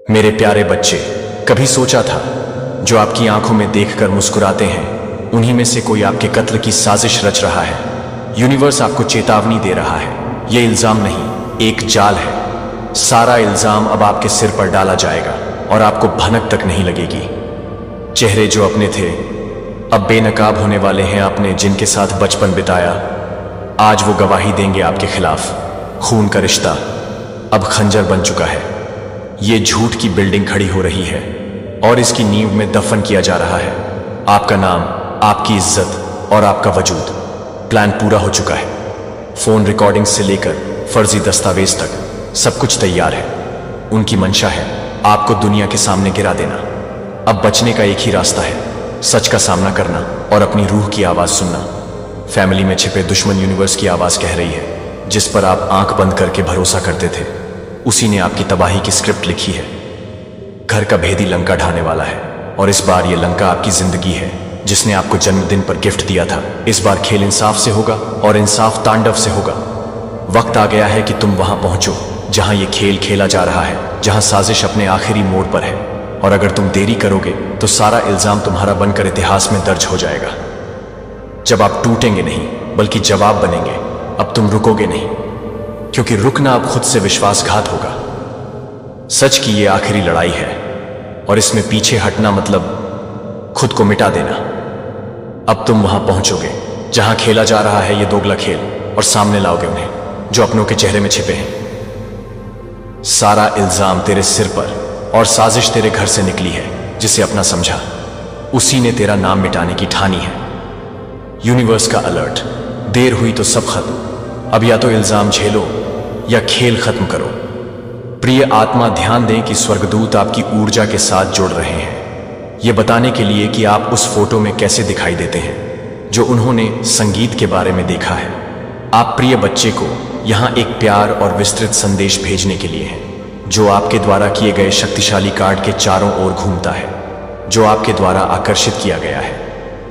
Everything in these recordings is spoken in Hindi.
मेरे प्यारे बच्चे, कभी सोचा था जो आपकी आंखों में देखकर मुस्कुराते हैं उन्हीं में से कोई आपके कत्ल की साजिश रच रहा है। यूनिवर्स आपको चेतावनी दे रहा है। यह इल्जाम नहीं, एक जाल है। सारा इल्जाम अब आपके सिर पर डाला जाएगा और आपको भनक तक नहीं लगेगी। चेहरे जो अपने थे अब बेनकाब होने वाले हैं। आपने जिनके साथ बचपन बिताया आज वो गवाही देंगे आपके खिलाफ। खून का रिश्ता अब खंजर बन चुका है। ये झूठ की बिल्डिंग खड़ी हो रही है और इसकी नींव में दफन किया जा रहा है आपका नाम, आपकी इज्जत और आपका वजूद। प्लान पूरा हो चुका है। फोन रिकॉर्डिंग से लेकर फर्जी दस्तावेज तक सब कुछ तैयार है। उनकी मंशा है आपको दुनिया के सामने गिरा देना। अब बचने का एक ही रास्ता है, सच का सामना करना और अपनी रूह की आवाज सुनना। फैमिली में छिपे दुश्मन यूनिवर्स की आवाज कह रही है। जिस पर आप आंख बंद करके भरोसा करते थे उसी ने आपकी तबाही की स्क्रिप्ट लिखी है। घर का भेदी लंका ढाने वाला है और इस बार यह लंका आपकी जिंदगी है जिसने आपको जन्मदिन पर गिफ्ट दिया था। इस बार खेल इंसाफ से होगा और इंसाफ तांडव से होगा। वक्त आ गया है कि तुम वहां पहुंचो जहां यह खेल खेला जा रहा है, जहां साजिश अपने आखिरी मोड़ पर है। और अगर तुम देरी करोगे तो सारा इल्जाम तुम्हारा बनकर इतिहास में दर्ज हो जाएगा। जब आप टूटेंगे नहीं बल्कि जवाब बनेंगे। अब तुम रुकोगे नहीं, क्योंकि रुकना अब खुद से विश्वासघात होगा। सच की ये आखिरी लड़ाई है और इसमें पीछे हटना मतलब खुद को मिटा देना। अब तुम वहां पहुंचोगे जहां खेला जा रहा है ये दोगला खेल और सामने लाओगे उन्हें जो अपनों के चेहरे में छिपे हैं। सारा इल्जाम तेरे सिर पर और साजिश तेरे घर से निकली है। जिसे अपना समझा उसी ने तेरा नाम मिटाने की ठानी है। यूनिवर्स का अलर्ट, देर हुई तो सब खत्म। अब या तो इल्जाम झेलो या खेल खत्म करो। प्रिय आत्मा, ध्यान दें कि स्वर्गदूत आपकी ऊर्जा के साथ जुड़ रहे हैं, ये बताने के लिए कि आप उस फोटो में कैसे दिखाई देते हैं जो उन्होंने संगीत के बारे में देखा है। आप प्रिय बच्चे को यहां एक प्यार और विस्तृत संदेश भेजने के लिए हैं जो आपके द्वारा किए गए शक्तिशाली कार्ड के चारों ओर घूमता है, जो आपके द्वारा आकर्षित किया गया है।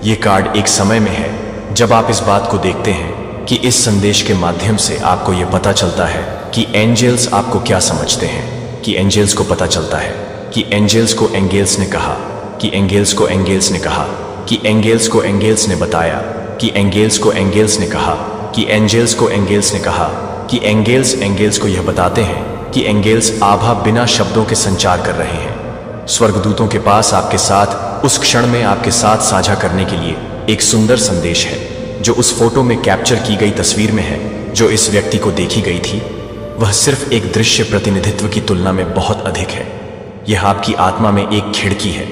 ये कार्ड एक समय में है जब आप इस बात को देखते हैं कि इस संदेश के माध्यम से आपको यह पता चलता है कि एंजल्स आपको क्या समझते हैं, कि एंजल्स को पता चलता है कि एंजल्स को एंगल्स ने कहा, कि एंगल्स को एंगल्स ने कहा, कि एंगल्स को एंगल्स ने बताया, कि एंगल्स को एंगल्स ने कहा, कि एंजल्स को एंगल्स ने कहा, कि एंगल्स एंगल्स को यह बताते हैं कि एंगल्स आभा बिना शब्दों के संचार कर रहे हैं। स्वर्गदूतों के पास आपके साथ उस क्षण में आपके साथ साझा करने के लिए एक सुंदर संदेश है जो उस फोटो में कैप्चर की गई तस्वीर में है जो इस व्यक्ति को देखी गई थी। वह सिर्फ एक दृश्य प्रतिनिधित्व की तुलना में बहुत अधिक है। यह आपकी आत्मा में एक खिड़की है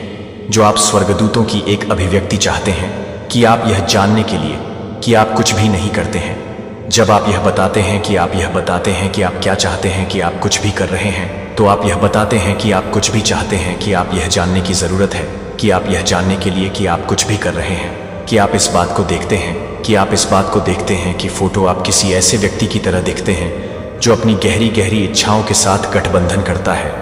जो आप स्वर्गदूतों की एक अभिव्यक्ति चाहते हैं कि आप यह जानने के लिए कि आप कुछ भी नहीं करते हैं। जब आप यह बताते हैं कि आप यह बताते हैं कि आप क्या चाहते हैं कि आप कुछ भी कर रहे हैं, तो आप यह बताते हैं कि आप कुछ भी चाहते हैं, कि आप यह जानने की जरूरत है कि आप यह जानने के लिए कि आप कुछ भी कर रहे हैं, कि आप इस बात को देखते हैं, कि आप इस बात को देखते हैं कि फोटो आप किसी ऐसे व्यक्ति की तरह दिखते हैं जो अपनी गहरी गहरी इच्छाओं के साथ गठबंधन करता है।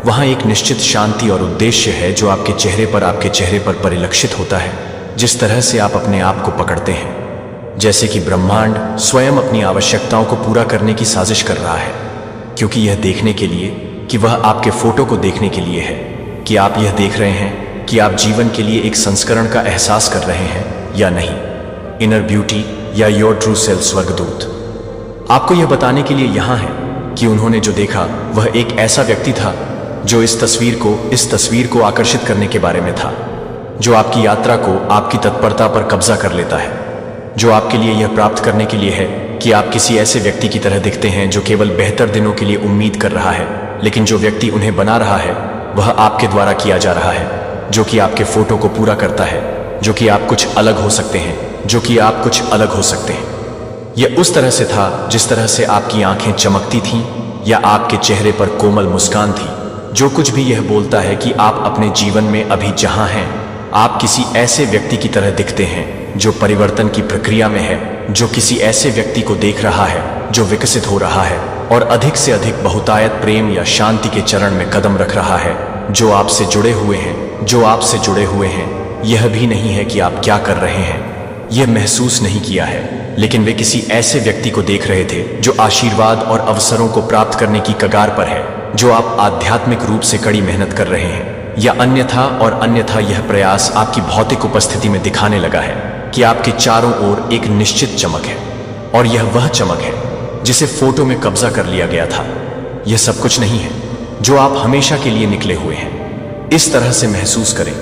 वहां एक निश्चित शांति और उद्देश्य है जो आपके चेहरे पर परिलक्षित होता है। जिस तरह से आप अपने आप को पकड़ते हैं जैसे कि ब्रह्मांड स्वयं अपनी आवश्यकताओं को पूरा करने की साजिश कर रहा है, क्योंकि यह देखने के लिए कि वह आपके फोटो को देखने के लिए है कि आप यह देख रहे हैं कि आप जीवन के लिए एक संस्करण का एहसास कर रहे हैं या नहीं। इनर ब्यूटी या योर ट्रू सेल्फ स्वर्गदूत आपको यह बताने के लिए यहां है कि उन्होंने जो देखा वह एक ऐसा व्यक्ति था जो इस तस्वीर को आकर्षित करने के बारे में था, जो आपकी यात्रा को आपकी तत्परता पर कब्जा कर लेता है, जो आपके लिए यह प्राप्त करने के लिए है कि आप किसी ऐसे व्यक्ति की तरह दिखते हैं जो केवल बेहतर दिनों के लिए उम्मीद कर रहा है, लेकिन जो व्यक्ति उन्हें बना रहा है वह आपके द्वारा किया जा रहा है, जो कि आपके फोटो को पूरा करता है, जो कि आप कुछ अलग हो सकते हैं, जो कि आप कुछ अलग हो सकते हैं। यह उस तरह से था जिस तरह से आपकी आंखें चमकती थीं या आपके चेहरे पर कोमल मुस्कान थी। जो कुछ भी यह बोलता है कि आप अपने जीवन में अभी जहां हैं आप किसी ऐसे व्यक्ति की तरह दिखते हैं जो परिवर्तन की प्रक्रिया में है, जो किसी ऐसे व्यक्ति को देख रहा है जो विकसित हो रहा है और अधिक से अधिक बहुतायत प्रेम या शांति के चरण में कदम रख रहा है, जो आपसे जुड़े हुए हैं, जो आपसे जुड़े हुए हैं। यह भी नहीं है कि आप क्या कर रहे हैं, यह महसूस नहीं किया है, लेकिन वे किसी ऐसे व्यक्ति को देख रहे थे जो आशीर्वाद और अवसरों को प्राप्त करने की कगार पर है, जो आप आध्यात्मिक रूप से कड़ी मेहनत कर रहे हैं, या अन्यथा यह प्रयास आपकी भौतिक उपस्थिति में दिखाने लगा है कि आपके चारों ओर एक निश्चित चमक है, और यह वह चमक है जिसे फोटो में कब्जा कर लिया गया था। यह सब कुछ नहीं है जो आप हमेशा के लिए निकले हुए हैं, इस तरह से महसूस करें।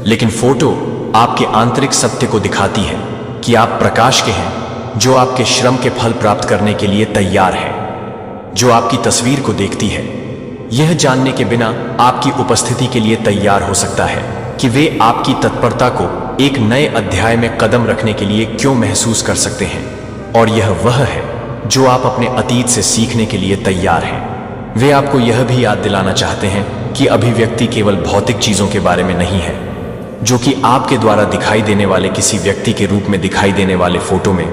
लेकिन फोटो आपके आंतरिक सत्य को दिखाती है कि आप प्रकाश के हैं, जो आपके श्रम के फल प्राप्त करने के लिए तैयार है। जो आपकी तस्वीर को देखती है, यह जानने के बिना आपकी उपस्थिति के लिए तैयार हो सकता है कि वे आपकी तत्परता को एक नए अध्याय में कदम रखने के लिए क्यों महसूस कर सकते हैं। और यह वह है जो आप अपने अतीत से सीखने के लिए तैयार हैं। वे आपको यह भी याद दिलाना चाहते हैं कि अभिव्यक्ति केवल भौतिक चीजों के बारे में नहीं है, जो कि आपके द्वारा दिखाई देने वाले किसी व्यक्ति के रूप में दिखाई देने वाले फोटो में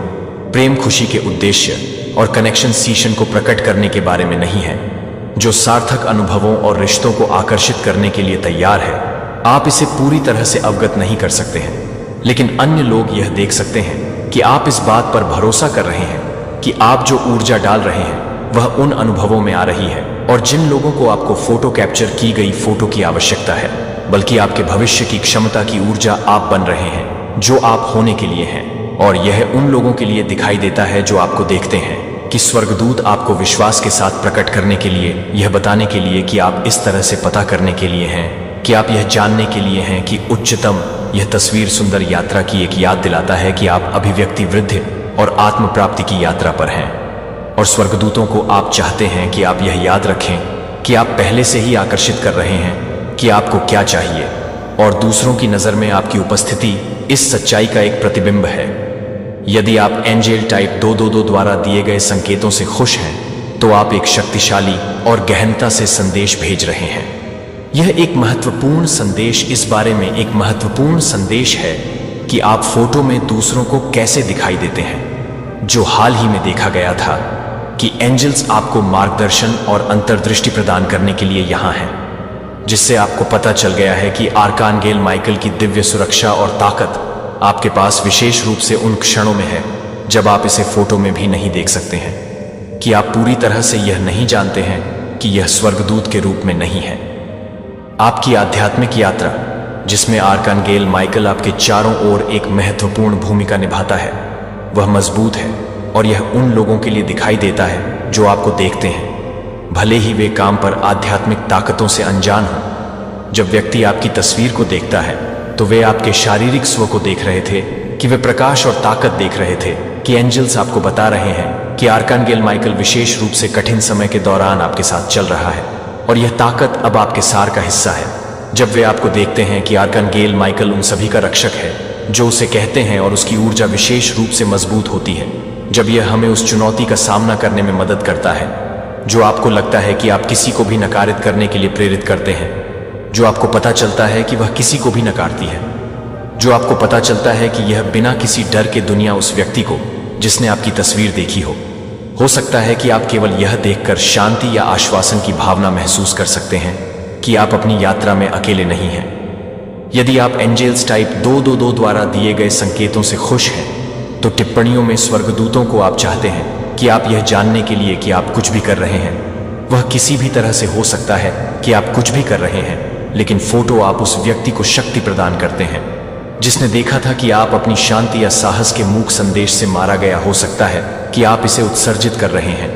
प्रेम, खुशी के उद्देश्य और कनेक्शन सीशन को प्रकट करने के बारे में नहीं है, जो सार्थक अनुभवों और रिश्तों को आकर्षित करने के लिए तैयार है। आप इसे पूरी तरह से अवगत नहीं कर सकते हैं, लेकिन अन्य लोग यह देख सकते हैं कि आप इस बात पर भरोसा कर रहे हैं कि आप जो ऊर्जा डाल रहे हैं वह उन अनुभवों में आ रही है, और जिन लोगों को आपको फोटो कैप्चर की गई फोटो की आवश्यकता है, बल्कि आपके भविष्य की क्षमता की ऊर्जा आप बन रहे हैं जो आप होने के लिए हैं। और यह उन लोगों के लिए दिखाई देता है जो आपको देखते हैं कि स्वर्गदूत आपको विश्वास के साथ प्रकट करने के लिए, यह बताने के लिए कि आप इस तरह से पता करने के लिए हैं कि आप यह जानने के लिए हैं कि उच्चतम। यह तस्वीर सुंदर यात्रा की एक याद दिलाता है कि आप अभिव्यक्ति, वृद्धि और आत्म प्राप्ति की यात्रा पर हैं। और स्वर्गदूतों को आप चाहते हैं कि आप यह याद रखें कि आप पहले से ही आकर्षित कर रहे हैं कि आपको क्या चाहिए, और दूसरों की नज़र में आपकी उपस्थिति इस सच्चाई का एक प्रतिबिंब है। यदि आप एंजेल टाइप 222 द्वारा दिए गए संकेतों से खुश हैं, तो आप एक शक्तिशाली और गहनता से संदेश भेज रहे हैं। यह एक महत्वपूर्ण संदेश इस बारे में एक महत्वपूर्ण संदेश है कि आप फोटो में दूसरों को कैसे दिखाई देते हैं, जो हाल ही में देखा गया था कि एंजल्स आपको मार्गदर्शन और अंतर्दृष्टि प्रदान करने के लिए यहाँ हैं, जिससे आपको पता चल गया है कि आर्कानगेल माइकल की दिव्य सुरक्षा और ताकत आपके पास विशेष रूप से उन क्षणों में है जब आप इसे फोटो में भी नहीं देख सकते हैं, कि आप पूरी तरह से यह नहीं जानते हैं कि यह स्वर्गदूत के रूप में नहीं है। आपकी आध्यात्मिक यात्रा, जिसमें आर्कानगेल माइकल आपके चारों ओर एक महत्वपूर्ण भूमिका निभाता है, वह मजबूत है, और यह उन लोगों के लिए दिखाई देता है जो आपको देखते हैं, भले ही वे काम पर आध्यात्मिक ताकतों से अनजान हों। जब व्यक्ति आपकी तस्वीर को देखता है, तो वे आपके शारीरिक स्व को देख रहे थे, कि वे प्रकाश और ताकत देख रहे थे, कि एंजल्स आपको बता रहे हैं कि आर्कानगेल माइकल विशेष रूप से कठिन समय के दौरान आपके साथ चल रहा है, और यह ताकत अब आपके सार का हिस्सा है। जब वे आपको देखते हैं कि आर्कानगेल माइकल उन सभी का रक्षक है जो उसे कहते हैं, और उसकी ऊर्जा विशेष रूप से मजबूत होती है, जब यह हमें उस चुनौती का सामना करने में मदद करता है जो आपको लगता है कि आप किसी को भी नकारित करने के लिए प्रेरित करते हैं, जो आपको पता चलता है कि वह किसी को भी नकारती है, जो आपको पता चलता है कि यह बिना किसी डर के दुनिया उस व्यक्ति को जिसने आपकी तस्वीर देखी हो सकता है कि आप केवल यह देखकर शांति या आश्वासन की भावना महसूस कर सकते हैं कि आप अपनी यात्रा में अकेले नहीं हैं। यदि आप एंजेल्स टाइप 222 द्वारा दिए गए संकेतों से खुश हैं, तो टिप्पणियों में स्वर्गदूतों को आप चाहते हैं कि आप यह जानने के लिए कि आप कुछ भी कर रहे हैं, वह किसी भी तरह से हो सकता है कि आप कुछ भी कर रहे हैं, लेकिन फोटो आप उस व्यक्ति को शक्ति प्रदान करते हैं जिसने देखा था कि आप अपनी शांति या साहस के मूक संदेश से मारा गया। हो सकता है कि आप इसे उत्सर्जित कर रहे हैं,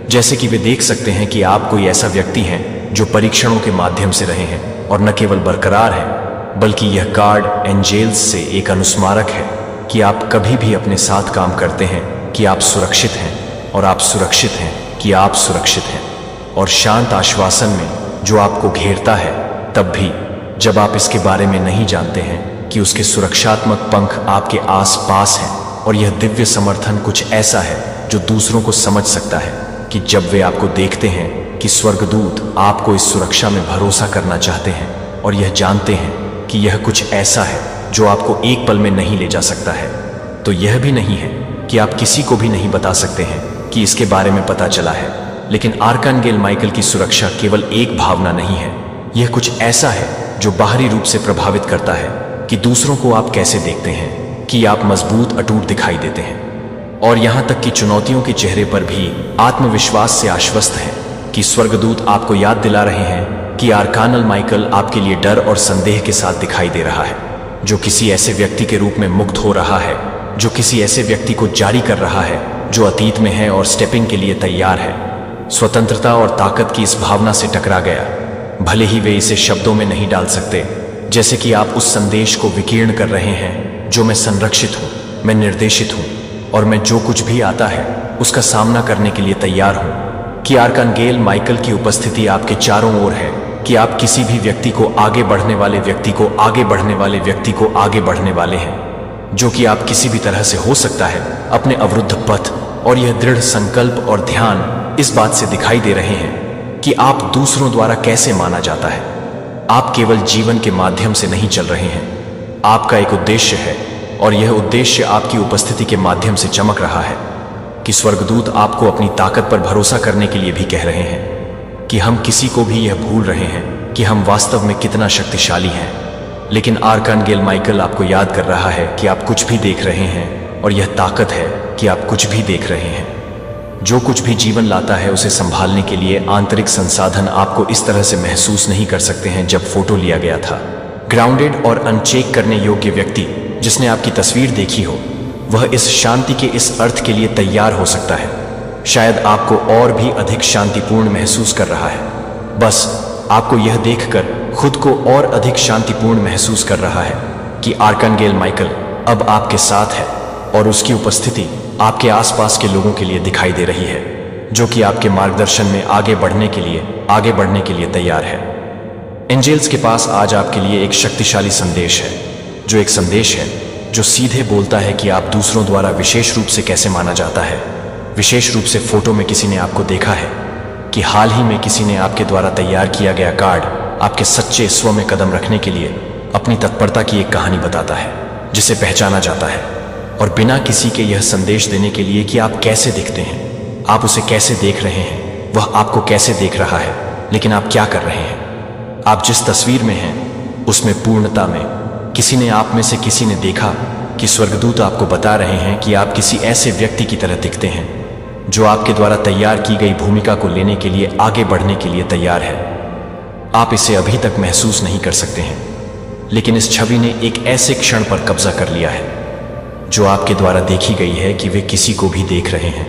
जैसे कि वे देख सकते हैं कि आप कोई ऐसा व्यक्ति हैं जो परीक्षणों के माध्यम से रहे हैं, और न केवल बरकरार है, बल्कि यह कार्ड एंजेल्स से एक अनुस्मारक है कि आप कभी भी अपने साथ काम करते हैं कि आप सुरक्षित हैं, और आप सुरक्षित हैं कि आप सुरक्षित हैं, और शांत आश्वासन में जो आपको घेरता है, तब भी जब आप इसके बारे में नहीं जानते हैं कि उसके सुरक्षात्मक पंख आपके आस-पास हैं। और यह दिव्य समर्थन कुछ ऐसा है जो दूसरों को समझ सकता है कि जब वे आपको देखते हैं कि स्वर्गदूत आपको इस सुरक्षा में भरोसा करना चाहते हैं, और यह जानते हैं कि यह कुछ ऐसा है जो आपको एक पल में नहीं ले जा सकता है, तो यह भी नहीं है कि आप किसी को भी नहीं बता सकते हैं कि इसके बारे में पता चला है। लेकिन आर्कानगेल माइकल की सुरक्षा केवल एक भावना नहीं है, यह कुछ ऐसा है जो बाहरी रूप से प्रभावित करता है कि दूसरों को आप कैसे देखते हैं, कि आप मजबूत अटूट दिखाई देते हैं, और यहाँ तक कि चुनौतियों के चेहरे पर भी आत्मविश्वास से आश्वस्त हैं कि स्वर्गदूत आपको याद दिला रहे हैं कि आर्कानल माइकल आपके लिए डर और संदेह के साथ दिखाई दे रहा है, जो किसी ऐसे व्यक्ति के रूप में मुक्त हो रहा है, जो किसी ऐसे व्यक्ति को जारी कर रहा है जो अतीत में है और स्टेपिंग के लिए तैयार है। स्वतंत्रता और ताकत की इस भावना से टकरा गया, भले ही वे इसे शब्दों में नहीं डाल सकते। जैसे कि आप उस संदेश को विकीर्ण कर रहे हैं जो मैं संरक्षित हूँ, मैं निर्देशित हूँ और मैं जो कुछ भी आता है उसका सामना करने के लिए तैयार हूँ। कि आर्कांगेल माइकल की उपस्थिति आपके चारों ओर है, कि आप किसी भी व्यक्ति को आगे बढ़ने वाले व्यक्ति को आगे बढ़ने वाले व्यक्ति को आगे बढ़ने वाले हैं, जो कि आप किसी भी तरह से हो सकता है अपने अवरुद्ध पथ। और यह दृढ़ संकल्प और ध्यान इस बात से दिखाई दे रहे हैं कि आप दूसरों द्वारा कैसे माना जाता है। आप केवल जीवन के माध्यम से नहीं चल रहे हैं, आपका एक उद्देश्य है और यह उद्देश्य आपकी उपस्थिति के माध्यम से चमक रहा है। कि स्वर्गदूत आपको अपनी ताकत पर भरोसा करने के लिए भी कह रहे हैं कि हम किसी को भी यह भूल रहे हैं कि हम वास्तव में कितना शक्तिशाली हैं। लेकिन आर्कांगेल माइकल आपको याद कर रहा है कि आप कुछ भी देख रहे हैं और यह ताकत है कि आप कुछ भी देख रहे हैं। जो कुछ भी जीवन लाता है उसे संभालने के लिए आंतरिक संसाधन आपको इस तरह से महसूस नहीं कर सकते हैं जब फोटो लिया गया था। ग्राउंडेड और अनचेक करने योग्य व्यक्ति जिसने आपकी तस्वीर देखी हो, वह इस शांति के इस अर्थ के लिए तैयार हो सकता है। शायद आपको और भी अधिक शांतिपूर्ण महसूस कर रहा है, बस आपको यह देखकर खुद को और अधिक शांतिपूर्ण महसूस कर रहा है कि आर्कांगेल माइकल अब आपके साथ है और उसकी उपस्थिति आपके आसपास के लोगों के लिए दिखाई दे रही है, जो कि आपके मार्गदर्शन में आगे बढ़ने के लिए तैयार है। एंजेल्स के पास आज आपके लिए एक शक्तिशाली संदेश है, जो एक संदेश है जो सीधे बोलता है कि आप दूसरों द्वारा विशेष रूप से कैसे माना जाता है। विशेष रूप से फोटो में किसी ने आपको देखा है, कि हाल ही में किसी ने आपके द्वारा तैयार किया गया कार्ड आपके सच्चे स्व में कदम रखने के लिए अपनी तत्परता की एक कहानी बताता है, जिसे पहचाना जाता है। और बिना किसी के यह संदेश देने के लिए कि आप कैसे दिखते हैं, आप उसे कैसे देख रहे हैं, वह आपको कैसे देख रहा है, लेकिन आप क्या कर रहे हैं। आप जिस तस्वीर में हैं उसमें पूर्णता में किसी ने आप में से किसी ने देखा कि स्वर्गदूत आपको बता रहे हैं कि आप किसी ऐसे व्यक्ति की तरह दिखते हैं जो आपके द्वारा तैयार की गई भूमिका को लेने के लिए आगे बढ़ने के लिए तैयार है। आप इसे अभी तक महसूस नहीं कर सकते हैं, लेकिन इस छवि ने एक ऐसे क्षण पर कब्जा कर लिया है जो आपके द्वारा देखी गई है कि वे किसी को भी देख रहे हैं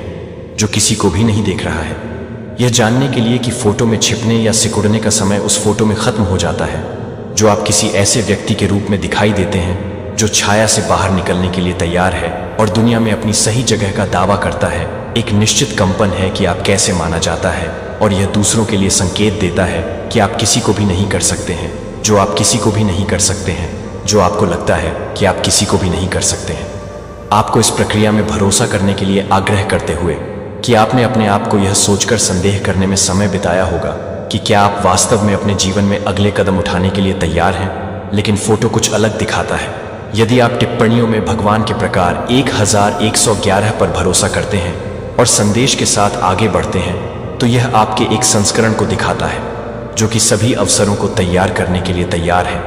जो किसी को भी नहीं देख रहा है। यह जानने के लिए कि फोटो में छिपने या सिकुड़ने का समय उस फोटो में खत्म हो जाता है, जो आप किसी ऐसे व्यक्ति के रूप में दिखाई देते हैं जो छाया से बाहर निकलने के लिए तैयार है और दुनिया में अपनी सही जगह का दावा करता है। एक निश्चित कंपन है कि आप कैसे माना जाता है और यह दूसरों के लिए संकेत देता है कि आप किसी को भी नहीं कर सकते हैं, जो आप किसी को भी नहीं कर सकते हैं, जो आपको लगता है कि आप किसी को भी नहीं कर सकते हैं। आपको इस प्रक्रिया में भरोसा करने के लिए आग्रह करते हुए कि आपने अपने आप को यह सोचकर संदेह करने में समय बिताया होगा कि क्या आप वास्तव में अपने जीवन में अगले कदम उठाने के लिए तैयार हैं। लेकिन फोटो कुछ अलग दिखाता है। यदि आप टिप्पणियों में भगवान के प्रकार 1111 पर भरोसा करते हैं और संदेश के साथ आगे बढ़ते हैं, तो यह आपके एक संस्करण को दिखाता है जो कि सभी अवसरों को तैयार करने के लिए तैयार है।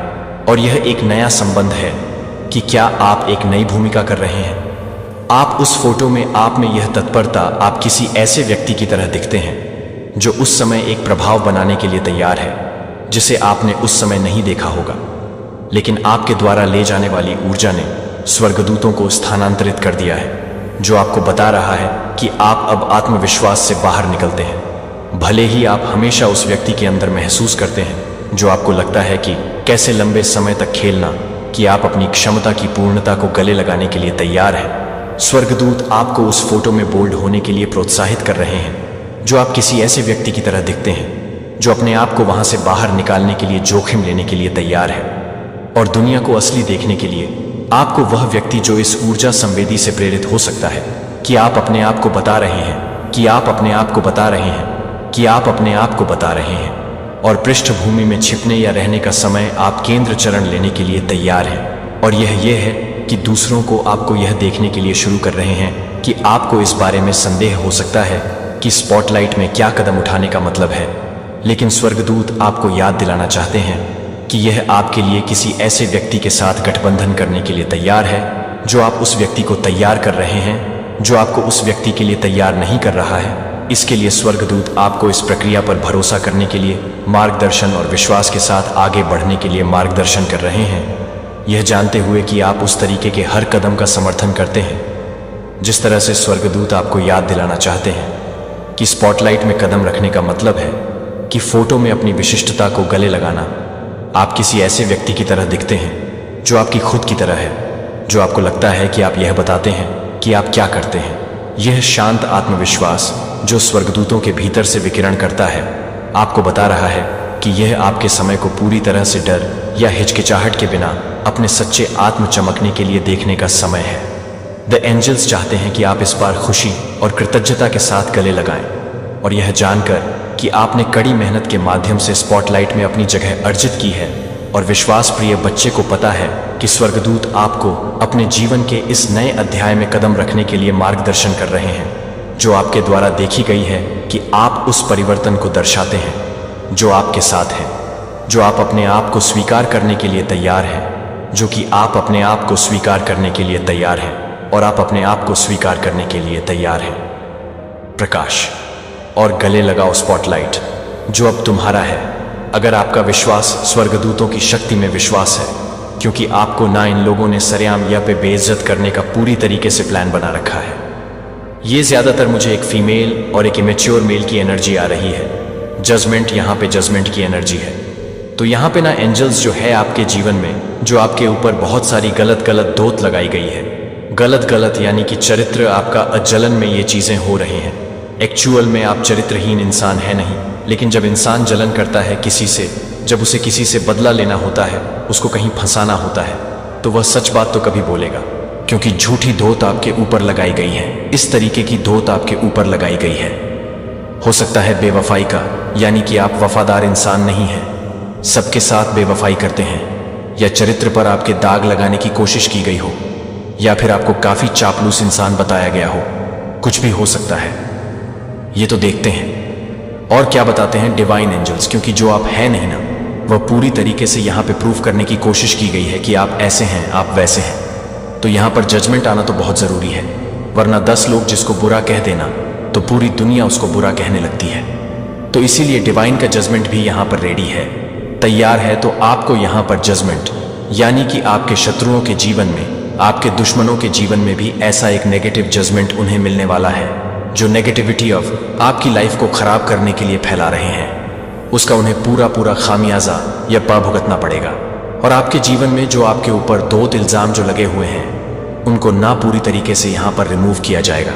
और यह एक नया संबंध है कि क्या आप एक नई भूमिका कर रहे हैं। आप उस फोटो में आप में यह तत्परता, आप किसी ऐसे व्यक्ति की तरह दिखते हैं जो उस समय एक प्रभाव बनाने के लिए तैयार है जिसे आपने उस समय नहीं देखा होगा, लेकिन आपके द्वारा ले जाने वाली ऊर्जा ने स्वर्गदूतों को स्थानांतरित कर दिया है, जो आपको बता रहा है कि आप अब आत्मविश्वास से बाहर निकलते हैं। भले ही आप हमेशा उस व्यक्ति के अंदर महसूस करते हैं जो आपको लगता है कि कैसे लंबे समय तक खेलना, कि आप अपनी क्षमता की पूर्णता को गले लगाने के लिए तैयार हैं। स्वर्गदूत आपको उस फोटो में बोल्ड होने के लिए प्रोत्साहित कर रहे हैं, जो आप किसी ऐसे व्यक्ति की तरह दिखते हैं जो अपने आप को वहां से बाहर निकालने के लिए जोखिम लेने के लिए तैयार है और दुनिया को असली देखने के लिए। आपको वह व्यक्ति जो इस ऊर्जा संवेदी से प्रेरित हो सकता है कि आप अपने आप को बता रहे हैं, कि आप अपने आप को बता रहे हैं, कि आप अपने आप को बता रहे हैं। और पृष्ठभूमि में छिपने या रहने का समय आप केंद्र चरण लेने के लिए तैयार हैं। और यह है कि दूसरों को आपको यह देखने के लिए शुरू कर रहे हैं कि आपको इस बारे में संदेह हो सकता है कि स्पॉटलाइट में क्या कदम उठाने का मतलब है। लेकिन स्वर्गदूत आपको याद दिलाना चाहते हैं कि यह आपके लिए किसी ऐसे व्यक्ति के साथ गठबंधन करने के लिए तैयार है जो आप उस व्यक्ति को तैयार कर रहे हैं, जो आपको उस व्यक्ति के लिए तैयार नहीं कर रहा है। इसके लिए स्वर्गदूत आपको इस प्रक्रिया पर भरोसा करने के लिए मार्गदर्शन और विश्वास के साथ आगे बढ़ने के लिए मार्गदर्शन कर रहे हैं, यह जानते हुए कि आप उस तरीके के हर कदम का समर्थन करते हैं जिस तरह से स्वर्गदूत आपको याद दिलाना चाहते हैं कि स्पॉटलाइट में कदम रखने का मतलब है कि फोटो में अपनी विशिष्टता को गले लगाना। आप किसी ऐसे व्यक्ति की तरह दिखते हैं जो आपकी खुद की तरह है, जो आपको लगता है कि आप यह बताते हैं कि आप क्या करते हैं। यह शांत आत्मविश्वास जो स्वर्गदूतों के भीतर से विकिरण करता है, आपको बता रहा है कि यह आपके समय को पूरी तरह से डर या हिचकिचाहट के बिना अपने सच्चे आत्म चमकने के लिए देखने का समय है। द एंजल्स चाहते हैं कि आप इस बार खुशी और कृतज्ञता के साथ गले लगाएं और यह जानकर कि आपने कड़ी मेहनत के माध्यम से स्पॉटलाइट में अपनी जगह अर्जित की है और विश्वास प्रिय बच्चे को पता है कि स्वर्गदूत आपको अपने जीवन के इस नए अध्याय में कदम रखने के लिए मार्गदर्शन कर रहे हैं, जो आपके द्वारा देखी गई है कि आप उस परिवर्तन को दर्शाते हैं जो आपके साथ है, जो आप अपने आप को स्वीकार करने के लिए तैयार हैं, जो कि आप अपने आप को स्वीकार करने के लिए तैयार हैं और आप अपने आप को स्वीकार करने के लिए तैयार हैं। प्रकाश और गले लगाओ स्पॉटलाइट जो अब तुम्हारा है। अगर आपका विश्वास स्वर्गदूतों की शक्ति में विश्वास है, क्योंकि आपको ना इन लोगों ने सरेआम या पे बेइज्जत करने का पूरी तरीके से प्लान बना रखा है। ये ज्यादातर मुझे एक फीमेल और एक इमेच्योर मेल की एनर्जी आ रही है। जजमेंट, यहाँ पे जजमेंट की एनर्जी है। तो यहाँ पे ना एंजल्स जो है आपके जीवन में, जो आपके ऊपर बहुत सारी गलत गलत दोत लगाई गई है। गलत गलत यानी कि चरित्र आपका अजलन में ये चीजें हो रही हैं। एक्चुअल में आप चरित्रहीन इंसान है नहीं, लेकिन जब इंसान जलन करता है किसी से, जब उसे किसी से बदला लेना होता है, उसको कहीं फंसाना होता है, तो वह सच बात तो कभी बोलेगा, क्योंकि झूठी धोत आपके ऊपर लगाई गई है। इस तरीके की धोत आपके ऊपर लगाई गई है। हो सकता है बेवफाई का, यानी कि आप वफादार इंसान नहीं हैं, सबके साथ बेवफाई करते हैं, या चरित्र पर आपके दाग लगाने की कोशिश की गई हो, या फिर आपको काफी चापलूस इंसान बताया गया हो। कुछ भी हो सकता है, ये तो देखते हैं। और क्या बताते हैं डिवाइन एंजल्स, क्योंकि जो आप हैं नहीं ना, वह पूरी तरीके से यहाँ पे प्रूफ करने की कोशिश की गई है कि आप ऐसे हैं, आप वैसे हैं। तो यहाँ पर जजमेंट आना तो बहुत जरूरी है, वरना 10 लोग जिसको बुरा कह देना तो पूरी दुनिया उसको बुरा कहने लगती है। तो इसीलिए डिवाइन का जजमेंट भी यहाँ पर रेडी है, तैयार है। तो आपको यहाँ पर जजमेंट, यानी कि आपके शत्रुओं के जीवन में, आपके दुश्मनों के जीवन में भी ऐसा एक नेगेटिव जजमेंट उन्हें मिलने वाला है, जो नेगेटिविटी ऑफ आपकी लाइफ को खराब करने के लिए फैला रहे हैं, उसका उन्हें पूरा पूरा खामियाजा या पाप भुगतना पड़ेगा। और आपके जीवन में जो आपके ऊपर 2 इल्जाम जो लगे हुए हैं, उनको ना पूरी तरीके से यहाँ पर रिमूव किया जाएगा,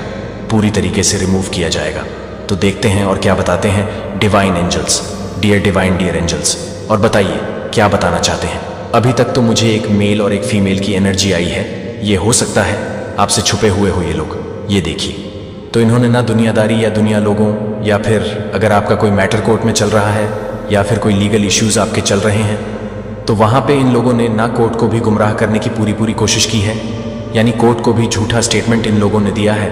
पूरी तरीके से रिमूव किया जाएगा। तो देखते हैं और क्या बताते हैं divine angels. Dear divine, dear angels, और बताइए क्या बताना चाहते हैं। अभी तक तो मुझे एक मेल और एक फीमेल की एनर्जी आई है। ये हो सकता है आपसे छुपे हुए हो ये लोग, ये देखिए। तो इन्होंने ना दुनियादारी या दुनिया लोगों, या फिर अगर आपका कोई मैटर कोर्ट में चल रहा है या फिर कोई लीगल इश्यूज आपके चल रहे हैं, तो वहाँ पे इन लोगों ने ना कोर्ट को भी गुमराह करने की पूरी कोशिश की है, यानी कोर्ट को भी झूठा स्टेटमेंट इन लोगों ने दिया है।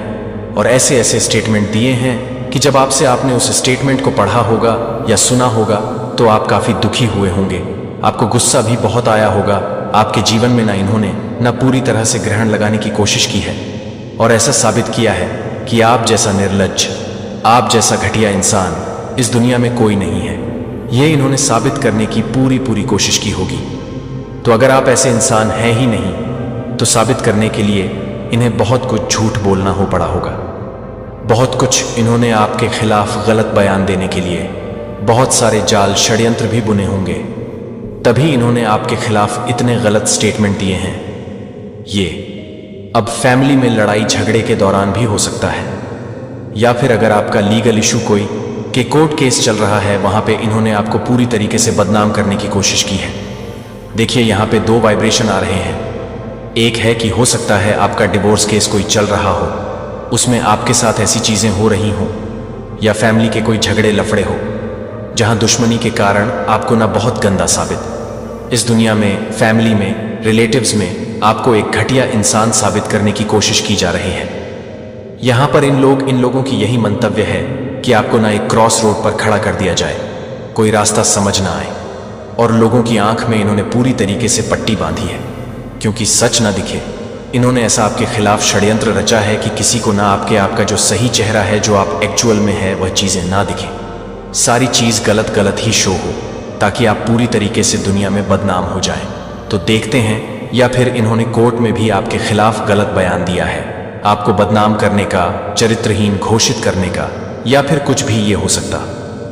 और ऐसे ऐसे स्टेटमेंट दिए हैं कि जब आपने उस स्टेटमेंट को पढ़ा होगा या सुना होगा तो आप काफ़ी दुखी हुए होंगे, आपको गुस्सा भी बहुत आया होगा। आपके जीवन में ना इन्होंने ना पूरी तरह से ग्रहण लगाने की कोशिश की है और ऐसा साबित किया है कि आप जैसा निर्लज्ज, आप जैसा घटिया इंसान इस दुनिया में कोई नहीं है। ये इन्होंने साबित करने की पूरी कोशिश की होगी। तो अगर आप ऐसे इंसान हैं ही नहीं, तो साबित करने के लिए इन्हें बहुत कुछ झूठ बोलना हो पड़ा होगा। बहुत कुछ इन्होंने आपके खिलाफ गलत बयान देने के लिए बहुत सारे जाल षड्यंत्र भी बुने होंगे, तभी इन्होंने आपके खिलाफ इतने गलत स्टेटमेंट दिए हैं। ये अब फैमिली में लड़ाई झगड़े के दौरान भी हो सकता है, या फिर अगर आपका लीगल इशू कोई के कोर्ट केस चल रहा है, वहां पे इन्होंने आपको पूरी तरीके से बदनाम करने की कोशिश की है। देखिए यहाँ पे 2 वाइब्रेशन आ रहे हैं। एक है कि हो सकता है आपका डिवोर्स केस कोई चल रहा हो, उसमें आपके साथ ऐसी चीजें हो रही हों, या फैमिली के कोई झगड़े लफड़े हो जहां दुश्मनी के कारण आपको ना बहुत गंदा साबित इस दुनिया में, फैमिली में, रिलेटिव्स में आपको एक घटिया इंसान साबित करने की कोशिश की जा रही है। यहां पर इन लोगों की यही मंतव्य है कि आपको ना एक क्रॉस रोड पर खड़ा कर दिया जाए, कोई रास्ता समझ ना आए, और लोगों की आंख में इन्होंने पूरी तरीके से पट्टी बांधी है, क्योंकि सच ना दिखे इन्होंने ऐसा आपके खिलाफ षड्यंत्र रचा है कि किसी को ना आपका जो सही चेहरा है, जो आप एक्चुअल में है, वह चीज़ें ना दिखें। सारी चीज़ गलत गलत ही शो हो ताकि आप पूरी तरीके से दुनिया में बदनाम हो जाएं। तो देखते हैं, या फिर इन्होंने कोर्ट में भी आपके खिलाफ गलत बयान दिया है, आपको बदनाम करने का, चरित्रहीन घोषित करने का, या फिर कुछ भी ये हो सकता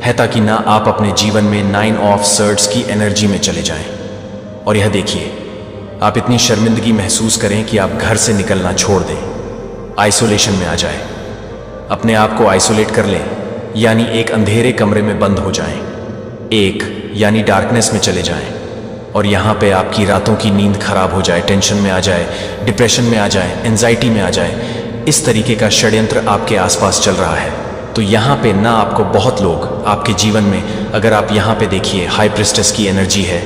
है ताकि ना आप अपने जीवन में 9 ऑफ सर्ड्स की एनर्जी में चले जाएं। और यह देखिए, आप इतनी शर्मिंदगी महसूस करें कि आप घर से निकलना छोड़ दें, आइसोलेशन में आ जाएं, अपने आप को आइसोलेट कर लें, यानी एक अंधेरे कमरे में बंद हो जाएं, यानी डार्कनेस में चले जाएं, और यहाँ पे आपकी रातों की नींद खराब हो जाए, टेंशन में आ जाए, डिप्रेशन में आ जाए, एंजाइटी में आ जाए। इस तरीके का षड्यंत्र आपके आसपास चल रहा है। तो यहाँ पे ना आपको बहुत लोग आपके जीवन में, अगर आप यहाँ पे देखिए, हाई प्रिस्टेस की एनर्जी है,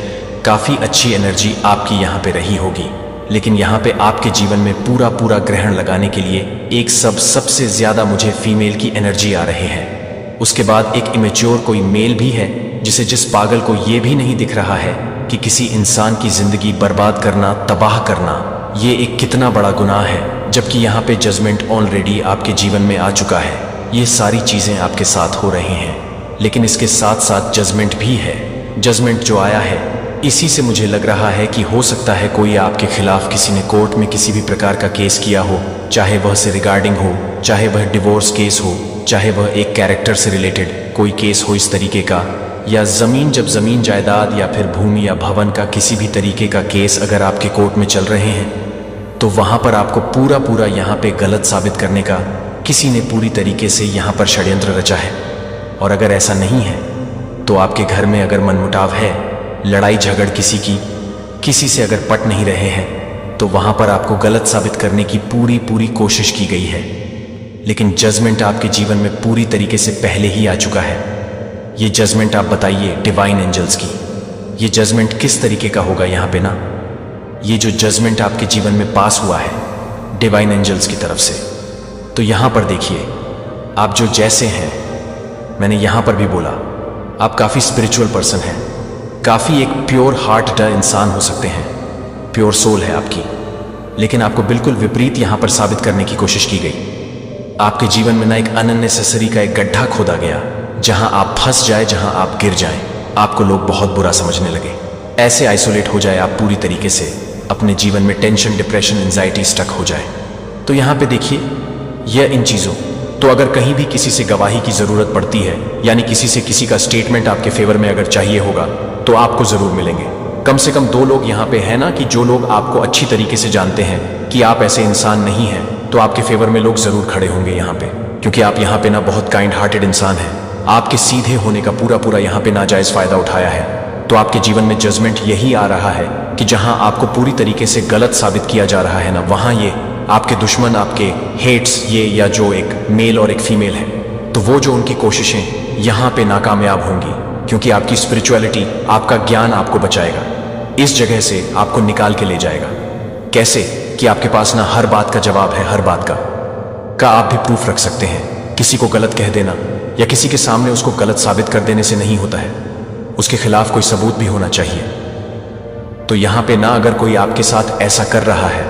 काफ़ी अच्छी एनर्जी आपकी यहाँ पे रही होगी, लेकिन यहाँ पे आपके जीवन में पूरा पूरा ग्रहण लगाने के लिए एक सबसे ज़्यादा मुझे फीमेल की एनर्जी आ रहे हैं। उसके बाद एक इमेच्योर कोई मेल भी है, जिस पागल को ये भी नहीं दिख रहा है कि किसी इंसान की ज़िंदगी बर्बाद करना, तबाह करना, ये एक कितना बड़ा गुनाह है, जबकि यहाँ पे जजमेंट ऑलरेडी आपके जीवन में आ चुका है। ये सारी चीज़ें आपके साथ हो रही हैं, लेकिन इसके साथ साथ जजमेंट भी है। जजमेंट जो आया है, इसी से मुझे लग रहा है कि हो सकता है कोई आपके खिलाफ किसी ने कोर्ट में किसी भी प्रकार का केस किया हो, चाहे वह से रिगार्डिंग हो, चाहे वह डिवोर्स केस हो, चाहे वह एक कैरेक्टर से रिलेटेड कोई केस हो इस तरीके का, या ज़मीन जायदाद या फिर भूमि या भवन का किसी भी तरीके का केस अगर आपके कोर्ट में चल रहे हैं, तो वहाँ पर आपको पूरा यहाँ पे गलत साबित करने का किसी ने पूरी तरीके से यहाँ पर षड्यंत्र रचा है। और अगर ऐसा नहीं है, तो आपके घर में अगर मनमुटाव है, लड़ाई झगड़ किसी से अगर पट नहीं रहे हैं, तो वहाँ पर आपको गलत साबित करने की पूरी कोशिश की गई है। लेकिन जजमेंट आपके जीवन में पूरी तरीके से पहले ही आ चुका है। ये जजमेंट आप बताइए डिवाइन एंजल्स की, ये जजमेंट किस तरीके का होगा यहाँ पे ना? ये जो जजमेंट आपके जीवन में पास हुआ है डिवाइन एंजल्स की तरफ से, तो यहाँ पर देखिए, आप जो जैसे हैं, मैंने यहाँ पर भी बोला, आप काफ़ी स्पिरिचुअल पर्सन हैं, काफ़ी एक प्योर हार्ट इंसान हो सकते हैं, प्योर सोल है आपकी, लेकिन आपको बिल्कुल विपरीत यहाँ पर साबित करने की कोशिश की गई। आपके जीवन में ना एक अननेसेसरी का एक गड्ढा खोदा गया, जहां आप फंस जाए, जहां आप गिर जाएं, आपको लोग बहुत बुरा समझने लगे, ऐसे आइसोलेट हो जाए आप पूरी तरीके से, अपने जीवन में टेंशन, डिप्रेशन, एंजाइटी स्टक हो जाए। तो यहाँ पे देखिए, यह इन चीज़ों, तो अगर कहीं भी किसी से गवाही की ज़रूरत पड़ती है, यानी किसी से किसी का स्टेटमेंट आपके फेवर में अगर चाहिए होगा, तो आपको ज़रूर मिलेंगे। कम से कम 2 लोग यहाँ पे हैं ना, कि जो लोग आपको अच्छी तरीके से जानते हैं कि आप ऐसे इंसान नहीं हैं, तो आपके फेवर में लोग ज़रूर खड़े होंगे यहाँ पे, क्योंकि आप यहाँ पे ना बहुत काइंड हार्टेड इंसान हैं। आपके सीधे होने का पूरा यहाँ पे नाजायज़ फ़ायदा उठाया है। तो आपके जीवन में जजमेंट यही आ रहा है कि जहां आपको पूरी तरीके से गलत साबित किया जा रहा है ना, वहां ये आपके दुश्मन, आपके हेट्स, ये या जो एक मेल और एक फीमेल है, तो वो जो उनकी कोशिशें यहाँ पे नाकामयाब होंगी, क्योंकि आपकी स्पिरिचुअलिटी, आपका ज्ञान आपको बचाएगा, इस जगह से आपको निकाल के ले जाएगा। कैसे कि आपके पास ना हर बात का जवाब है, हर बात का आप भी प्रूफ रख सकते हैं। किसी को गलत कह देना या किसी के सामने उसको गलत साबित कर देने से नहीं होता है, उसके खिलाफ कोई सबूत भी होना चाहिए। तो यहाँ पे ना अगर कोई आपके साथ ऐसा कर रहा है,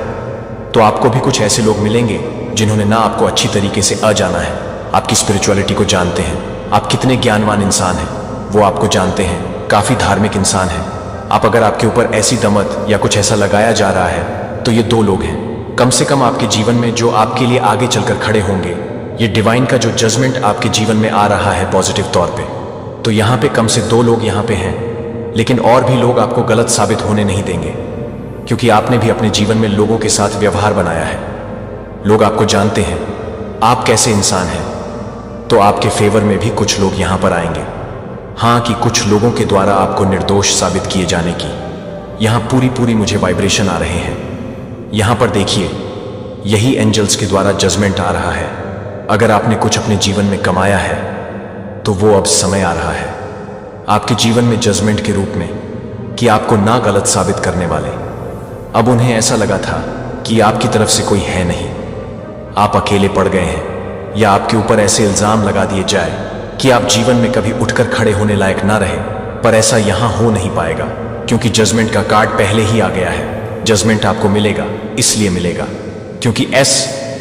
तो आपको भी कुछ ऐसे लोग मिलेंगे जिन्होंने ना आपको अच्छी तरीके से जाना है, आपकी स्पिरिचुअलिटी को जानते हैं, आप कितने ज्ञानवान इंसान हैं वो आपको जानते हैं, काफ़ी धार्मिक इंसान हैं आप। अगर आपके ऊपर ऐसी दमत या कुछ ऐसा लगाया जा रहा है, तो ये 2 लोग हैं कम से कम आपके जीवन में जो आपके लिए आगे चलकर खड़े होंगे। ये डिवाइन का जो जजमेंट आपके जीवन में आ रहा है पॉजिटिव तौर पे, तो यहाँ पे कम से 2 लोग यहाँ पे हैं, लेकिन और भी लोग आपको गलत साबित होने नहीं देंगे, क्योंकि आपने भी अपने जीवन में लोगों के साथ व्यवहार बनाया है। लोग आपको जानते हैं, आप कैसे इंसान हैं, तो आपके फेवर में भी कुछ लोग यहाँ पर आएंगे। हाँ, कि कुछ लोगों के द्वारा आपको निर्दोष साबित किए जाने की यहाँ पूरी मुझे वाइब्रेशन आ रहे हैं। यहाँ पर देखिए, यही एंजल्स के द्वारा जजमेंट आ रहा है। अगर आपने कुछ अपने जीवन में कमाया है, तो वो अब समय आ रहा है आपके जीवन में जजमेंट के रूप में, कि आपको ना गलत साबित करने वाले। अब उन्हें ऐसा लगा था कि आपकी तरफ से कोई है नहीं, आप अकेले पड़ गए हैं, या आपके ऊपर ऐसे इल्ज़ाम लगा दिए जाए कि आप जीवन में कभी उठकर खड़े होने लायक ना रहे। पर ऐसा यहाँ हो नहीं पाएगा, क्योंकि जजमेंट का कार्ड पहले ही आ गया है। जजमेंट आपको मिलेगा, इसलिए मिलेगा क्योंकि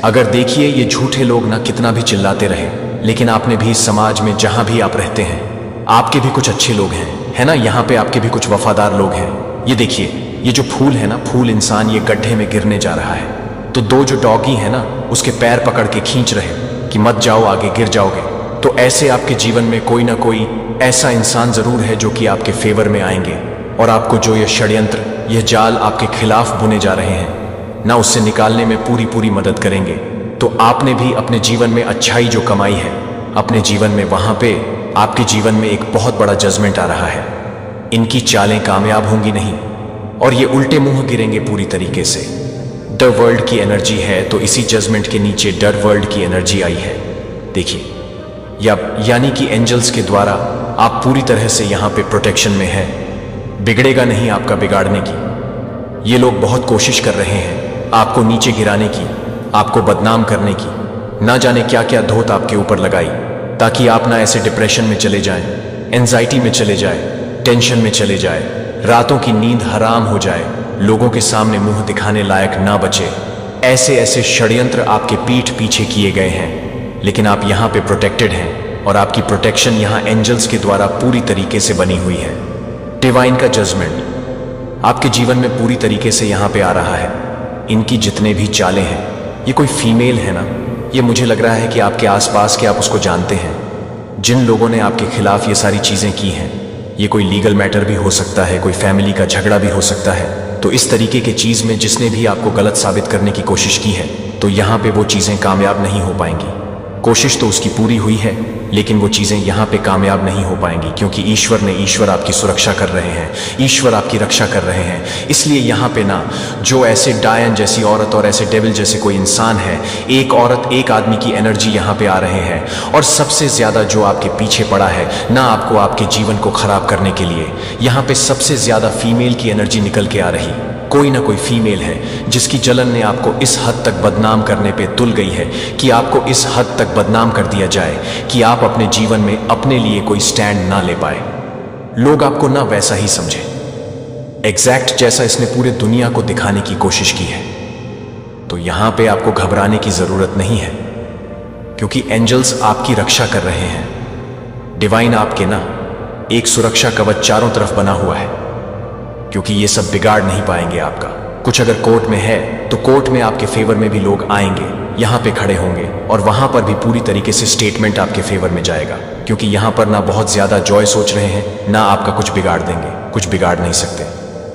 अगर देखिए ये झूठे लोग ना कितना भी चिल्लाते रहे, लेकिन आपने भी इस समाज में जहां भी आप रहते हैं आपके भी कुछ अच्छे लोग हैं, है ना। यहाँ पे आपके भी कुछ वफादार लोग हैं। ये देखिए ये जो फूल है ना, फूल इंसान ये गड्ढे में गिरने जा रहा है, तो दो जो डॉगी है ना उसके पैर पकड़ के खींच रहे कि मत जाओ आगे, गिर जाओगे। तो ऐसे आपके जीवन में कोई ना कोई ऐसा इंसान जरूर है जो कि आपके फेवर में आएंगे और आपको जो ये षड्यंत्र, यह जाल आपके खिलाफ बुने जा रहे हैं ना, उससे निकालने में पूरी पूरी मदद करेंगे। तो आपने भी अपने जीवन में अच्छाई जो कमाई है अपने जीवन में, वहां पे आपके जीवन में एक बहुत बड़ा जजमेंट आ रहा है। इनकी चालें कामयाब होंगी नहीं और ये उल्टे मुंह गिरेंगे पूरी तरीके से। द वर्ल्ड की एनर्जी है तो इसी जजमेंट के नीचे डर वर्ल्ड की एनर्जी आई है। देखिए यानी कि एंजल्स के द्वारा आप पूरी तरह से यहाँ पे प्रोटेक्शन में है, बिगड़ेगा नहीं आपका बिगाड़ने की। ये लोग बहुत कोशिश कर रहे हैं आपको नीचे गिराने की, आपको बदनाम करने की, ना जाने क्या क्या धोत आपके ऊपर लगाई ताकि आप ना ऐसे डिप्रेशन में चले जाएं, एंजाइटी में चले जाए, टेंशन में चले जाए, रातों की नींद हराम हो जाए, लोगों के सामने मुंह दिखाने लायक ना बचे। ऐसे ऐसे षड्यंत्र आपके पीठ पीछे किए गए हैं, लेकिन आप यहाँ पे प्रोटेक्टेड हैं और आपकी प्रोटेक्शन यहाँ एंजल्स के द्वारा पूरी तरीके से बनी हुई है। डिवाइन का जजमेंट आपके जीवन में पूरी तरीके से यहाँ पे आ रहा है। इनकी जितने भी चालें हैं, ये कोई फीमेल है ना, ये मुझे लग रहा है कि आपके आसपास के आप उसको जानते हैं। जिन लोगों ने आपके खिलाफ ये सारी चीज़ें की हैं, ये कोई लीगल मैटर भी हो सकता है, कोई फैमिली का झगड़ा भी हो सकता है। तो इस तरीके की चीज़ में जिसने भी आपको गलत साबित करने की कोशिश की है, तो यहाँ पे वो चीज़ें कामयाब नहीं हो पाएंगी। कोशिश तो उसकी पूरी हुई है, लेकिन वो चीज़ें यहाँ पे कामयाब नहीं हो पाएंगी क्योंकि ईश्वर आपकी सुरक्षा कर रहे हैं, ईश्वर आपकी रक्षा कर रहे हैं। इसलिए यहाँ पे ना जो ऐसे डायन जैसी औरत और ऐसे डेविल जैसे कोई इंसान है, एक औरत एक आदमी की एनर्जी यहाँ पे आ रहे हैं। और सबसे ज़्यादा जो आपके पीछे पड़ा है ना आपको आपके जीवन को खराब करने के लिए, यहाँ पे सबसे ज़्यादा फीमेल की एनर्जी निकल के आ रही। कोई ना कोई फीमेल है जिसकी जलन ने आपको इस हद तक बदनाम करने पे तुल गई है कि आपको इस हद तक बदनाम कर दिया जाए कि आप अपने जीवन में अपने लिए कोई स्टैंड ना ले पाए। लोग आपको ना वैसा ही समझे, एग्जैक्ट जैसा इसने पूरे दुनिया को दिखाने की कोशिश की है। तो यहां पे आपको घबराने की जरूरत नहीं है क्योंकि एंजल्स आपकी रक्षा कर रहे हैं। डिवाइन आपके ना एक सुरक्षा कवच चारों तरफ बना हुआ है क्योंकि ये सब बिगाड़ नहीं पाएंगे आपका। कुछ अगर कोर्ट में है तो कोर्ट में आपके फेवर में भी लोग आएंगे, यहाँ पे खड़े होंगे और वहां पर भी पूरी तरीके से स्टेटमेंट आपके फेवर में जाएगा क्योंकि यहाँ पर ना बहुत ज्यादा जॉय सोच रहे हैं, ना आपका कुछ बिगाड़ देंगे, कुछ बिगाड़ नहीं सकते।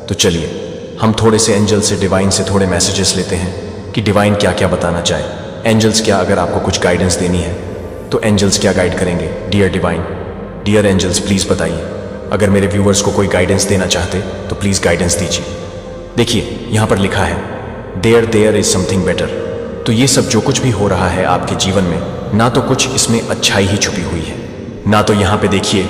तो चलिए हम थोड़े से एंजल से, डिवाइन से थोड़े मैसेजेस लेते हैं कि डिवाइन क्या क्या बताना चाहे। एंजल्स क्या अगर आपको कुछ गाइडेंस देनी है तो एंजल्स क्या गाइड करेंगे। Dear divine, dear angels, please बताइए। अगर मेरे व्यूवर्स को कोई गाइडेंस देना चाहते तो प्लीज गाइडेंस दीजिए। देखिए यहाँ पर लिखा है देयर इज समथिंग बेटर। तो ये सब जो कुछ भी हो रहा है आपके जीवन में, ना तो कुछ इसमें अच्छाई ही छुपी हुई है, ना तो यहाँ पे देखिए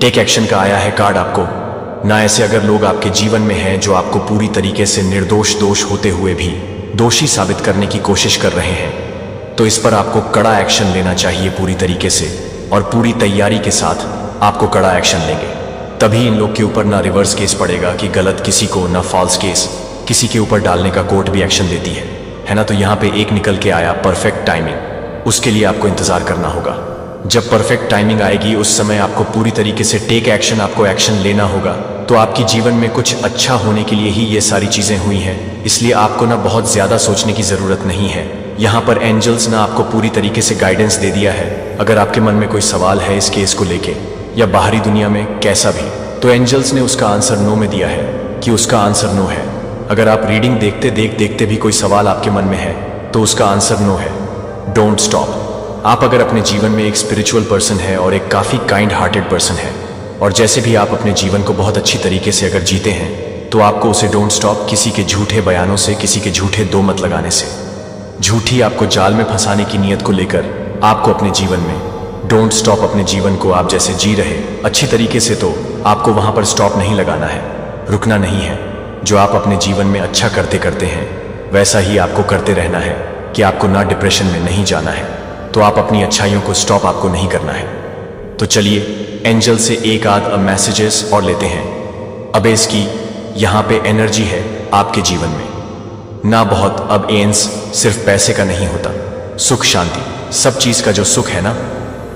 टेक एक्शन का आया है कार्ड आपको, ना ऐसे अगर लोग आपके जीवन में हैं जो आपको पूरी तरीके से निर्दोष दोष होते हुए भी दोषी साबित करने की कोशिश कर रहे हैं। तो इस पर आपको कड़ा एक्शन लेना चाहिए पूरी तरीके से, और पूरी तैयारी के साथ आपको कड़ा एक्शन लेंगे। तभी इन लोग के ऊपर ना रिवर्स केस पड़ेगा कि गलत किसी को, ना फॉल्स केस किसी के ऊपर डालने का कोर्ट भी एक्शन देती है ना। तो यहाँ पे एक निकल के आया परफेक्ट टाइमिंग, उसके लिए आपको इंतजार करना होगा। जब परफेक्ट टाइमिंग आएगी उस समय आपको पूरी तरीके से टेक एक्शन, आपको एक्शन लेना होगा। तो आपकी जीवन में कुछ अच्छा होने के लिए ही ये सारी चीजें हुई हैं, इसलिए आपको ना बहुत ज्यादा सोचने की जरूरत नहीं है। यहाँ पर एंजल्स ने आपको पूरी तरीके से गाइडेंस दे दिया है। अगर आपके मन में कोई सवाल है इस केस को लेके या बाहरी दुनिया में कैसा भी, तो एंजल्स ने उसका आंसर नो में दिया है कि उसका आंसर नो है। अगर आप रीडिंग देखते भी कोई सवाल आपके मन में है तो उसका आंसर नो है। Don't stop. आप अगर अपने जीवन में एक स्पिरिचुअल पर्सन है और एक काफ़ी काइंड हार्टेड पर्सन है, और जैसे भी आप अपने जीवन को बहुत अच्छी तरीके से अगर जीते हैं, तो आपको उसे डोंट स्टॉप किसी के झूठे बयानों से, किसी के झूठे दो मत लगाने से, झूठी आपको जाल में फंसाने की नीयत को लेकर आपको अपने जीवन में डोंट स्टॉप, अपने जीवन को आप जैसे जी रहे अच्छी तरीके से, तो आपको वहां पर स्टॉप नहीं लगाना है, रुकना नहीं है। जो आप अपने जीवन में अच्छा करते करते हैं वैसा ही आपको करते रहना है कि आपको ना डिप्रेशन में नहीं जाना है। तो आप अपनी अच्छाइयों को स्टॉप आपको नहीं करना है। तो चलिए एंजल से एक आध मैसेजेस और लेते हैं। अब इसकी यहाँ पे एनर्जी है आपके जीवन में। ना बहुत अब एंस सिर्फ पैसे का नहीं होता, सुख शांति सब चीज का जो सुख है ना,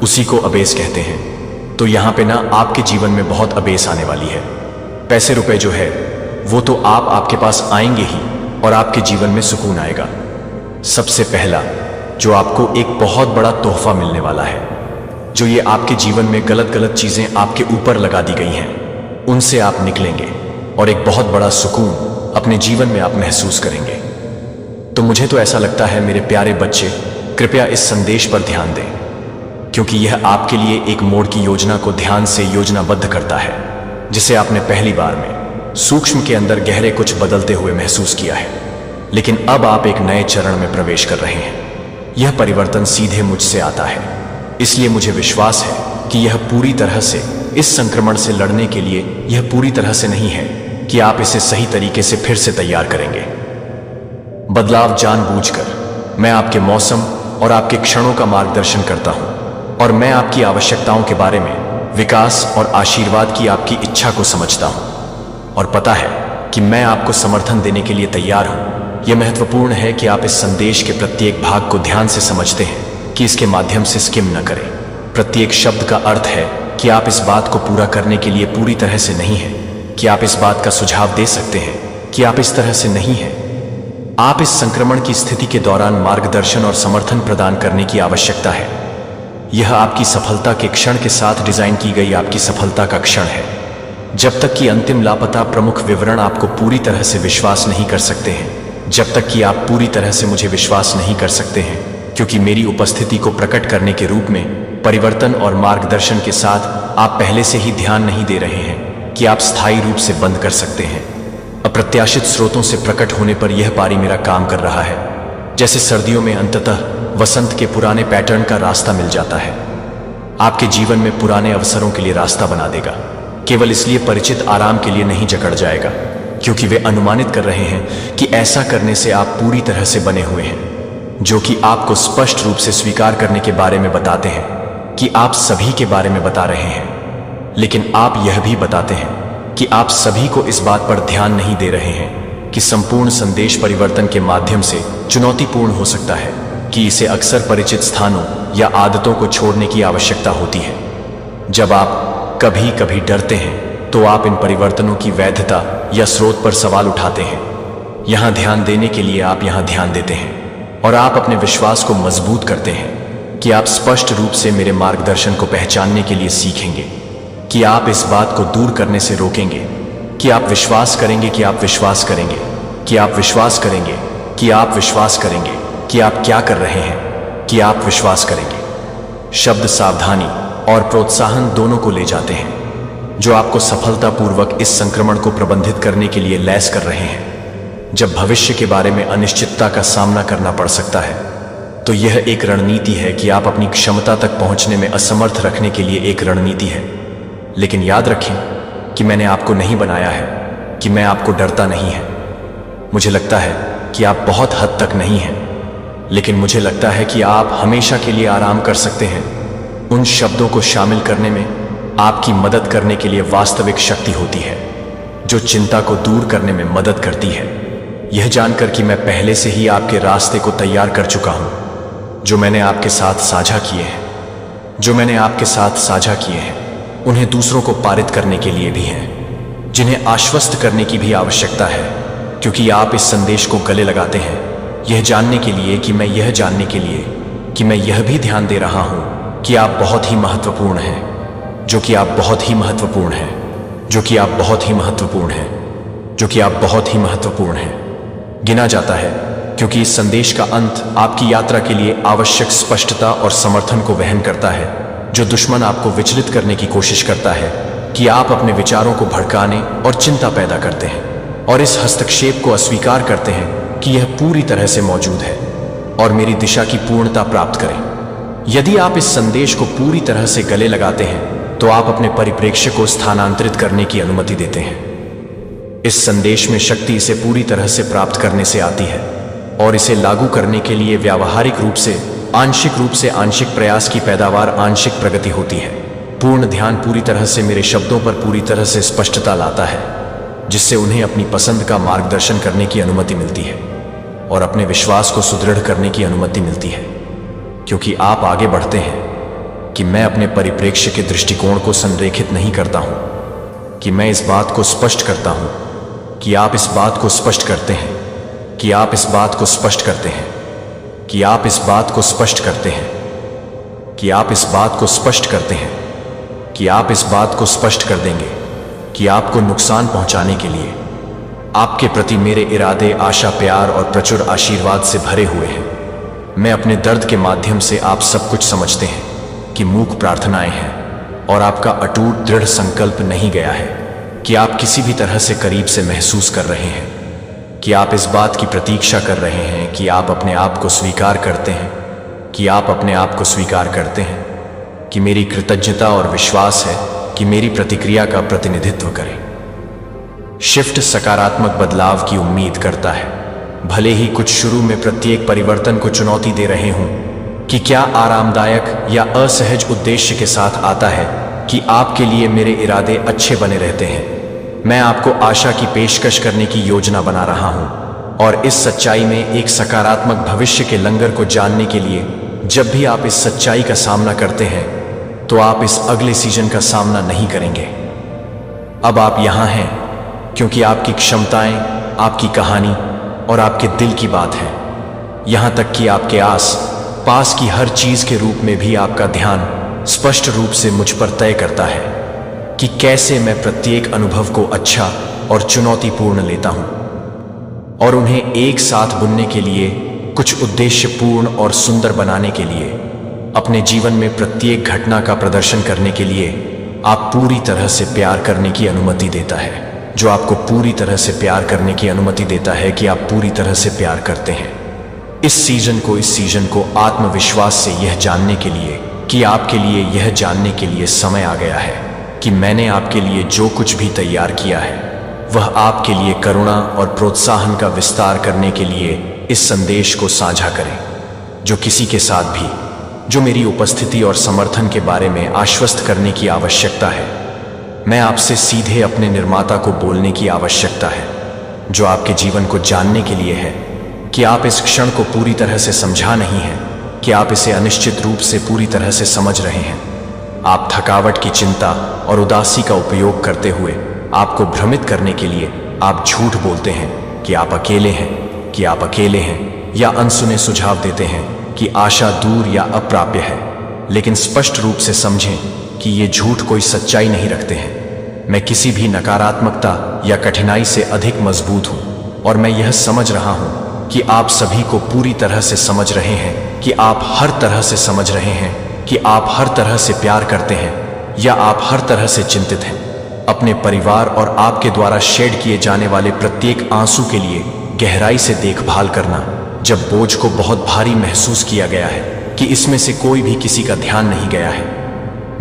उसी को अबेस कहते हैं। तो यहां पे ना आपके जीवन में बहुत अबेस आने वाली है। पैसे रुपए जो है वो तो आपके पास आएंगे ही और आपके जीवन में सुकून आएगा। सबसे पहला जो आपको एक बहुत बड़ा तोहफा मिलने वाला है, जो ये आपके जीवन में गलत गलत चीजें आपके ऊपर लगा दी गई हैं, उनसे आप निकलेंगे और एक बहुत बड़ा सुकून अपने जीवन में आप महसूस करेंगे। तो मुझे तो ऐसा लगता है मेरे प्यारे बच्चे, कृपया इस संदेश पर ध्यान दें, क्योंकि यह आपके लिए एक मोड़ की योजना को ध्यान से योजनाबद्ध करता है, जिसे आपने पहली बार में सूक्ष्म के अंदर गहरे कुछ बदलते हुए महसूस किया है। लेकिन अब आप एक नए चरण में प्रवेश कर रहे हैं। यह परिवर्तन सीधे मुझसे आता है, इसलिए मुझे विश्वास है कि यह पूरी तरह से इस संक्रमण से लड़ने के लिए यह पूरी तरह से नहीं है कि आप इसे सही तरीके से फिर से तैयार करेंगे। बदलाव जानबूझकर मैं आपके मौसम और आपके क्षणों का मार्गदर्शन करता हूं, और मैं आपकी आवश्यकताओं के बारे में, विकास और आशीर्वाद की आपकी इच्छा को समझता हूं, और पता है कि मैं आपको समर्थन देने के लिए तैयार हूं। यह महत्वपूर्ण है कि आप इस संदेश के प्रत्येक भाग को ध्यान से समझते हैं कि इसके माध्यम से स्किम न करें। प्रत्येक शब्द का अर्थ है कि आप इस बात को पूरा करने के लिए पूरी तरह से नहीं हैं, कि आप इस बात का सुझाव दे सकते हैं कि आप इस तरह से नहीं हैं। आप इस संक्रमण की स्थिति के दौरान मार्गदर्शन और समर्थन प्रदान करने की आवश्यकता है। यह आपकी सफलता के क्षण के साथ डिजाइन की गई आपकी सफलता का क्षण है। जब तक कि अंतिम लापता प्रमुख विवरण आपको पूरी तरह से विश्वास नहीं कर सकते हैं, जब तक कि आप पूरी तरह से मुझे विश्वास नहीं कर सकते हैं, क्योंकि मेरी उपस्थिति को प्रकट करने के रूप में परिवर्तन और मार्गदर्शन के साथ आप पहले से ही ध्यान नहीं दे रहे हैं कि आप स्थायी रूप से बंद कर सकते हैं। अप्रत्याशित स्रोतों से प्रकट होने पर यह पारी मेरा काम कर रहा है, जैसे सर्दियों में अंततः वसंत के पुराने पैटर्न का रास्ता मिल जाता है। आपके जीवन में पुराने अवसरों के लिए रास्ता बना देगा, केवल इसलिए परिचित आराम के लिए नहीं जकड़ जाएगा, क्योंकि वे अनुमानित कर रहे हैं कि ऐसा करने से आप पूरी तरह से बने हुए हैं, जो कि आपको स्पष्ट रूप से स्वीकार करने के बारे में बताते हैं कि आप सभी के बारे में बता रहे हैं। लेकिन आप यह भी बताते हैं कि आप सभी को इस बात पर ध्यान नहीं दे रहे हैं कि संपूर्ण संदेश परिवर्तन के माध्यम से चुनौतीपूर्ण हो सकता है, कि इसे अक्सर परिचित स्थानों या आदतों को छोड़ने की आवश्यकता होती है। जब आप कभी कभी डरते हैं तो आप इन परिवर्तनों की वैधता या स्रोत पर सवाल उठाते हैं। यहां ध्यान देने के लिए आप यहां ध्यान देते हैं और आप अपने विश्वास को मजबूत करते हैं कि आप स्पष्ट रूप से मेरे मार्गदर्शन को पहचानने के लिए सीखेंगे, कि आप इस बात को दूर करने से रोकेंगे, कि आप विश्वास करेंगे, कि आप विश्वास करेंगे, कि आप विश्वास करेंगे, कि आप विश्वास करेंगे कि आप क्या कर रहे हैं, कि आप विश्वास करेंगे। शब्द सावधानी और प्रोत्साहन दोनों को ले जाते हैं, जो आपको सफलतापूर्वक इस संक्रमण को प्रबंधित करने के लिए लैस कर रहे हैं। जब भविष्य के बारे में अनिश्चितता का सामना करना पड़ सकता है, तो यह एक रणनीति है कि आप अपनी क्षमता तक पहुंचने में असमर्थ रखने के लिए एक रणनीति है। लेकिन याद रखें कि मैंने आपको नहीं बनाया है कि मैं आपको डरता नहीं है। मुझे लगता है कि आप बहुत हद तक नहीं हैं, लेकिन मुझे लगता है कि आप हमेशा के लिए आराम कर सकते हैं। उन शब्दों को शामिल करने में आपकी मदद करने के लिए वास्तविक शक्ति होती है, जो चिंता को दूर करने में मदद करती है। यह जानकर कि मैं पहले से ही आपके रास्ते को तैयार कर चुका हूं, जो मैंने आपके साथ साझा किए हैं, जो मैंने आपके साथ साझा किए हैं, उन्हें दूसरों को पारित करने के लिए भी हैं, जिन्हें आश्वस्त करने की भी आवश्यकता है, क्योंकि आप इस संदेश को गले लगाते हैं, यह जानने के लिए कि मैं यह जानने के लिए कि मैं यह भी ध्यान दे रहा हूं कि आप बहुत ही महत्वपूर्ण हैं, जो कि आप बहुत ही महत्वपूर्ण हैं, जो कि आप बहुत ही महत्वपूर्ण हैं, जो कि आप बहुत ही महत्वपूर्ण हैं। गिना जाता है क्योंकि इस संदेश का अंत आपकी यात्रा के लिए आवश्यक स्पष्टता और समर्थन को वहन करता है, जो दुश्मन आपको विचलित करने की कोशिश करता है कि आप अपने विचारों को भड़काने और चिंता पैदा करते हैं, और इस हस्तक्षेप को अस्वीकार करते हैं कि यह पूरी तरह से मौजूद है और मेरी दिशा की पूर्णता प्राप्त करें। यदि आप इस संदेश को पूरी तरह से गले लगाते हैं, तो आप अपने परिप्रेक्ष्य को स्थानांतरित करने की अनुमति देते हैं। इस संदेश में शक्ति इसे पूरी तरह से प्राप्त करने से आती है, और इसे लागू करने के लिए व्यावहारिक रूप से आंशिक प्रयास की पैदावार आंशिक प्रगति होती है। पूर्ण ध्यान पूरी तरह से मेरे शब्दों पर पूरी तरह से स्पष्टता लाता है। जिससे उन्हें अपनी पसंद का मार्गदर्शन करने की अनुमति मिलती है और अपने विश्वास को सुदृढ़ करने की अनुमति मिलती है। क्योंकि आप आगे बढ़ते हैं कि मैं अपने परिप्रेक्ष्य के दृष्टिकोण को संरेखित नहीं करता हूं, कि मैं इस बात को स्पष्ट करता हूं कि आप इस बात को स्पष्ट करते हैं, कि आप इस बात को स्पष्ट करते हैं, कि आप इस बात को स्पष्ट करते हैं, कि आप इस बात को स्पष्ट करते हैं, कि आप इस बात को स्पष्ट कर देंगे कि आपको नुकसान पहुंचाने के लिए आपके प्रति मेरे इरादे आशा, प्यार और प्रचुर आशीर्वाद से भरे हुए हैं। मैं अपने दर्द के माध्यम से आप सब कुछ समझते हैं कि मूक प्रार्थनाएं हैं और आपका अटूट दृढ़ संकल्प नहीं गया है, कि आप किसी भी तरह से करीब से महसूस कर रहे हैं, कि आप इस बात की प्रतीक्षा कर रहे हैं कि आप अपने आप को स्वीकार करते हैं, कि आप अपने आप को स्वीकार करते हैं, कि मेरी कृतज्ञता और विश्वास है कि मेरी प्रतिक्रिया का प्रतिनिधित्व करें। शिफ्ट सकारात्मक बदलाव की उम्मीद करता है, भले ही कुछ शुरू में प्रत्येक परिवर्तन को चुनौती दे रहे हों, कि क्या आरामदायक या असहज उद्देश्य के साथ आता है कि आपके लिए मेरे इरादे अच्छे बने रहते हैं। मैं आपको आशा की पेशकश करने की योजना बना रहा हूं और इस सच्चाई में एक सकारात्मक भविष्य के लंगर को जानने के लिए जब भी आप इस सच्चाई का सामना करते हैं तो आप इस अगले सीजन का सामना नहीं करेंगे। अब आप यहां हैं क्योंकि आपकी क्षमताएं, आपकी कहानी और आपके दिल की बात है। यहां तक कि आपके आस पास की हर चीज के रूप में भी आपका ध्यान स्पष्ट रूप से मुझ पर तय करता है कि कैसे मैं प्रत्येक अनुभव को अच्छा और चुनौतीपूर्ण लेता हूं और उन्हें एक साथ बुनने के लिए, कुछ उद्देश्यपूर्ण और सुंदर बनाने के लिए, अपने जीवन में प्रत्येक घटना का प्रदर्शन करने के लिए आप पूरी तरह से प्यार करने की अनुमति देता है, जो आपको पूरी तरह से प्यार करने की अनुमति देता है कि आप पूरी तरह से प्यार करते हैं। इस सीजन को आत्मविश्वास से यह जानने के लिए कि आपके लिए यह जानने के लिए समय आ गया है कि मैंने आपके लिए जो कुछ भी तैयार किया है वह आपके लिए करुणा और प्रोत्साहन का विस्तार करने के लिए इस संदेश को साझा करें, जो किसी के साथ भी जो मेरी उपस्थिति और समर्थन के बारे में आश्वस्त करने की आवश्यकता है। मैं आपसे सीधे अपने निर्माता को बोलने की आवश्यकता है, जो आपके जीवन को जानने के लिए है कि आप इस क्षण को पूरी तरह से समझा नहीं हैं, कि आप इसे अनिश्चित रूप से पूरी तरह से समझ रहे हैं। आप थकावट की चिंता और उदासी का उपयोग करते हुए आपको भ्रमित करने के लिए आप झूठ बोलते हैं कि आप अकेले हैं, कि आप अकेले हैं, या अनसुने सुझाव देते हैं कि आशा दूर या अप्राप्य है। लेकिन स्पष्ट रूप से समझें कि ये झूठ कोई सच्चाई नहीं रखते हैं। मैं किसी भी नकारात्मकता या कठिनाई से अधिक मजबूत हूं और मैं यह समझ रहा हूं कि आप सभी को पूरी तरह से समझ रहे हैं, कि आप हर तरह से समझ रहे हैं, कि आप हर तरह से प्यार करते हैं या आप हर तरह से चिंतित हैं। अपने परिवार और आपके द्वारा शेड किए जाने वाले प्रत्येक आंसू के लिए गहराई से देखभाल करना, जब बोझ को बहुत भारी महसूस किया गया है कि इसमें से कोई भी किसी का ध्यान नहीं गया है।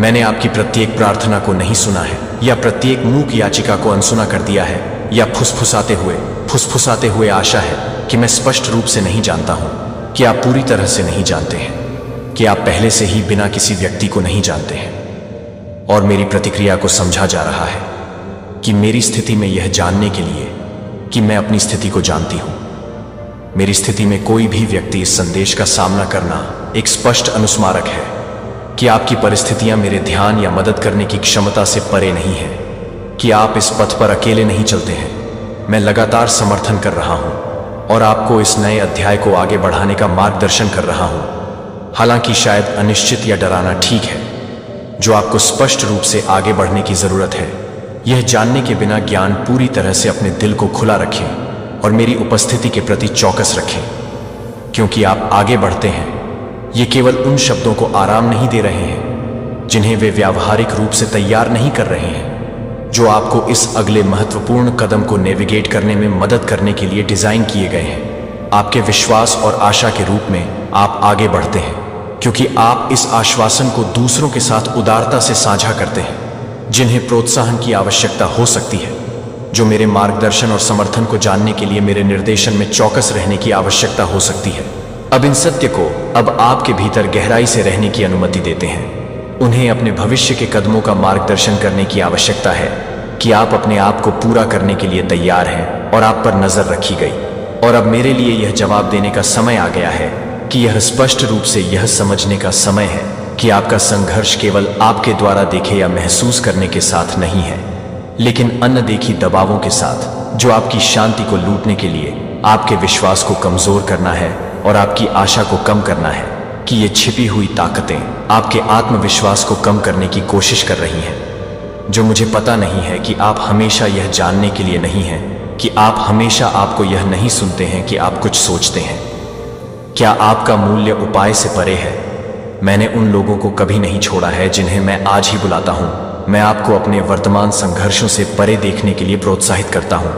मैंने आपकी प्रत्येक प्रार्थना को नहीं सुना है या प्रत्येक मूक याचिका को अनसुना कर दिया है, या फुसफुसाते हुए आशा है कि मैं स्पष्ट रूप से नहीं जानता हूं कि आप पूरी तरह से नहीं जानते हैं, कि आप पहले से ही बिना किसी व्यक्ति को नहीं जानते हैं। और मेरी प्रतिक्रिया को समझा जा रहा है कि मेरी स्थिति में यह जानने के लिए कि मैं अपनी स्थिति को जानती हूं। मेरी स्थिति में कोई भी व्यक्ति इस संदेश का सामना करना एक स्पष्ट अनुस्मारक है कि आपकी परिस्थितियां मेरे ध्यान या मदद करने की क्षमता से परे नहीं है, कि आप इस पथ पर अकेले नहीं चलते हैं। मैं लगातार समर्थन कर रहा हूं और आपको इस नए अध्याय को आगे बढ़ाने का मार्गदर्शन कर रहा हूं। हालांकि शायद अनिश्चित या डराना ठीक है, जो आपको स्पष्ट रूप से आगे बढ़ने की जरूरत है, यह जानने के बिना ज्ञान पूरी तरह से अपने दिल को खुला रखें और मेरी उपस्थिति के प्रति चौकस रखें, क्योंकि आप आगे बढ़ते हैं। ये केवल उन शब्दों को आराम नहीं दे रहे हैं जिन्हें वे व्यावहारिक रूप से तैयार नहीं कर रहे हैं, जो आपको इस अगले महत्वपूर्ण कदम को नेविगेट करने में मदद करने के लिए डिजाइन किए गए हैं। आपके विश्वास और आशा के रूप में आप आगे बढ़ते हैं क्योंकि आप इस आश्वासन को दूसरों के साथ उदारता से साझा करते हैं, जिन्हें प्रोत्साहन की आवश्यकता हो सकती है, जो मेरे मार्गदर्शन और समर्थन को जानने के लिए मेरे निर्देशन में चौकस रहने की आवश्यकता हो सकती है। अब इन सत्य को अब आपके भीतर गहराई से रहने की अनुमति देते हैं। उन्हें अपने भविष्य के कदमों का मार्गदर्शन करने की आवश्यकता है कि आप अपने आप को पूरा करने के लिए तैयार हैं और आप पर नजर रखी गई। और अब मेरे लिए यह जवाब देने का समय आ गया है कि यह स्पष्ट रूप से यह समझने का समय है कि आपका संघर्ष केवल आपके द्वारा देखे या महसूस करने के साथ नहीं है, लेकिन अनदेखी दबावों के साथ, जो आपकी शांति को लूटने के लिए आपके विश्वास को कमजोर करना है और आपकी आशा को कम करना है कि ये छिपी हुई ताकतें आपके आत्मविश्वास को कम करने की कोशिश कर रही हैं। जो मुझे पता नहीं है कि आप हमेशा यह जानने के लिए नहीं हैं कि आप हमेशा आपको यह नहीं सुनते हैं कि आप कुछ सोचते हैं। क्या आपका मूल्य उपाय से परे है? मैंने उन लोगों को कभी नहीं छोड़ा है जिन्हें मैं आज ही बुलाता हूं। मैं आपको अपने वर्तमान संघर्षों से परे देखने के लिए प्रोत्साहित करता हूं,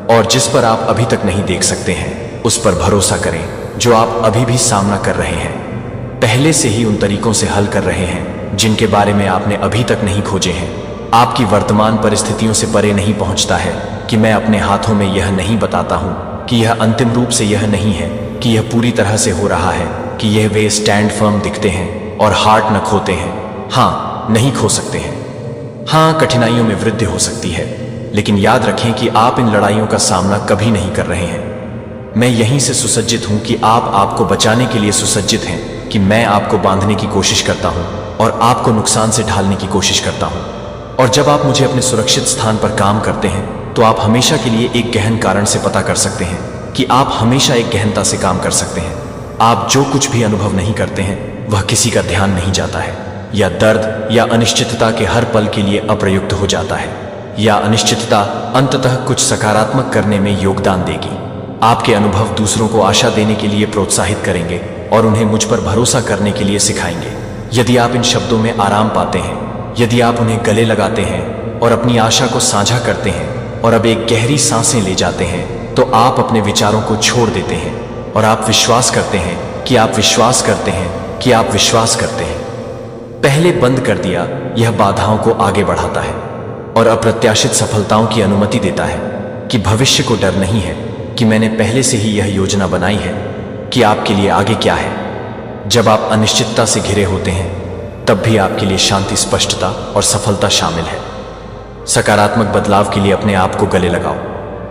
और जिस पर आप अभी तक नहीं देख सकते हैं उस पर भरोसा करें जो आप अभी भी सामना कर रहे हैं, पहले से ही उन तरीकों से हल कर रहे हैं जिनके बारे में आपने अभी तक नहीं खोजे हैं। आपकी वर्तमान परिस्थितियों से परे नहीं पहुंचता है कि मैं अपने हाथों में यह नहीं बताता हूं कि यह अंतिम रूप से यह नहीं है कि यह पूरी तरह से हो रहा है, कि यह वे स्टैंड फर्म दिखते हैं और हार्ट न खोते हैं। हाँ, नहीं खो सकते हैं। हाँ, कठिनाइयों में वृद्धि हो सकती है, लेकिन याद रखें कि आप इन लड़ाइयों का सामना कभी नहीं कर रहे हैं। मैं यहीं से सुसज्जित हूं कि आप आपको बचाने के लिए सुसज्जित हैं, कि मैं आपको बांधने की कोशिश करता हूं और आपको नुकसान से ढालने की कोशिश करता हूं। और जब आप मुझे अपने सुरक्षित स्थान पर काम करते हैं तो आप हमेशा के लिए एक गहन कारण से पता कर सकते हैं कि आप हमेशा एक गहनता से काम कर सकते हैं। आप जो कुछ भी अनुभव नहीं करते हैं वह किसी का ध्यान नहीं जाता है, या दर्द या अनिश्चितता के हर पल के लिए अप्रयुक्त हो जाता है, या अनिश्चितता अंततः कुछ सकारात्मक करने में योगदान देगी। आपके अनुभव दूसरों को आशा देने के लिए प्रोत्साहित करेंगे और उन्हें मुझ पर भरोसा करने के लिए सिखाएंगे। यदि आप इन शब्दों में आराम पाते हैं, यदि आप उन्हें गले लगाते हैं और अपनी आशा को साझा करते हैं और अब एक गहरी सांसें ले जाते हैं, तो आप अपने विचारों को छोड़ देते हैं और आप विश्वास करते हैं कि आप विश्वास करते हैं कि आप विश्वास करते हैं। पहले बंद कर दिया यह बाधाओं को आगे बढ़ाता है और अप्रत्याशित सफलताओं की अनुमति देता है, कि भविष्य को डर नहीं है, कि मैंने पहले से ही यह योजना बनाई है कि आपके लिए आगे क्या है। जब आप अनिश्चितता से घिरे होते हैं तब भी आपके लिए शांति, स्पष्टता और सफलता शामिल है। सकारात्मक बदलाव के लिए अपने आप को गले लगाओ,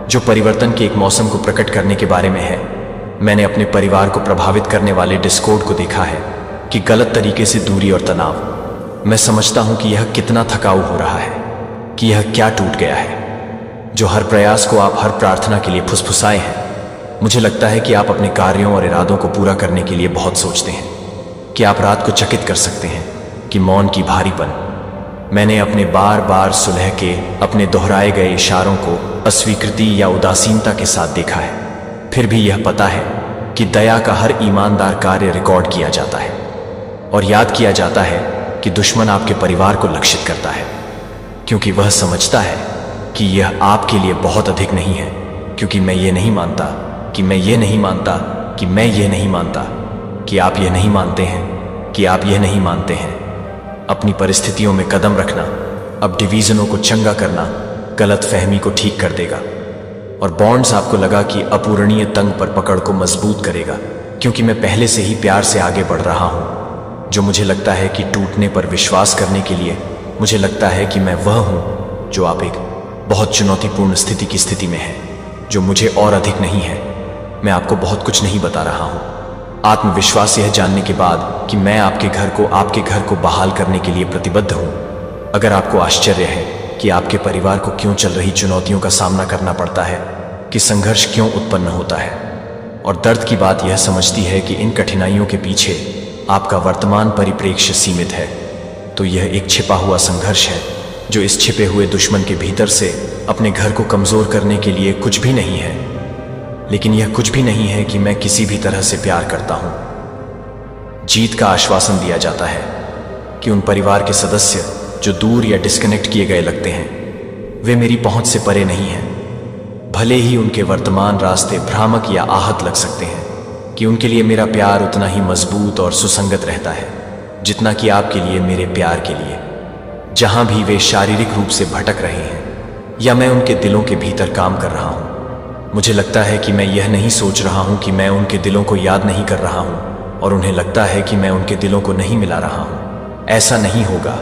जो परिवर्तन के एक मौसम को प्रकट करने के बारे में है। मैंने अपने परिवार को प्रभावित करने वाले डिस्कॉर्ड को देखा है, कि गलत तरीके से दूरी और तनाव। मैं समझता हूं कि यह कितना थकाऊ हो रहा है, कि यह क्या टूट गया है। जो हर प्रयास को आप हर प्रार्थना के लिए फुसफुसाए हैं। मुझे लगता है कि आप अपने कार्यों और इरादों को पूरा करने के लिए बहुत सोचते हैं, कि आप रात को चकित कर सकते हैं, कि मौन की भारीपन। मैंने अपने बार बार सुलह के अपने दोहराए गए इशारों को अस्वीकृति या उदासीनता के साथ देखा है। फिर भी यह पता है कि दया का हर ईमानदार कार्य रिकॉर्ड किया जाता है और याद किया जाता है कि दुश्मन आपके परिवार को लक्षित करता है, क्योंकि वह समझता है कि यह आपके लिए बहुत अधिक नहीं है। क्योंकि मैं ये नहीं मानता कि मैं ये नहीं मानता कि मैं ये नहीं मानता कि आप ये नहीं मानते हैं कि आप यह नहीं मानते हैं। अपनी परिस्थितियों में कदम रखना अब डिवीजनों को चंगा करना, गलत फहमी को ठीक कर देगा, और बॉन्ड्स आपको लगा कि अपूरणीय तंग पर पकड़ को मजबूत करेगा, क्योंकि मैं पहले से ही प्यार से आगे बढ़ रहा हूं। जो मुझे लगता है कि टूटने पर विश्वास करने के लिए मुझे लगता है कि मैं वह हूं जो आप एक बहुत चुनौतीपूर्ण स्थिति की स्थिति में है, जो मुझे और अधिक नहीं है। मैं आपको बहुत कुछ नहीं बता रहा हूं। आत्मविश्वास यह जानने के बाद कि मैं आपके घर को बहाल करने के लिए प्रतिबद्ध हूं। अगर आपको आश्चर्य है कि आपके परिवार को क्यों चल रही चुनौतियों का सामना करना पड़ता है, कि संघर्ष क्यों उत्पन्न होता है, और दर्द की बात यह समझती है कि इन कठिनाइयों के पीछे आपका वर्तमान परिप्रेक्ष्य सीमित है, तो यह एक छिपा हुआ संघर्ष है जो इस छिपे हुए दुश्मन के भीतर से अपने घर को कमजोर करने के लिए कुछ भी नहीं है। लेकिन यह कुछ भी नहीं है कि मैं किसी भी तरह से प्यार करता हूं। जीत का आश्वासन दिया जाता है कि उन परिवार के सदस्य जो दूर या डिस्कनेक्ट किए गए लगते हैं, वे मेरी पहुंच से परे नहीं हैं। भले ही उनके वर्तमान रास्ते भ्रामक या आहत लग सकते हैं, कि उनके लिए मेरा प्यार उतना ही मजबूत और सुसंगत रहता है जितना कि आपके लिए मेरे प्यार के लिए। जहां भी वे शारीरिक रूप से भटक रहे हैं या मैं उनके दिलों के भीतर काम कर रहा हूं, मुझे लगता है कि मैं यह नहीं सोच रहा हूं कि मैं उनके दिलों को याद नहीं कर रहा हूं, और उन्हें लगता है कि मैं उनके दिलों को नहीं मिला रहा हूं। ऐसा नहीं होगा,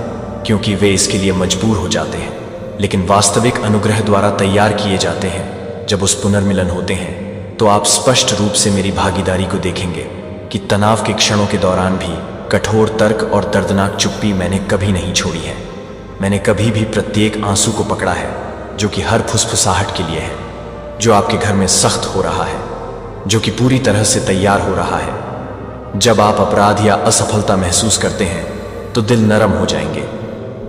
क्योंकि वे इसके लिए मजबूर हो जाते हैं। लेकिन वास्तविक अनुग्रह द्वारा तैयार किए जाते हैं। जब उस पुनर्मिलन होते हैं तो आप स्पष्ट रूप से मेरी भागीदारी को देखेंगे कि तनाव के क्षणों के दौरान भी कठोर तर्क और दर्दनाक चुप्पी मैंने कभी नहीं छोड़ी है। मैंने कभी भी प्रत्येक आंसू को पकड़ा है जो कि हर फुसफुसाहट के लिए है, जो आपके घर में सख्त हो रहा है, जो कि पूरी तरह से तैयार हो रहा है। जब आप अपराध या असफलता महसूस करते हैं तो दिल नरम हो जाएंगे।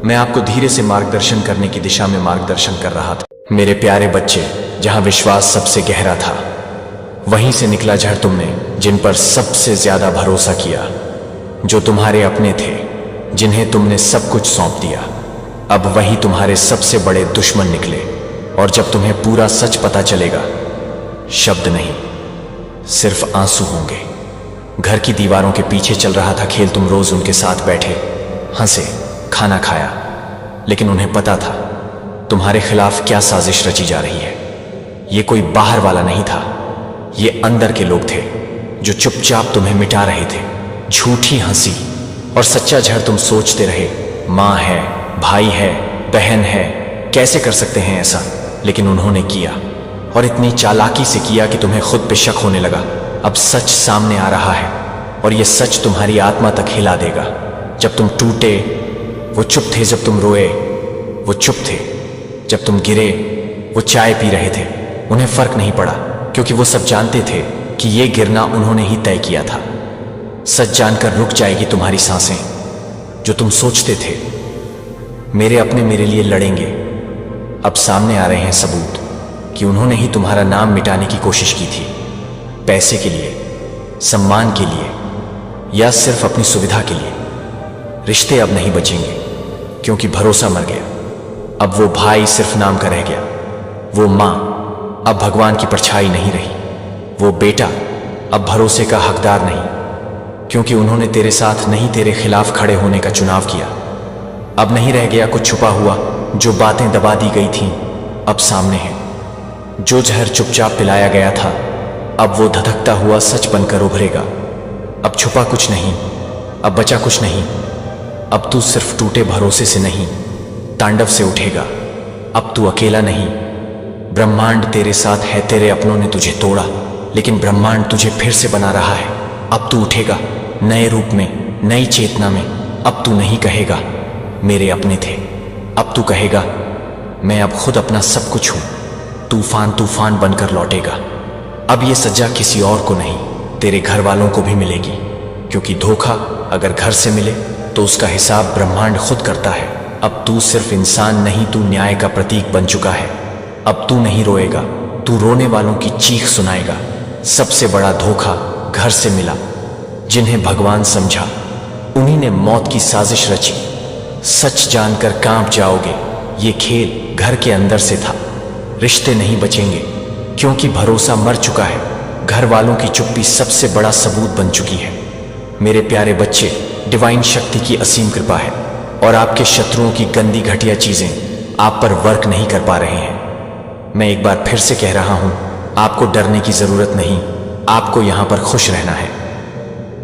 मैं आपको धीरे से मार्गदर्शन करने की दिशा में मार्गदर्शन कर रहा था। मेरे प्यारे बच्चे, जहां विश्वास सबसे गहरा था, वहीं से निकला झड़ तुमने जिन पर सबसे ज्यादा भरोसा किया, जो तुम्हारे अपने थे, जिन्हें तुमने सब कुछ सौंप दिया। अब वही तुम्हारे सबसे बड़े दुश्मन निकले। और जब तुम्हें पूरा सच पता चलेगा, शब्द नहीं, सिर्फ आंसू होंगे। घर की दीवारों के पीछे चल रहा था खेल। तुम रोज उनके साथ बैठे, हंसे, खाना खाया, लेकिन उन्हें पता था तुम्हारे खिलाफ क्या साजिश रची जा रही है। ये कोई बाहर वाला नहीं था, ये अंदर के लोग थे जो चुपचाप तुम्हें मिटा रहे थे। झूठी हंसी और सच्चा झड़ तुम सोचते रहे, माँ है, भाई है, बहन है, कैसे कर सकते हैं ऐसा, लेकिन उन्होंने किया, और इतनी चालाकी से किया कि तुम्हें खुद पे शक होने लगा। अब सच सामने आ रहा है और यह सच तुम्हारी आत्मा तक हिला देगा। जब तुम टूटे, वो चुप थे। जब तुम रोए, वो चुप थे। जब तुम गिरे, वो चाय पी रहे थे। उन्हें फर्क नहीं पड़ा, क्योंकि वो सब जानते थे कि ये गिरना उन्होंने ही तय किया था। सच जानकर रुक जाएगी तुम्हारी सांसें। जो तुम सोचते थे मेरे अपने मेरे लिए लड़ेंगे, अब सामने आ रहे हैं सबूत कि उन्होंने ही तुम्हारा नाम मिटाने की कोशिश की थी। पैसे के लिए, सम्मान के लिए, या सिर्फ अपनी सुविधा के लिए। रिश्ते अब नहीं बचेंगे, क्योंकि भरोसा मर गया। अब वो भाई सिर्फ नाम का रह गया। वो माँ अब भगवान की परछाई नहीं रही। वो बेटा अब भरोसे का हकदार नहीं, क्योंकि उन्होंने तेरे साथ नहीं, तेरे खिलाफ खड़े होने का चुनाव किया। अब नहीं रह गया कुछ छुपा हुआ। जो बातें दबा दी गई थीं अब सामने है। जो जहर चुपचाप पिलाया गया था, अब वो धधकता हुआ सच बनकर उभरेगा। अब छुपा कुछ नहीं, अब बचा कुछ नहीं। अब तू सिर्फ टूटे भरोसे से नहीं, तांडव से उठेगा। अब तू अकेला नहीं, ब्रह्मांड तेरे साथ है। तेरे अपनों ने तुझे तोड़ा, लेकिन ब्रह्मांड तुझे फिर से बना रहा है। अब तू उठेगा, नए रूप में, नई चेतना में। अब तू नहीं कहेगा मेरे अपने थे, अब तू कहेगा मैं अब खुद अपना सब कुछ हूं। तूफान तूफान बनकर लौटेगा। अब ये सजा किसी और को नहीं, तेरे घर वालों को भी मिलेगी, क्योंकि धोखा अगर घर से मिले तो उसका हिसाब ब्रह्मांड खुद करता है। अब तू सिर्फ इंसान नहीं, तू न्याय का प्रतीक बन चुका है। अब तू नहीं रोएगा, तू रोने वालों की चीख सुनाएगा। सबसे बड़ा धोखा घर से मिला। जिन्हें भगवान समझा, उन्हीं ने मौत की साजिश रची। सच जानकर कांप जाओगे, ये खेल घर के अंदर से था। रिश्ते नहीं बचेंगे, क्योंकि भरोसा मर चुका है। घर वालों की चुप्पी सबसे बड़ा सबूत बन चुकी है। मेरे प्यारे बच्चे, डिवाइन शक्ति की असीम कृपा है, और आपके शत्रुओं की गंदी घटिया चीजें आप पर वर्क नहीं कर पा रहे हैं। मैं एक बार फिर से कह रहा हूं, आपको डरने की जरूरत नहीं, आपको यहां पर खुश रहना है।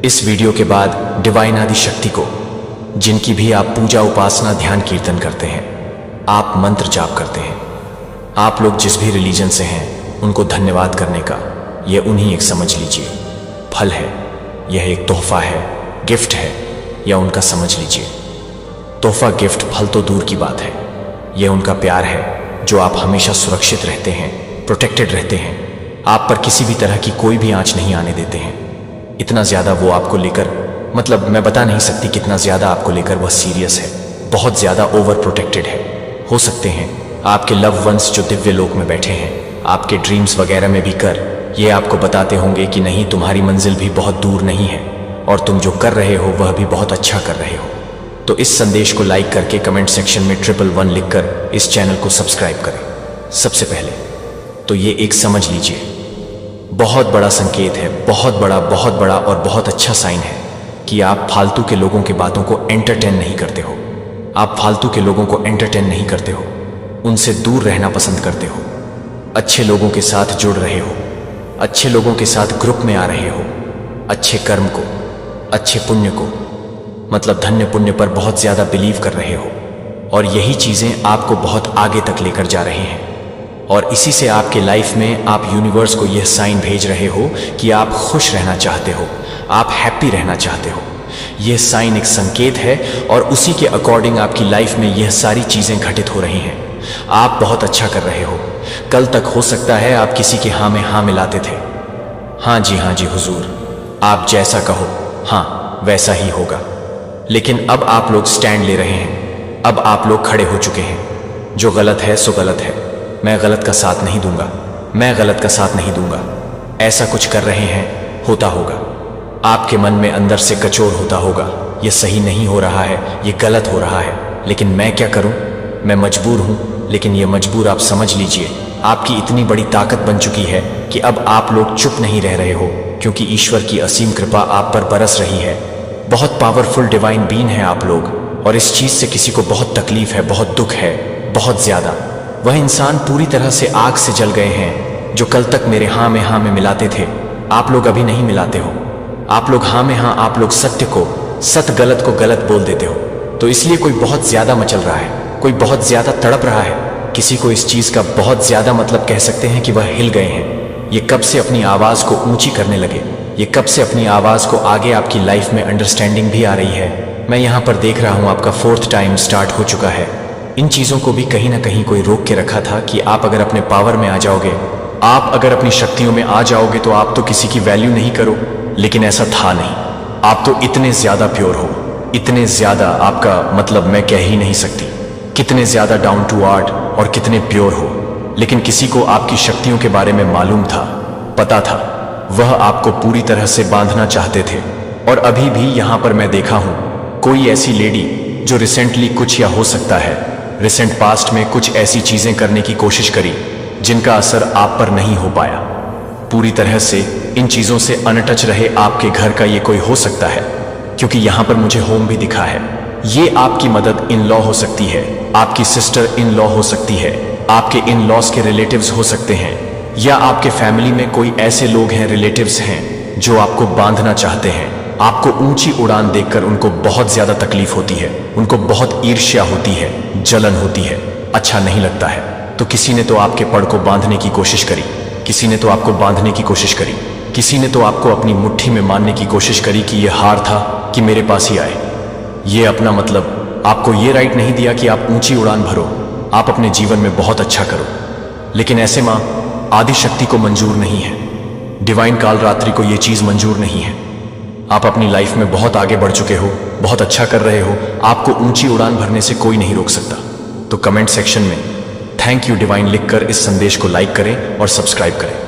इस वीडियो के बाद डिवाइन आदि शक्ति को, जिनकी भी आप पूजा, उपासना, ध्यान, कीर्तन करते हैं, आप मंत्र जाप करते हैं, आप लोग जिस भी रिलीजन से हैं, उनको धन्यवाद करने का यह उन्हीं एक समझ लीजिए फल है। यह एक तोहफा है, गिफ्ट है, या उनका समझ लीजिए। तोहफा, गिफ्ट, फल तो दूर की बात है। यह उनका प्यार है जो आप हमेशा सुरक्षित रहते हैं, प्रोटेक्टेड रहते हैं। आप पर किसी भी तरह की कोई भी आंच नहीं आने देते हैं। इतना ज्यादा वो आपको लेकर, मतलब मैं बता नहीं सकती कितना ज्यादा आपको लेकर वह सीरियस है। बहुत ज्यादा ओवर प्रोटेक्टेड है। हो सकते हैं आपके लव वंस जो दिव्य लोक में बैठे हैं, आपके ड्रीम्स वगैरह में भी कर ये आपको बताते होंगे कि नहीं, तुम्हारी मंजिल भी बहुत दूर नहीं है, और तुम जो कर रहे हो वह भी बहुत अच्छा कर रहे हो। तो इस संदेश को लाइक करके कमेंट सेक्शन में 111 लिखकर इस चैनल को सब्सक्राइब करें। सबसे पहले तो ये एक समझ लीजिए, बहुत बड़ा संकेत है, बहुत बड़ा और बहुत अच्छा साइन है कि आप फालतू के लोगों की बातों को एंटरटेन नहीं करते हो। आप फालतू के लोगों को एंटरटेन नहीं करते हो, उनसे दूर रहना पसंद करते हो। अच्छे लोगों के साथ जुड़ रहे हो, अच्छे लोगों के साथ ग्रुप में आ रहे हो। अच्छे कर्म को, अच्छे पुण्य को, मतलब धन्य पुण्य पर बहुत ज्यादा बिलीव कर रहे हो, और यही चीज़ें आपको बहुत आगे तक लेकर जा रहे हैं। और इसी से आपके लाइफ में आप यूनिवर्स को यह साइन भेज रहे हो कि आप खुश रहना चाहते हो, आप हैप्पी रहना चाहते हो। यह साइन एक संकेत है और उसी के अकॉर्डिंग आपकी लाइफ में यह सारी चीज़ें घटित हो रही हैं। आप बहुत अच्छा कर रहे हो। कल तक हो सकता है आप किसी के हाँ में हाँ मिलाते थे। हाँ जी हुजूर, आप जैसा कहो हाँ वैसा ही होगा। लेकिन अब आप लोग स्टैंड ले रहे हैं, अब आप लोग खड़े हो चुके हैं। जो गलत है सो गलत है, मैं गलत का साथ नहीं दूंगा, मैं गलत का साथ नहीं दूंगा। ऐसा कुछ कर रहे हैं, होता होगा। आपके मन में अंदर से कचोर होता होगा, ये सही नहीं हो रहा है, ये गलत हो रहा है, लेकिन मैं क्या करूं, मैं मजबूर हूं। लेकिन ये मजबूर आप समझ लीजिए, आपकी इतनी बड़ी ताकत बन चुकी है कि अब आप लोग चुप नहीं रह रहे हो, क्योंकि ईश्वर की असीम कृपा आप पर बरस रही है। बहुत पावरफुल डिवाइन बीइंग है आप लोग, और इस चीज से किसी को बहुत तकलीफ है, बहुत दुख है, बहुत ज्यादा। वह इंसान पूरी तरह से आग से जल गए हैं जो कल तक मेरे हाँ में मिलाते थे। आप लोग अभी नहीं मिलाते हो। आप लोग हाँ में हाँ, आप लोग सत्य को सत्य, गलत को गलत बोल देते हो। तो इसलिए कोई बहुत ज्यादा मचल रहा है, कोई बहुत ज्यादा तड़प रहा है। किसी को इस चीज का बहुत ज्यादा मतलब कह सकते हैं कि वह हिल गए हैं। ये कब से अपनी आवाज को ऊंची करने लगे, ये कब से अपनी आवाज को आगे आपकी लाइफ में अंडरस्टैंडिंग भी आ रही है। मैं यहाँ पर देख रहा हूँ आपका 4th टाइम स्टार्ट हो चुका है। इन चीजों को भी कहीं ना कहीं कोई रोक के रखा था कि आप अगर अपने पावर में आ जाओगे, आप अगर अपनी शक्तियों में आ जाओगे तो आप तो किसी की वैल्यू नहीं करो। लेकिन ऐसा था नहीं। आप तो इतने ज्यादा प्योर हो, इतने ज्यादा, आपका मतलब मैं कह ही नहीं सकती कितने ज्यादा डाउन टू अर्थ और कितने प्योर हो। लेकिन किसी को आपकी शक्तियों के बारे में मालूम था, पता था। वह आपको पूरी तरह से बांधना चाहते थे। और अभी भी यहां पर मैं देखा हूं कोई ऐसी लेडी जो रिसेंटली कुछ, या हो सकता है रिसेंट पास्ट में कुछ ऐसी चीजें करने की कोशिश करी जिनका असर आप पर नहीं हो पाया। पूरी तरह से इन चीजों से अनटच रहे आपके घर का ये कोई हो सकता है, क्योंकि यहां पर मुझे होम भी दिखा है। ये आपकी मदद इन लॉ हो सकती है, आपकी सिस्टर इन लॉ हो सकती है, आपके इन लॉस के रिलेटिव्स हो सकते हैं, या आपके फैमिली में कोई ऐसे लोग हैं, रिलेटिव्स हैं जो आपको बांधना चाहते हैं। आपको ऊंची उड़ान देखकर उनको बहुत ज्यादा तकलीफ होती है, उनको बहुत ईर्ष्या होती है, जलन होती है, अच्छा नहीं लगता है। तो किसी ने तो आपके पड़ को बांधने की कोशिश करी, किसी ने तो आपको बांधने की कोशिश करी, किसी ने तो आपको अपनी मुट्ठी में मानने की कोशिश करी कि यह हार था कि मेरे पास ही आए। ये अपना मतलब आपको ये राइट नहीं दिया कि आप ऊंची उड़ान भरो, आप अपने जीवन में बहुत अच्छा करो। लेकिन ऐसे मां आदि शक्ति को मंजूर नहीं है, डिवाइन काल रात्रि को ये चीज मंजूर नहीं है। आप अपनी लाइफ में बहुत आगे बढ़ चुके हो, बहुत अच्छा कर रहे हो, आपको ऊंची उड़ान भरने से कोई नहीं रोक सकता। तो कमेंट सेक्शन में थैंक यू डिवाइन लिखकर इस संदेश को लाइक करें और सब्सक्राइब करें।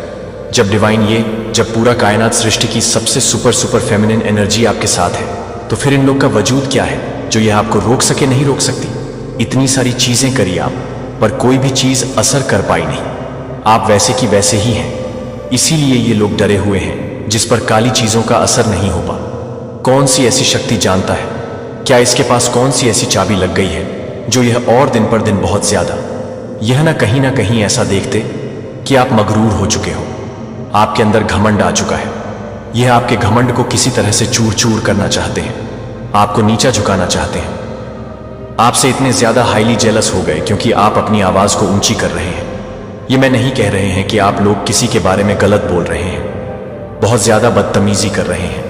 जब पूरा कायनात सृष्टि की सबसे सुपर फेमिनिन एनर्जी आपके साथ है, तो फिर इन लोग का वजूद क्या है जो यह आपको रोक सके, नहीं रोक सकती। इतनी सारी चीजें करी आप, पर कोई भी चीज असर कर पाई नहीं। आप वैसे की वैसे ही हैं, इसीलिए ये लोग डरे हुए हैं जिस पर काली चीजों का असर नहीं हो पा। कौन सी ऐसी शक्ति जानता है, क्या इसके पास कौन सी ऐसी चाबी लग गई है जो यह और दिन पर दिन बहुत ज्यादा, यह ना कहीं ऐसा देखते कि आप मगरूर हो चुके हो, आपके अंदर घमंड आ चुका है। यह आपके घमंड को किसी तरह से चूर चूर करना चाहते हैं, आपको नीचा झुकाना चाहते हैं। आपसे इतने ज्यादा हाईली जेलस हो गए क्योंकि आप अपनी आवाज को ऊंची कर रहे हैं। ये मैं नहीं कह रहे हैं कि आप लोग किसी के बारे में गलत बोल रहे हैं, बहुत ज्यादा बदतमीजी कर रहे हैं।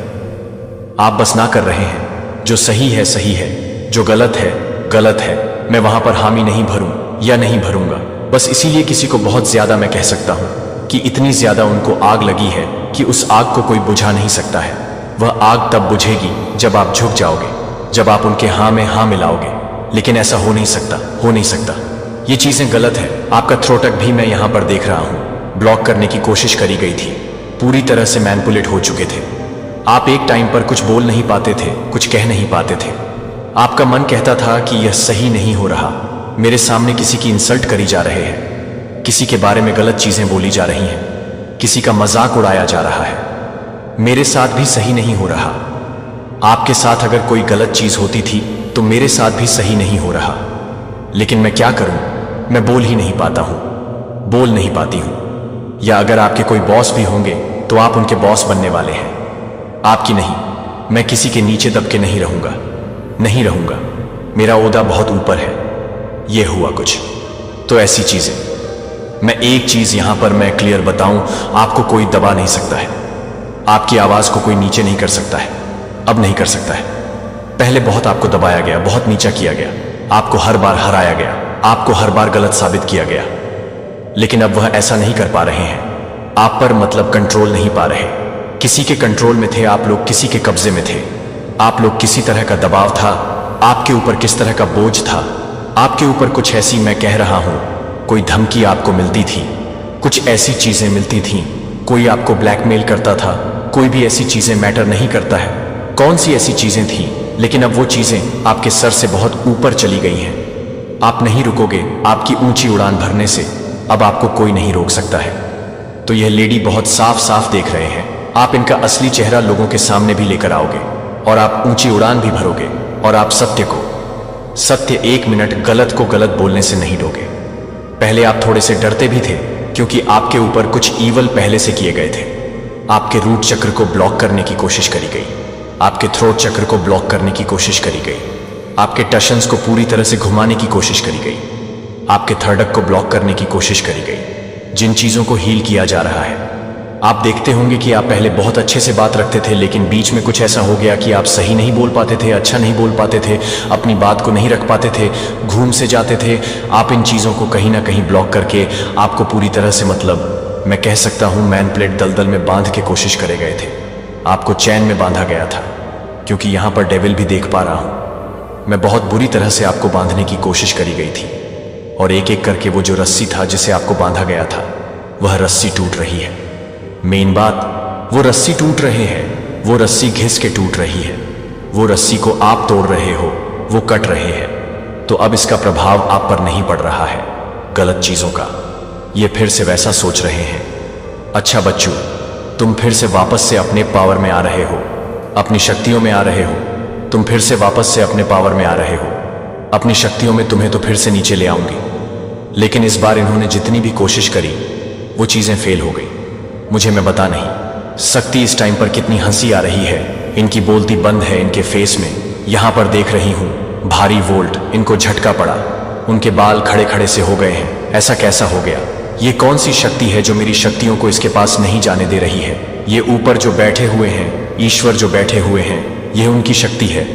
आप बस ना कर रहे हैं, जो सही है, जो गलत है। मैं वहां पर हामी नहीं भरूं या नहीं भरूंगा। बस इसीलिए किसी को बहुत ज्यादा मैं कह सकता हूं कि इतनी ज्यादा उनको आग लगी है कि उस आग को कोई बुझा नहीं सकता है। वह आग तब बुझेगी जब आप झुक जाओगे, जब आप उनके हाँ में हाँ मिलाओगे। लेकिन ऐसा हो नहीं सकता। ये चीजें गलत है। आपका थ्रोटक भी मैं यहां पर देख रहा हूं, ब्लॉक करने की कोशिश करी गई थी, पूरी तरह से मैनिपुलेट हो चुके थे। आप एक टाइम पर कुछ बोल नहीं पाते थे, कुछ कह नहीं पाते थे। आपका मन कहता था कि यह सही नहीं हो रहा, मेरे सामने किसी की इंसल्ट करी जा रहे हैं, किसी के बारे में गलत चीजें बोली जा रही हैं, किसी का मजाक उड़ाया जा रहा है, मेरे साथ भी सही नहीं हो रहा। आपके साथ अगर कोई गलत चीज होती थी तो मेरे साथ भी सही नहीं हो रहा। लेकिन मैं क्या करूं, मैं बोल ही नहीं पाता हूं, बोल नहीं पाती हूं। या अगर आपके कोई बॉस भी होंगे तो आप उनके बॉस बनने वाले हैं, आपकी नहीं। मैं किसी के नीचे दब के नहीं रहूंगा। मेरा ओहदा बहुत ऊपर है, ये हुआ कुछ। तो ऐसी चीजें, मैं एक चीज यहां पर मैं क्लियर बताऊं, आपको कोई दबा नहीं सकता है, आपकी आवाज को कोई नीचे नहीं कर सकता है, अब नहीं कर सकता है। पहले बहुत आपको दबाया गया, बहुत नीचा किया गया, आपको हर बार हराया गया, आपको हर बार गलत साबित किया गया, लेकिन अब वह ऐसा नहीं कर पा रहे हैं। आप पर मतलब कंट्रोल नहीं पा रहे। किसी के कंट्रोल में थे आप लोग, किसी के कब्जे में थे आप लोग, किसी तरह का दबाव था आपके ऊपर, किस तरह का बोझ था आपके ऊपर। कुछ ऐसी, मैं कह रहा हूं, कोई धमकी आपको मिलती थी, कुछ ऐसी चीजें मिलती थीं, कोई आपको ब्लैकमेल करता था। कोई भी ऐसी चीजें मैटर नहीं करता है कौन सी ऐसी चीजें थीं, लेकिन अब वो चीजें आपके सर से बहुत ऊपर चली गई हैं। आप नहीं रुकोगे आपकी ऊंची उड़ान भरने से, अब आपको कोई नहीं रोक सकता है। तो यह लेडी बहुत साफ साफ देख रहे हैं, आप इनका असली चेहरा लोगों के सामने भी लेकर आओगे और आप ऊंची उड़ान भी भरोगे और आप सत्य 1 मिनट गलत को गलत बोलने से नहीं डरोगे। पहले आप थोड़े से डरते भी थे क्योंकि आपके ऊपर कुछ ईवल पहले से किए गए थे। आपके रूट चक्र को ब्लॉक करने की कोशिश करी गई, आपके थ्रोट चक्र को ब्लॉक करने की कोशिश करी गई, आपके टशंस को पूरी तरह से घुमाने की कोशिश करी गई, आपके थर्डक को ब्लॉक करने की कोशिश करी गई। जिन चीजों को हील किया जा रहा है, आप देखते होंगे कि आप पहले बहुत अच्छे से बात रखते थे, लेकिन बीच में कुछ ऐसा हो गया कि आप सही नहीं बोल पाते थे, अच्छा नहीं बोल पाते थे, अपनी बात को नहीं रख पाते थे, घूम से जाते थे। आप इन चीज़ों को कहीं ना कहीं ब्लॉक करके आपको पूरी तरह से, मतलब मैं कह सकता हूँ, मैन प्लेट दलदल में बांध के कोशिश करे गए थे। आपको चैन में बांधा गया था, क्योंकि यहाँ पर डेविल भी देख पा रहा हूँ। मैं बहुत बुरी तरह से आपको बांधने की कोशिश करी गई थी, और एक एक करके वो जो रस्सी था जिसे आपको बांधा गया था, वह रस्सी टूट रही है। मेन बात, वो रस्सी टूट रहे हैं, वो रस्सी घिस के टूट रही है, वो रस्सी को आप तोड़ रहे हो, वो कट रहे हैं। तो अब इसका प्रभाव आप पर नहीं पड़ रहा है गलत चीजों का। ये फिर से वैसा सोच रहे हैं, अच्छा बच्चू, तुम फिर से वापस से अपने पावर में आ रहे हो, अपनी शक्तियों में आ रहे हो, तुम फिर से वापस से अपने पावर में आ रहे हो, अपनी शक्तियों में तुम्हें तो फिर से नीचे ले आऊंगी। लेकिन इस बार इन्होंने जितनी भी कोशिश करी, वो चीजें फेल हो गई। मुझे मैं बता नहीं सकती इस टाइम पर कितनी हंसी आ रही है। इनकी बोलती बंद है इनके फेस में। यहां पर देख रही हूं भारी वोल्ट, इनको झटका पड़ा, उनके बाल खड़े खड़े से हो गए हैं। ऐसा कैसा हो गया? ये कौन सी शक्ति है जो मेरी शक्तियों को इसके पास नहीं जाने दे रही है? ये ऊपर जो बैठे हुए हैं, ईश्वर जो बैठे हुए हैं, ये उनकी शक्ति है।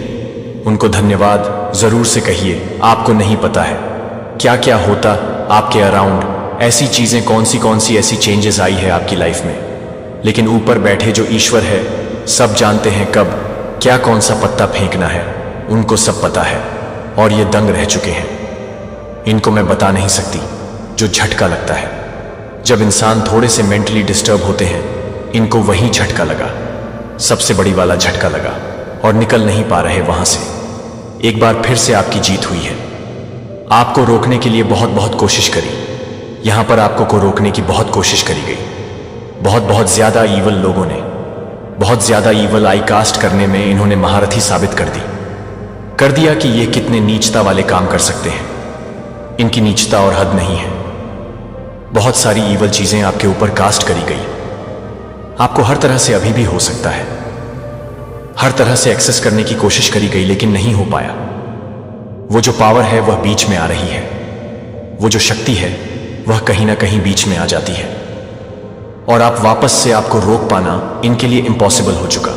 उनको धन्यवाद जरूर से कहिए। आपको नहीं पता है क्या क्या होता आपके अराउंड, ऐसी चीजें कौन सी ऐसी चेंजेस आई है आपकी लाइफ में। लेकिन ऊपर बैठे जो ईश्वर है, सब जानते हैं कब क्या कौन सा पत्ता फेंकना है, उनको सब पता है और ये दंग रह चुके हैं। इनको मैं बता नहीं सकती जो झटका लगता है जब इंसान थोड़े से मेंटली डिस्टर्ब होते हैं, इनको वही झटका लगा, सबसे बड़ी वाला झटका लगा और निकल नहीं पा रहे वहां से। एक बार फिर से आपकी जीत हुई है। आपको रोकने के लिए बहुत कोशिश करी, यहां पर आपको को रोकने की बहुत कोशिश करी गई। बहुत ज्यादा ईवल लोगों ने, बहुत ज्यादा ईवल आई कास्ट करने में इन्होंने महारथी साबित कर दिया कि ये कितने नीचता वाले काम कर सकते हैं। इनकी नीचता और हद नहीं है। बहुत सारी ईवल चीजें आपके ऊपर कास्ट करी गई। आपको हर तरह से अभी भी हो सकता है, हर तरह से एक्सेस करने की कोशिश करी गई, लेकिन नहीं हो पाया। वो जो पावर है वह बीच में आ रही है, वो जो शक्ति है वह कहीं ना कहीं बीच में आ जाती है, और आप वापस से आपको रोक पाना इनके लिए इम्पॉसिबल हो चुका।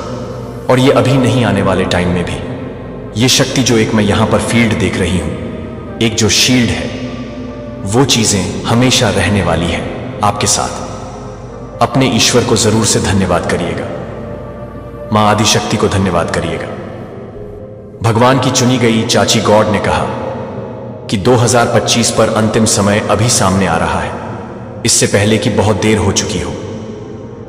और ये अभी नहीं आने वाले टाइम में भी ये शक्ति जो एक मैं यहां पर फील्ड देख रही हूं, एक जो शील्ड है, वो चीजें हमेशा रहने वाली है आपके साथ। अपने ईश्वर को जरूर से धन्यवाद करिएगा, मां आदिशक्ति को धन्यवाद करिएगा। भगवान की चुनी गई चाची गॉड ने कहा कि 2025 पर अंतिम समय अभी सामने आ रहा है, इससे पहले कि बहुत देर हो चुकी हो।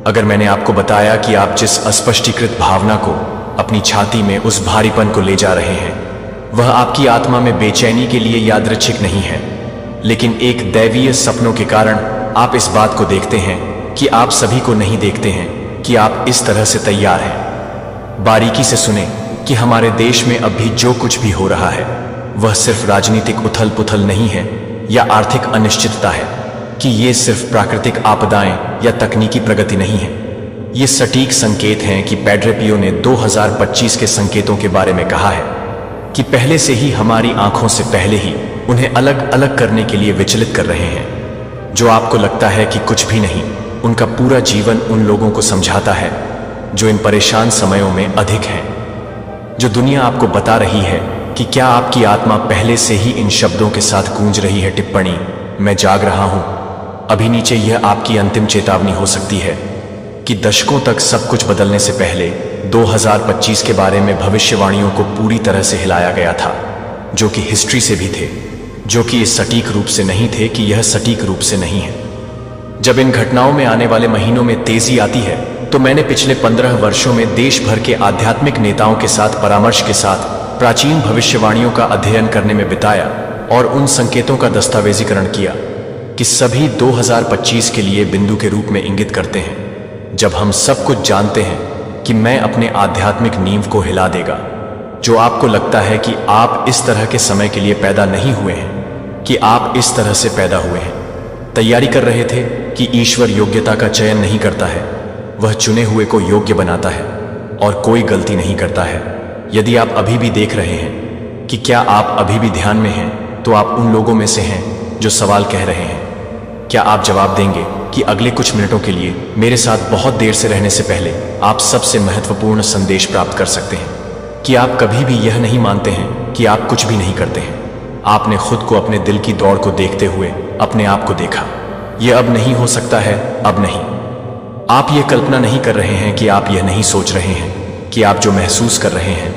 अगर मैंने आपको बताया कि आप जिस अस्पष्टीकृत भावना को अपनी छाती में, उस भारीपन को ले जा रहे हैं, वह आपकी आत्मा में बेचैनी के लिए यादृच्छिक नहीं है, लेकिन एक दैवीय सपनों के कारण आप इस बात को देखते हैं कि आप सभी को नहीं देखते हैं कि आप इस तरह से तैयार हैं। बारीकी से सुने कि हमारे देश में अब भी जो कुछ भी हो रहा है वह सिर्फ राजनीतिक उथल पुथल नहीं है या आर्थिक अनिश्चितता है, कि ये सिर्फ प्राकृतिक आपदाएं या तकनीकी प्रगति नहीं है। ये सटीक संकेत हैं कि पैड्रे पियो ने 2025 के संकेतों के बारे में कहा है कि पहले से ही, हमारी आंखों से पहले ही उन्हें अलग अलग करने के लिए विचलित कर रहे हैं। जो आपको लगता है कि कुछ भी नहीं, उनका पूरा जीवन उन लोगों को समझाता है जो इन परेशान समयों में अधिक हैं। जो दुनिया आपको बता रही है कि क्या आपकी आत्मा पहले से ही इन शब्दों के साथ गूंज रही है, टिप्पणी, मैं जाग रहा हूं। अभी नीचे यह आपकी अंतिम चेतावनी हो सकती है कि दशकों तक सब कुछ बदलने से पहले 2025 के बारे में भविष्यवाणियों को पूरी तरह से हिलाया गया था, जो कि हिस्ट्री से भी थे, जो कि इस सटीक रूप से नहीं थे कि यह सटीक रूप से नहीं है। जब इन घटनाओं में आने वाले महीनों में तेजी आती है तो मैंने पिछले 15 वर्षों में देश भर के आध्यात्मिक नेताओं के साथ परामर्श के साथ प्राचीन भविष्यवाणियों का अध्ययन करने में बिताया और उन संकेतों का दस्तावेजीकरण किया कि सभी 2025 के लिए बिंदु के रूप में इंगित करते हैं, जब हम सब कुछ जानते हैं कि मैं अपने आध्यात्मिक नींव को हिला देगा। जो आपको लगता है कि आप इस तरह के समय के लिए पैदा नहीं हुए हैं, कि आप इस तरह से पैदा हुए हैं, तैयारी कर रहे थे कि ईश्वर योग्यता का चयन नहीं करता है, वह चुने हुए को योग्य बनाता है और कोई गलती नहीं करता है। यदि आप अभी भी देख रहे हैं कि क्या आप अभी भी ध्यान में हैं, तो आप उन लोगों में से हैं जो सवाल कह रहे हैं। क्या आप जवाब देंगे कि अगले कुछ मिनटों के लिए मेरे साथ बहुत देर से रहने से पहले आप सबसे महत्वपूर्ण संदेश प्राप्त कर सकते हैं? कि आप कभी भी यह नहीं मानते हैं कि आप कुछ भी नहीं करते हैं। आपने खुद को अपने दिल की दौड़ को देखते हुए अपने आप को देखा। यह अब नहीं हो सकता है, अब नहीं। आप ये कल्पना नहीं कर रहे हैं कि आप यह नहीं सोच रहे हैं कि आप जो महसूस कर रहे हैं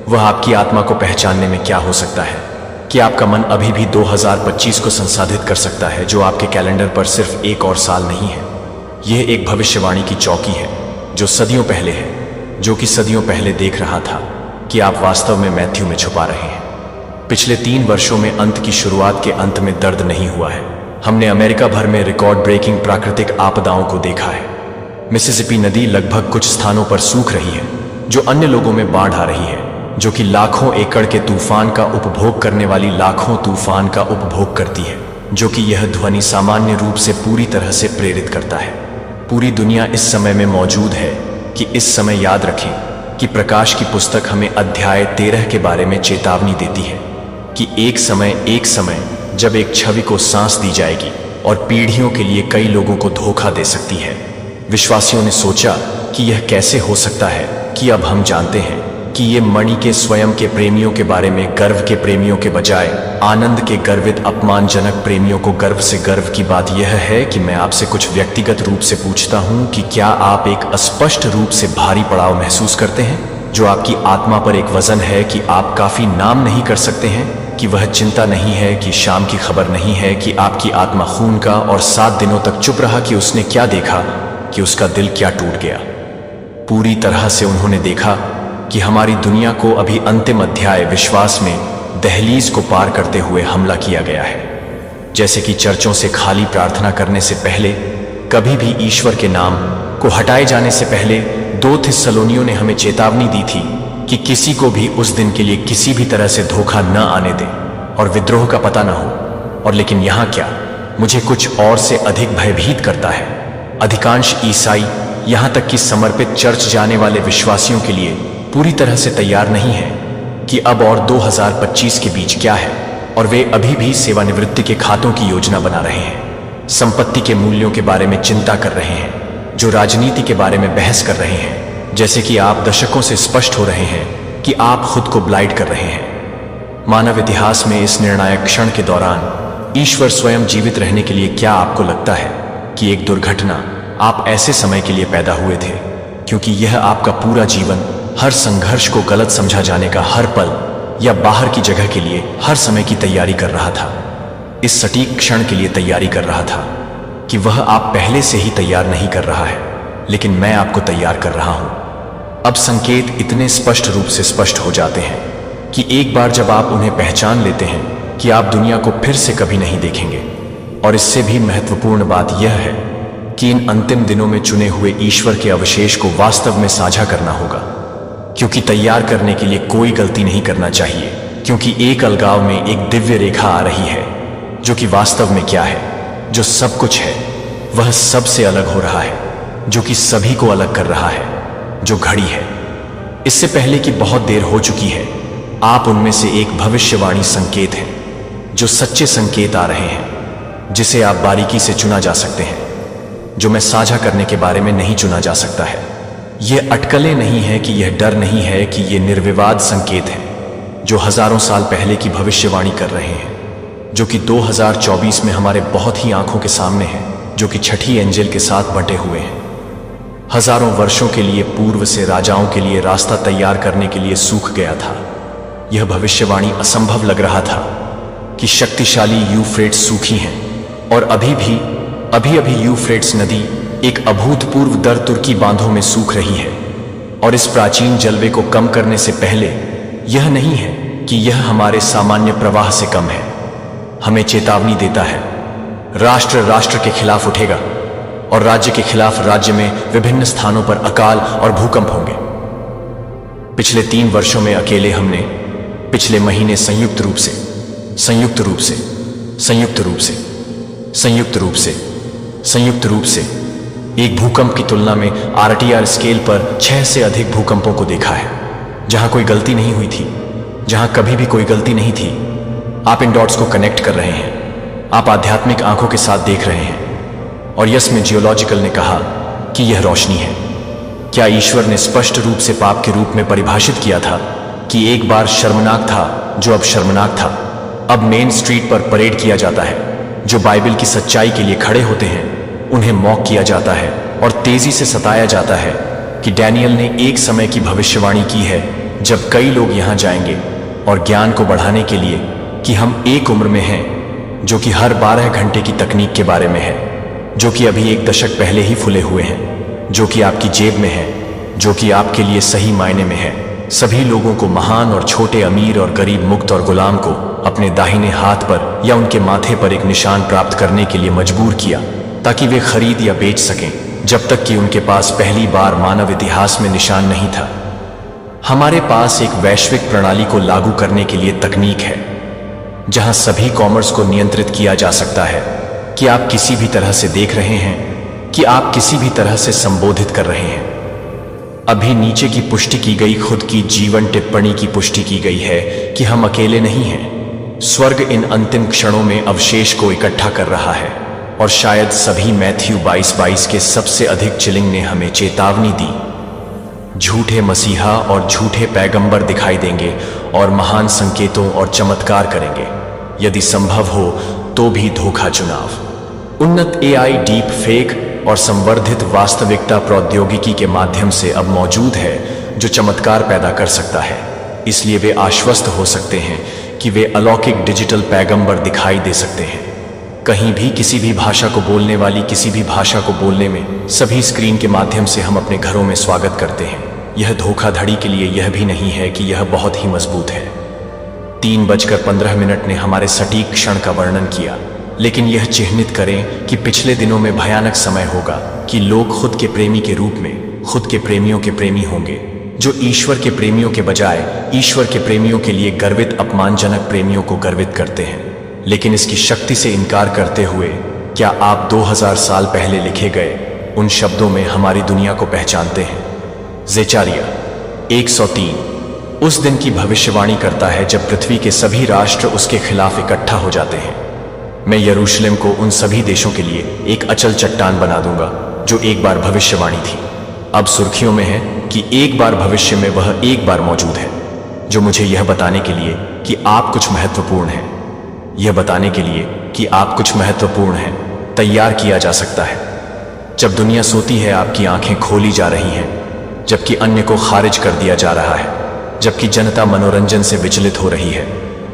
वह आपकी आत्मा को पहचानने में क्या हो सकता है। कि आपका मन अभी भी 2025 को संसाधित कर सकता है, जो आपके कैलेंडर पर सिर्फ एक और साल नहीं है। यह एक भविष्यवाणी की चौकी है जो सदियों पहले है, जो कि सदियों पहले देख रहा था कि आप वास्तव में मैथ्यू में छुपा रहे हैं। पिछले 3 वर्षों में अंत की शुरुआत के अंत में दर्द नहीं हुआ है। हमने अमेरिका भर में रिकॉर्ड ब्रेकिंग प्राकृतिक आपदाओं को देखा है। मिसिसिपी नदी लगभग कुछ स्थानों पर सूख रही है, जो अन्य लोगों में बाढ़ आ रही है, जो कि लाखों एकड़ के तूफान का उपभोग करने वाली लाखों तूफान का उपभोग करती है, जो कि यह ध्वनि सामान्य रूप से पूरी तरह से प्रेरित करता है। पूरी दुनिया इस समय में मौजूद है कि इस समय याद रखें कि प्रकाश की पुस्तक हमें अध्याय 13 के बारे में चेतावनी देती है कि एक समय जब एक छवि को सांस दी जाएगी और पीढ़ियों के लिए कई लोगों को धोखा दे सकती है। विश्वासियों ने सोचा कि यह कैसे हो सकता है कि अब हम जानते हैं कि ये मणि के स्वयं के प्रेमियों के बारे में गर्व के प्रेमियों के बजाय आनंद के गर्वित अपमानजनक प्रेमियों को गर्व से गर्व की बात यह है कि मैं आपसे कुछ व्यक्तिगत रूप से पूछता हूं कि क्या आप एक अस्पष्ट रूप से भारी पड़ाव महसूस करते हैं, जो आपकी आत्मा पर एक वजन है कि आप काफी नाम नहीं कर सकते हैं, कि वह चिंता नहीं है, कि शाम की खबर नहीं है, कि आपकी आत्मा खून का और 7 दिनों तक चुप रहा कि उसने क्या देखा, कि उसका दिल क्या टूट गया। पूरी तरह से उन्होंने देखा कि हमारी दुनिया को अभी अंतिम अध्याय विश्वास में दहलीज को पार करते हुए हमला किया गया है। जैसे कि चर्चों से खाली प्रार्थना करने से पहले, कभी भी ईश्वर के नाम को हटाए जाने से पहले 2 थिस्सलुनीयों ने हमें चेतावनी दी थी कि किसी को भी उस दिन के लिए किसी भी तरह से धोखा न आने दें और विद्रोह का पता न हो। और लेकिन यहाँ क्या, मुझे कुछ और से अधिक भयभीत करता है। अधिकांश ईसाई, यहाँ तक कि समर्पित चर्च जाने वाले विश्वासियों के लिए पूरी तरह से तैयार नहीं है कि अब और 2025 के बीच क्या है, और वे अभी भी सेवानिवृत्ति के खातों की योजना बना रहे हैं, संपत्ति के मूल्यों के बारे में चिंता कर रहे हैं, जो राजनीति के बारे में बहस कर रहे हैं, जैसे कि आप दशकों से स्पष्ट हो रहे हैं कि आप खुद को ब्लाइट कर रहे हैं। मानव इतिहास में इस निर्णायक क्षण के दौरान ईश्वर स्वयं जीवित रहने के लिए, क्या आपको लगता है कि एक दुर्घटना आप ऐसे समय के लिए पैदा हुए थे, क्योंकि यह आपका पूरा जीवन हर संघर्ष को गलत समझा जाने का हर पल या बाहर की जगह के लिए हर समय की तैयारी कर रहा था। इस सटीक क्षण के लिए तैयारी कर रहा था कि वह आप पहले से ही तैयार नहीं कर रहा है, लेकिन मैं आपको तैयार कर रहा हूं। अब संकेत इतने स्पष्ट रूप से स्पष्ट हो जाते हैं कि एक बार जब आप उन्हें पहचान लेते हैं कि आप दुनिया को फिर से कभी नहीं देखेंगे। और इससे भी महत्वपूर्ण बात यह है कि इन अंतिम दिनों में चुने हुए ईश्वर के अवशेष को वास्तव में साझा करना होगा, क्योंकि तैयार करने के लिए कोई गलती नहीं करना चाहिए, क्योंकि एक अलगाव में एक दिव्य रेखा आ रही है, जो कि वास्तव में क्या है, जो सब कुछ है वह सबसे अलग हो रहा है, जो कि सभी को अलग कर रहा है, जो घड़ी है। इससे पहले कि बहुत देर हो चुकी है, आप उनमें से एक भविष्यवाणी संकेत है जो सच्चे संकेत आ रहे हैं, जिसे आप बारीकी से चुना जा सकते हैं, जो मैं साझा करने के बारे में नहीं चुना जा सकता है। यह अटकलें नहीं है कि यह डर नहीं है कि यह निर्विवाद संकेत है जो हजारों साल पहले की भविष्यवाणी कर रहे हैं, जो कि 2024 में हमारे बहुत ही आंखों के सामने है, जो कि छठी एंजेल के साथ बंटे हुए हैं। हजारों वर्षों के लिए पूर्व से राजाओं के लिए रास्ता तैयार करने के लिए सूख गया था। यह भविष्यवाणी असंभव लग रहा था कि शक्तिशाली यूफ्रेट्स सूखी हैं और अभी यूफ्रेट्स नदी एक अभूतपूर्व दर तुर्की बांधों में सूख रही है। और इस प्राचीन जलवे को कम करने से पहले यह नहीं है कि यह हमारे सामान्य प्रवाह से कम है, हमें चेतावनी देता है। राष्ट्र राष्ट्र के खिलाफ उठेगा और राज्य के खिलाफ राज्य में विभिन्न स्थानों पर अकाल और भूकंप होंगे। पिछले 3 वर्षों में अकेले हमने पिछले महीने संयुक्त रूप से एक भूकंप की तुलना में आरटीआर स्केल पर 6 से अधिक भूकंपों को देखा है, जहां कोई गलती नहीं हुई थी, जहां कभी भी कोई गलती नहीं थी। आप इन डॉट्स को कनेक्ट कर रहे हैं, आप आध्यात्मिक आंखों के साथ देख रहे हैं। और यस में जियोलॉजिकल ने कहा कि यह रोशनी है। क्या ईश्वर ने स्पष्ट रूप से पाप के रूप में परिभाषित किया था कि एक बार शर्मनाक था जो अब शर्मनाक था, अब मेन स्ट्रीट पर परेड किया जाता है। जो बाइबल की सच्चाई के लिए खड़े होते हैं उन्हें मॉक किया जाता है और तेजी से सताया जाता है कि डैनियल ने एक समय की भविष्यवाणी की है जब कई लोग यहां जाएंगे और ज्ञान को बढ़ाने के लिए कि हम एक उम्र में हैं जो कि हर 12 घंटे की तकनीक के बारे में है, जो कि अभी 1 दशक पहले ही फुले हुए हैं, जो कि आपकी जेब में है, जो कि आपके लिए सही मायने में है। सभी लोगों को, महान और छोटे, अमीर और गरीब, मुक्त और गुलाम को अपने दाहिने हाथ पर या उनके माथे पर एक निशान प्राप्त करने के लिए मजबूर किया ताकि वे खरीद या बेच सकें, जब तक कि उनके पास पहली बार मानव इतिहास में निशान नहीं था। हमारे पास एक वैश्विक प्रणाली को लागू करने के लिए तकनीक है जहां सभी कॉमर्स को नियंत्रित किया जा सकता है कि आप किसी भी तरह से देख रहे हैं, कि आप किसी भी तरह से संबोधित कर रहे हैं। अभी नीचे की पुष्टि की गई, खुद की जीवन टिप्पणी की पुष्टि की गई है कि हम अकेले नहीं हैं। स्वर्ग इन अंतिम क्षणों में अवशेष को इकट्ठा कर रहा है और शायद सभी मैथ्यू 22:22 के सबसे अधिक चिलिंग ने हमें चेतावनी दी। झूठे मसीहा और झूठे पैगंबर दिखाई देंगे और महान संकेतों और चमत्कार करेंगे, यदि संभव हो तो भी धोखा चुनाव। उन्नत एआई, डीप फेक और संवर्धित वास्तविकता प्रौद्योगिकी के माध्यम से अब मौजूद है जो चमत्कार पैदा कर सकता है। इसलिए वे आश्वस्त हो सकते हैं कि वे अलौकिक डिजिटल पैगंबर दिखाई दे सकते हैं। कहीं भी, किसी भी भाषा को बोलने वाली किसी भी भाषा को बोलने में सभी स्क्रीन के माध्यम से हम अपने घरों में स्वागत करते हैं। यह धोखाधड़ी के लिए यह भी नहीं है कि यह बहुत ही मजबूत है। 3:15 ने हमारे सटीक क्षण का वर्णन किया, लेकिन यह चिह्नित करें कि पिछले दिनों में भयानक समय होगा कि लोग खुद के प्रेमी के रूप में खुद के प्रेमियों के प्रेमी होंगे, जो ईश्वर के प्रेमियों के बजाय ईश्वर के प्रेमियों के लिए गर्वित, अपमानजनक प्रेमियों को गर्वित करते हैं। लेकिन इसकी शक्ति से इनकार करते हुए, क्या आप 2000 साल पहले लिखे गए उन शब्दों में हमारी दुनिया को पहचानते हैं? ज़ेचारिया 103 उस दिन की भविष्यवाणी करता है जब पृथ्वी के सभी राष्ट्र उसके खिलाफ इकट्ठा हो जाते हैं। मैं यरूशलेम को उन सभी देशों के लिए एक अचल चट्टान बना दूंगा जो एक बार भविष्यवाणी थी। अब सुर्खियों में है कि एक बार भविष्य में वह एक बार मौजूद है, जो मुझे यह बताने के लिए कि आप कुछ महत्वपूर्ण हैं, यह बताने के लिए कि आप कुछ महत्वपूर्ण हैं, तैयार किया जा सकता है। जब दुनिया सोती है, आपकी आंखें खोली जा रही हैं, जबकि अन्य को खारिज कर दिया जा रहा है, जबकि जनता मनोरंजन से विचलित हो रही है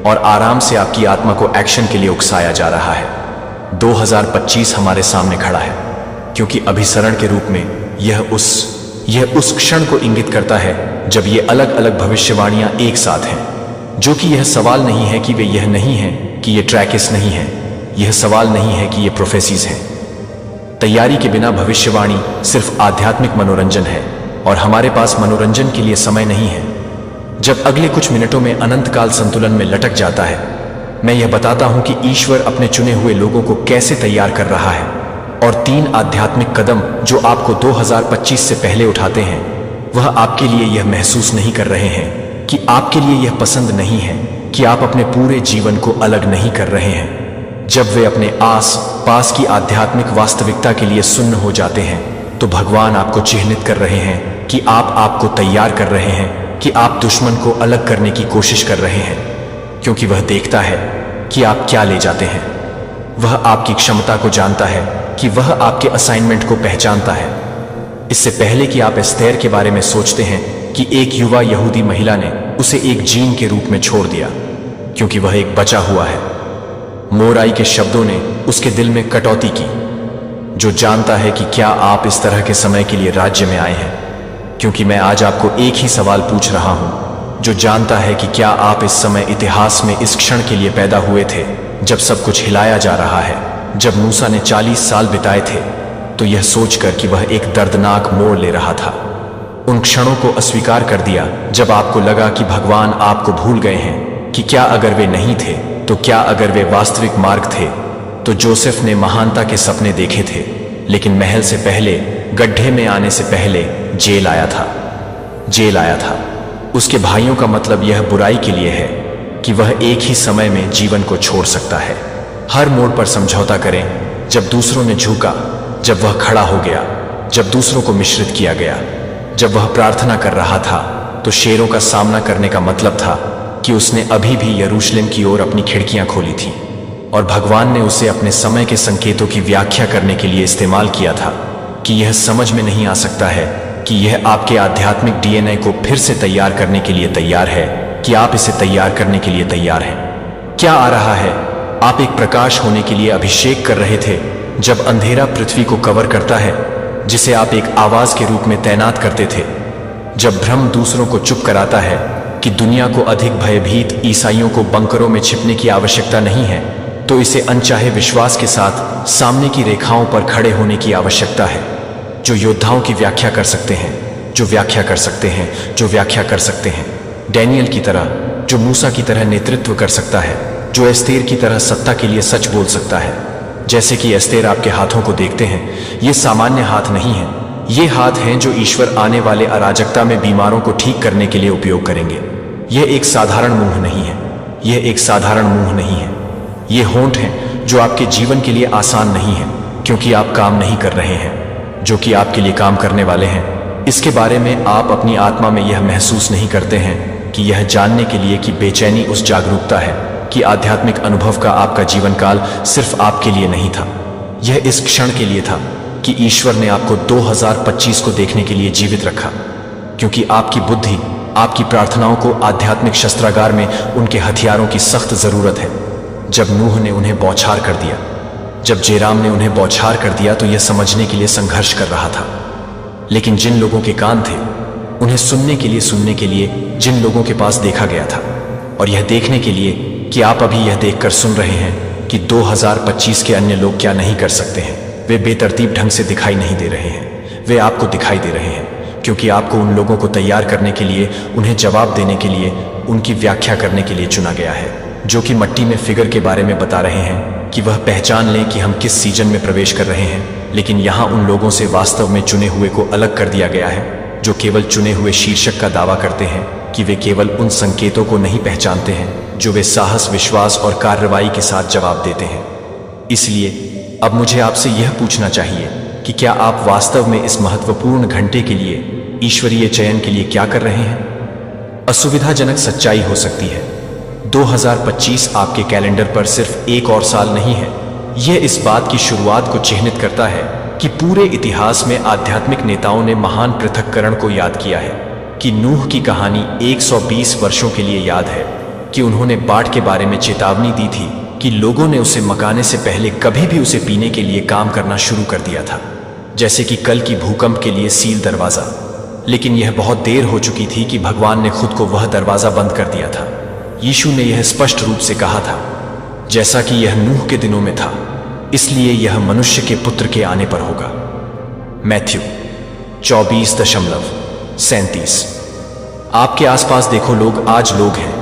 और आराम से आपकी आत्मा को एक्शन के लिए उकसाया जा रहा है। 2025 हमारे सामने खड़ा है, क्योंकि अभिसरण के रूप में यह उस क्षण को इंगित करता है जब ये अलग अलग भविष्यवाणियां एक साथ हैं। जो कि यह सवाल नहीं है कि वे यह नहीं हैं कि ये ट्रैकिस नहीं है, यह सवाल नहीं है कि ये प्रोफेसीज हैं। तैयारी के बिना भविष्यवाणी सिर्फ आध्यात्मिक मनोरंजन है और हमारे पास मनोरंजन के लिए समय नहीं है। जब अगले कुछ मिनटों में अनंतकाल संतुलन में लटक जाता है, मैं यह बताता हूं कि ईश्वर अपने चुने हुए लोगों को कैसे तैयार कर रहा है। और 3 आध्यात्मिक कदम जो आपको 2025 से पहले उठाते हैं, वह आपके लिए यह महसूस नहीं कर रहे हैं कि आपके लिए यह पसंद नहीं है कि आप अपने पूरे जीवन को अलग नहीं कर रहे हैं। जब वे अपने आस पास की आध्यात्मिक वास्तविकता के लिए सुन्न हो जाते हैं तो भगवान आपको चिन्हित कर रहे हैं कि आप आपको तैयार कर रहे हैं कि आप दुश्मन को अलग करने की कोशिश कर रहे हैं, क्योंकि वह देखता है कि आप क्या ले जाते हैं। वह आपकी क्षमता को जानता है कि वह आपके असाइनमेंट को पहचानता है। इससे पहले कि आप एस्तेर के बारे में सोचते हैं कि एक युवा यहूदी महिला ने उसे एक जीन के रूप में छोड़ दिया क्योंकि वह एक बचा हुआ है। मोराई के शब्दों ने उसके दिल में कटौती की, जो जानता है कि क्या आप इस तरह के समय के लिए राज्य में आए हैं, क्योंकि मैं आज आपको एक ही सवाल पूछ रहा हूं, जो जानता है कि क्या आप इस समय इतिहास में इस क्षण के लिए पैदा हुए थे जब सब कुछ हिलाया जा रहा है। जब मूसा ने 40 साल बिताए थे तो यह सोचकर कि वह एक दर्दनाक मोड़ ले रहा था, उन क्षणों को अस्वीकार कर दिया जब आपको लगा कि भगवान आपको भूल गए हैं, कि क्या अगर वे नहीं थे तो क्या अगर वे वास्तविक मार्ग थे। तो जोसेफ ने महानता के सपने देखे थे, लेकिन महल से पहले, गड्ढे में आने से पहले जेल आया था। उसके भाइयों का मतलब यह बुराई के लिए है कि वह एक ही समय में जीवन को छोड़ सकता है। हर मोड़ पर समझौता करें, जब दूसरों ने झुका, जब वह खड़ा हो गया, जब दूसरों को मिश्रित किया गया, जब वह प्रार्थना कर रहा था तो शेरों का सामना करने का मतलब था कि उसने अभी भी यरूशलेम की ओर अपनी खिड़कियां खोली थी और भगवान ने उसे अपने समय के संकेतों की व्याख्या करने के लिए इस्तेमाल किया था कि यह समझ में नहीं आ सकता है कि यह आपके आध्यात्मिक डीएनए को फिर से तैयार करने के लिए तैयार है, कि आप इसे तैयार करने के लिए तैयार हैं। क्या आ रहा है? आप एक प्रकाश होने के लिए अभिषेक कर रहे थे जब अंधेरा पृथ्वी को कवर करता है, जिसे आप एक आवाज के रूप में तैनात करते थे। जब भ्रम दूसरों को चुप कराता है कि दुनिया को अधिक भयभीत ईसाइयों को बंकरों में छिपने की आवश्यकता नहीं है, तो इसे अनचाहे विश्वास के साथ सामने की रेखाओं पर खड़े होने की आवश्यकता है, जो योद्धाओं की व्याख्या कर सकते हैं, जो व्याख्या कर सकते हैं, जो व्याख्या कर सकते हैं। डैनियल की तरह, जो मूसा की तरह नेतृत्व कर सकता है, जो एस्तेर की तरह सत्ता के लिए सच बोल सकता है। जैसे कि एस्तेर आपके हाथों को देखते हैं, ये सामान्य हाथ नहीं हैं, ये हाथ हैं जो ईश्वर आने वाले अराजकता में बीमारों को ठीक करने के लिए उपयोग करेंगे। यह एक साधारण मुंह नहीं है, यह एक साधारण मुंह नहीं है। ये होंठ हैं जो आपके जीवन के लिए आसान नहीं है, क्योंकि आप काम नहीं कर रहे हैं जो कि आपके लिए काम करने वाले हैं। इसके बारे में आप अपनी आत्मा में यह महसूस नहीं करते हैं कि यह जानने के लिए कि बेचैनी उस जागरूकता है कि आध्यात्मिक अनुभव का आपका जीवन काल सिर्फ आपके लिए नहीं था, यह इस क्षण के लिए था कि ईश्वर ने आपको 2025 को देखने के लिए जीवित रखा, क्योंकि आपकी बुद्धि, आपकी प्रार्थनाओं को आध्यात्मिक शस्त्रागार में उनके हथियारों की सख्त जरूरत है। जब नूह ने उन्हें बौछार कर दिया, जब जेराम ने उन्हें बौछार कर दिया, तो यह समझने के लिए संघर्ष कर रहा था। लेकिन जिन लोगों के कान थे, उन्हें सुनने के लिए जिन लोगों के पास देखा गया था, और यह देखने के लिए कि आप अभी यह देखकर सुन रहे हैं कि 2025 के अन्य लोग क्या नहीं कर सकते हैं। वे बेतरतीब ढंग से दिखाई नहीं दे रहे हैं, वे आपको दिखाई दे रहे हैं, क्योंकि आपको उन लोगों को तैयार करने के लिए, उन्हें जवाब देने के लिए, उनकी व्याख्या करने के लिए चुना गया है, जो कि मिट्टी में फिगर के बारे में बता रहे हैं कि वह पहचान लें कि हम किस सीजन में प्रवेश कर रहे हैं। लेकिन यहाँ उन लोगों से वास्तव में चुने हुए को अलग कर दिया गया है, जो केवल चुने हुए शीर्षक का दावा करते हैं कि वे केवल उन संकेतों को नहीं पहचानते हैं जो वे साहस, विश्वास और कार्रवाई के साथ जवाब देते हैं। इसलिए अब मुझे आपसे यह पूछना चाहिए कि क्या आप वास्तव में इस महत्वपूर्ण घंटे के लिए, ईश्वरीय चयन के लिए क्या कर रहे हैं? असुविधाजनक सच्चाई हो सकती है, 2025 आपके कैलेंडर पर सिर्फ एक और साल नहीं है। यह इस बात की शुरुआत को चिह्नित करता है कि पूरे इतिहास में आध्यात्मिक नेताओं ने महान पृथक्करण को याद किया है, कि नूह की कहानी 120 वर्षों के लिए याद है, कि उन्होंने बाढ़ के बारे में चेतावनी दी थी, कि लोगों ने उसे मकाने से पहले कभी भी उसे पीने के लिए काम करना शुरू कर दिया था, जैसे कि कल की भूकंप के लिए सील दरवाजा। लेकिन यह बहुत देर हो चुकी थी कि भगवान ने खुद को वह दरवाजा बंद कर दिया था। यीशु ने यह स्पष्ट रूप से कहा था, जैसा कि यह नूह के दिनों में था, इसलिए यह मनुष्य के पुत्र के आने पर होगा। मैथ्यू 24:37। आपके आसपास देखो, आज लोग हैं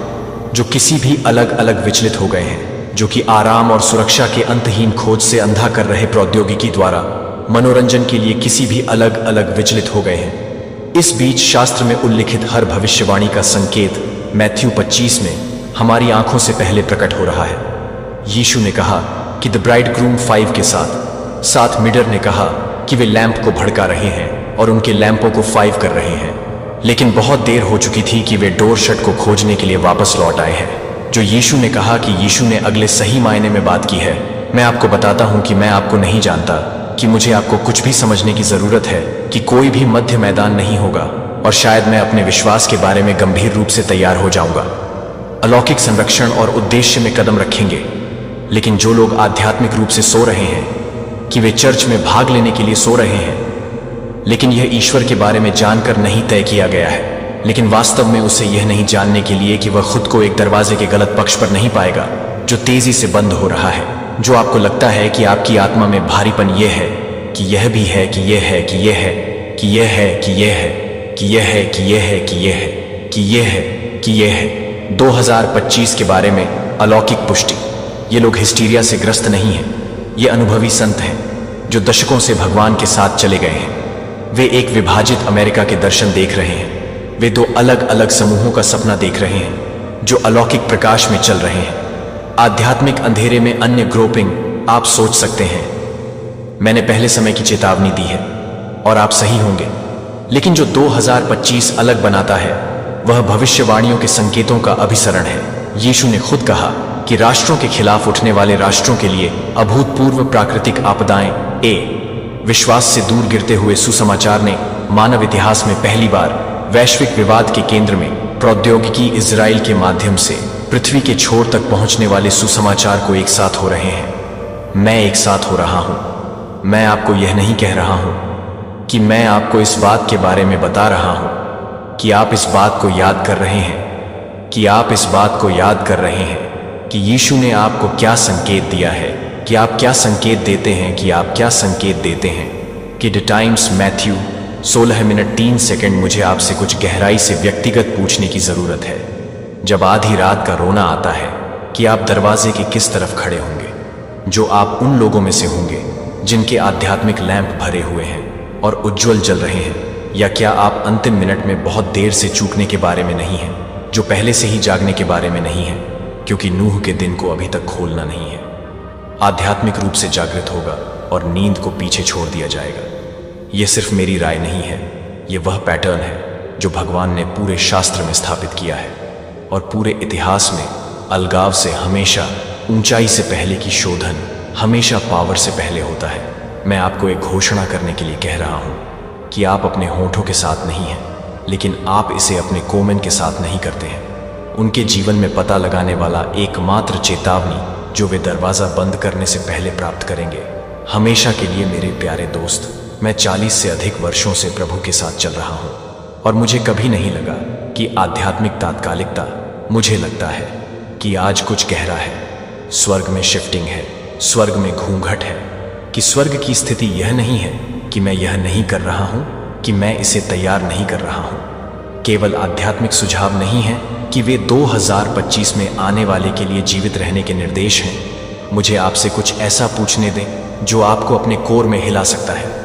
जो किसी भी अलग अलग विचलित हो गए हैं, जो कि आराम और सुरक्षा के अंतहीन खोज से अंधा कर रहे प्रौद्योगिकी द्वारा मनोरंजन के लिए किसी भी अलग अलग विचलित हो गए हैं। इस बीच शास्त्र में उल्लिखित हर भविष्यवाणी का संकेत मैथ्यू 25 में हमारी आंखों से पहले प्रकट हो रहा है। यीशु ने कहा कि द ब्राइडग्रूम 5 के साथ मिडर ने कहा कि वे लैंप को भड़का रहे हैं और उनके लैंपों को 5 कर रहे हैं, लेकिन बहुत देर हो चुकी थी कि वे डोर शट को खोजने के लिए वापस लौट आए हैं। जो यीशु ने कहा कि यीशु ने अगले सही मायने में बात की है। मैं आपको बताता हूं कि मैं आपको नहीं जानता, कि मुझे आपको कुछ भी समझने की जरूरत है, कि कोई भी मध्य मैदान नहीं होगा, और शायद मैं अपने विश्वास के बारे में गंभीर रूप से तैयार हो जाऊंगा। अलौकिक संरक्षण और उद्देश्य में कदम रखेंगे। लेकिन जो लोग आध्यात्मिक रूप से सो रहे हैं, कि वे चर्च में भाग लेने के लिए सो रहे हैं, लेकिन यह ईश्वर के बारे में जानकर नहीं तय किया गया है, लेकिन वास्तव में उसे यह नहीं जानने के लिए कि वह खुद को एक दरवाजे के गलत पक्ष पर नहीं पाएगा जो तेजी से बंद हो रहा है। जो आपको लगता है कि आपकी आत्मा में भारीपन यह है कि यह भी है, कि यह है, कि यह है, कि यह है, कि यह है, कि यह है, कि यह है, कि यह है, कि यह है, कि यह है। 2025 के बारे में अलौकिक पुष्टि। ये लोग हिस्टीरिया से ग्रस्त नहीं हैं। ये अनुभवी संत हैं जो दशकों से भगवान के साथ चले गए हैं। वे एक विभाजित अमेरिका के दर्शन देख रहे हैं। वे 2 अलग अलग समूहों का सपना देख रहे हैं जो अलौकिक प्रकाश में चल रहे हैं। आध्यात्मिक अंधेरे में अन्य ग्रोपिंग। आप सोच सकते हैं मैंने पहले समय की चेतावनी दी है और आप सही होंगे, लेकिन जो 2025 अलग बनाता है वह भविष्यवाणियों के संकेतों का अभिसरण है। यीशु ने खुद कहा कि राष्ट्रों के खिलाफ उठने वाले राष्ट्रों के लिए अभूतपूर्व प्राकृतिक आपदाएं। विश्वास से दूर गिरते हुए सुसमाचार ने मानव इतिहास में पहली बार वैश्विक विवाद के केंद्र में प्रौद्योगिकी इजराइल के माध्यम से पृथ्वी के छोर तक पहुंचने वाले सुसमाचार को एक साथ हो रहे हैं। मैं एक साथ हो रहा हूं। मैं आपको यह नहीं कह रहा हूं कि मैं आपको इस बात के बारे में बता रहा हूं कि आप इस बात को याद कर रहे हैं, कि आप इस बात को याद कर रहे हैं कि यीशु ने आपको क्या संकेत दिया है, कि आप क्या संकेत देते हैं, कि आप क्या संकेत देते हैं। कि द टाइम्स मैथ्यू 16:03 मुझे आपसे कुछ गहराई से व्यक्तिगत पूछने की जरूरत है। जब आधी रात का रोना आता है कि आप दरवाजे की किस तरफ खड़े होंगे? जो आप उन लोगों में से होंगे जिनके आध्यात्मिक लैंप भरे हुए हैं और उज्ज्वल जल रहे हैं, या क्या आप अंतिम मिनट में बहुत देर से चूकने के बारे में नहीं हैं, जो पहले से ही जागने के बारे में नहीं है, क्योंकि नूह के दिन को अभी तक खोलना नहीं है। आध्यात्मिक रूप से जागृत होगा और नींद को पीछे छोड़ दिया जाएगा। यह सिर्फ मेरी राय नहीं है, यह वह पैटर्न है जो भगवान ने पूरे शास्त्र में स्थापित किया है, और पूरे इतिहास में अलगाव से हमेशा, ऊंचाई से पहले की शोधन हमेशा पावर से पहले होता है। मैं आपको एक घोषणा करने के लिए कह रहा हूं कि आप अपने होठों के साथ नहीं हैं, लेकिन आप इसे अपने कोमेन के साथ नहीं करते हैं। उनके जीवन में पता लगाने वाला एकमात्र चेतावनी जो वे दरवाजा बंद करने से पहले प्राप्त करेंगे। हमेशा के लिए मेरे प्यारे दोस्त, मैं 40 से अधिक वर्षों से प्रभु के साथ चल रहा हूं और मुझे कभी नहीं लगा कि आध्यात्मिक तात्कालिकता। मुझे लगता है कि आज कुछ गहरा है। स्वर्ग में शिफ्टिंग है, स्वर्ग में घूंघट है। कि स्वर्ग की स्थिति यह नहीं है कि मैं यह नहीं कर रहा हूं, कि मैं इसे तैयार नहीं कर रहा हूं। केवल आध्यात्मिक सुझाव नहीं है कि वे 2025 में आने वाले के लिए जीवित रहने के निर्देश हैं। मुझे आपसे कुछ ऐसा पूछने दें जो आपको अपने कोर में हिला सकता है।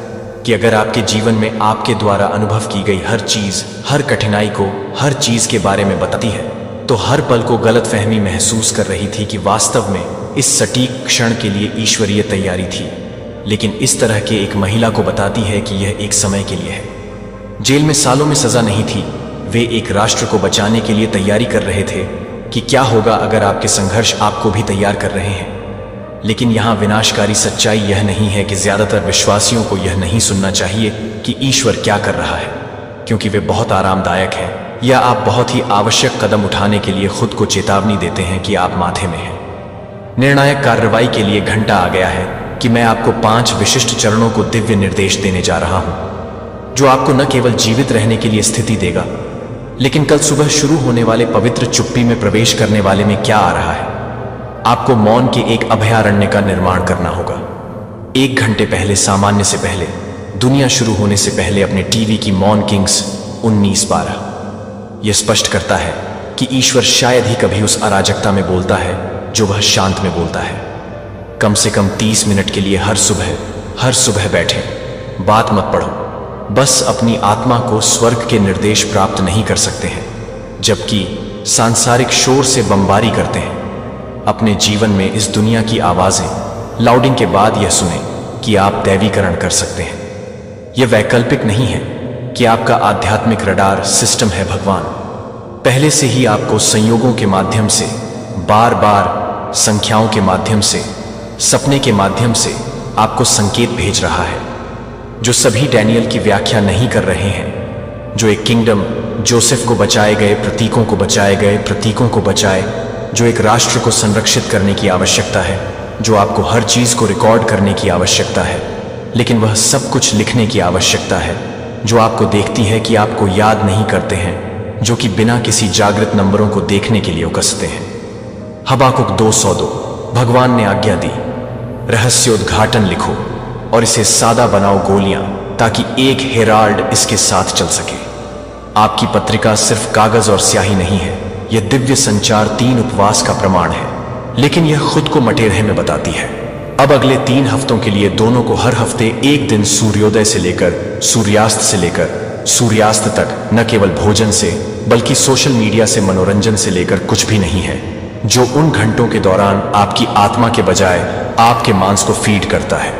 कि अगर आपके जीवन में आपके द्वारा अनुभव की गई हर चीज, हर कठिनाई को, हर चीज के बारे में बताती है, तो हर पल को गलतफहमी महसूस कर रही थी कि वास्तव में इस सटीक क्षण के लिए ईश्वरीय तैयारी थी। लेकिन इस तरह के एक महिला को बताती है कि यह एक समय के लिए है। जेल में सालों में सजा नहीं थी। वे एक राष्ट्र को बचाने के लिए तैयारी कर रहे थे कि क्या होगा अगर आपके संघर्ष आपको भी तैयार कर रहे हैं। लेकिन यहाँ विनाशकारी सच्चाई यह नहीं है कि ज्यादातर विश्वासियों को यह नहीं सुनना चाहिए कि ईश्वर क्या कर रहा है, क्योंकि वे बहुत आरामदायक हैं, या आप बहुत ही आवश्यक कदम उठाने के लिए खुद को चेतावनी देते हैं कि आप माथे में हैं। निर्णायक कार्रवाई के लिए घंटा आ गया है कि मैं आपको 5 विशिष्ट चरणों को दिव्य निर्देश देने जा रहा हूं, जो आपको न केवल जीवित रहने के लिए स्थिति देगा, लेकिन कल सुबह शुरू होने वाले पवित्र चुप्पी में प्रवेश करने वाले में क्या आ रहा है। आपको मौन के एक अभयारण्य का निर्माण करना होगा। 1 घंटे पहले, सामान्य से पहले, दुनिया शुरू होने से पहले अपने टीवी की मौन किंग्स 1912। यह स्पष्ट करता है कि ईश्वर शायद ही कभी उस अराजकता में बोलता है जो वह शांत में बोलता है। कम से कम 30 मिनट के लिए हर सुबह बैठें। बात मत पढ़ो, बस अपनी आत्मा को स्वर्ग के निर्देश प्राप्त नहीं कर सकते हैं, जबकि सांसारिक शोर से बमबारी करते हैं। अपने जीवन में इस दुनिया की आवाजें लाउडिंग के बाद यह सुने कि आप दैवीकरण कर सकते हैं। यह वैकल्पिक नहीं है कि आपका आध्यात्मिक रडार सिस्टम है भगवान पहले से ही आपको संयोगों के माध्यम से, बार बार संख्याओं के माध्यम से, सपने के माध्यम से आपको संकेत भेज रहा है, जो सभी डैनियल की व्याख्या नहीं कर रहे हैं। जो एक किंगडम जोसेफ को बचाए गए प्रतीकों को बचाए गए प्रतीकों को बचाए, जो एक राष्ट्र को संरक्षित करने की आवश्यकता है, जो आपको हर चीज को रिकॉर्ड करने की आवश्यकता है, लेकिन वह सब कुछ लिखने की आवश्यकता है, जो आपको देखती है कि आपको याद नहीं करते हैं, जो कि बिना किसी जागृत नंबरों को देखने के लिए उकसते हैं। हबाकुक 2:2 भगवान ने आज्ञा दी, रहस्योद्घाटन लिखो और इसे सादा बनाओ गोलियां, ताकि एक हेराल्ड इसके साथ चल सके। आपकी पत्रिका सिर्फ कागज और स्याही नहीं है, यह दिव्य संचार 3 उपवास का प्रमाण है, लेकिन यह खुद को मटेरहे में बताती है। अब अगले 3 हफ्तों के लिए दोनों को हर हफ्ते एक दिन सूर्योदय से लेकर सूर्यास्त तक न केवल भोजन से बल्कि सोशल मीडिया से, मनोरंजन से लेकर कुछ भी नहीं है, जो उन घंटों के दौरान आपकी आत्मा के बजाय आपके मांस को फीड करता है।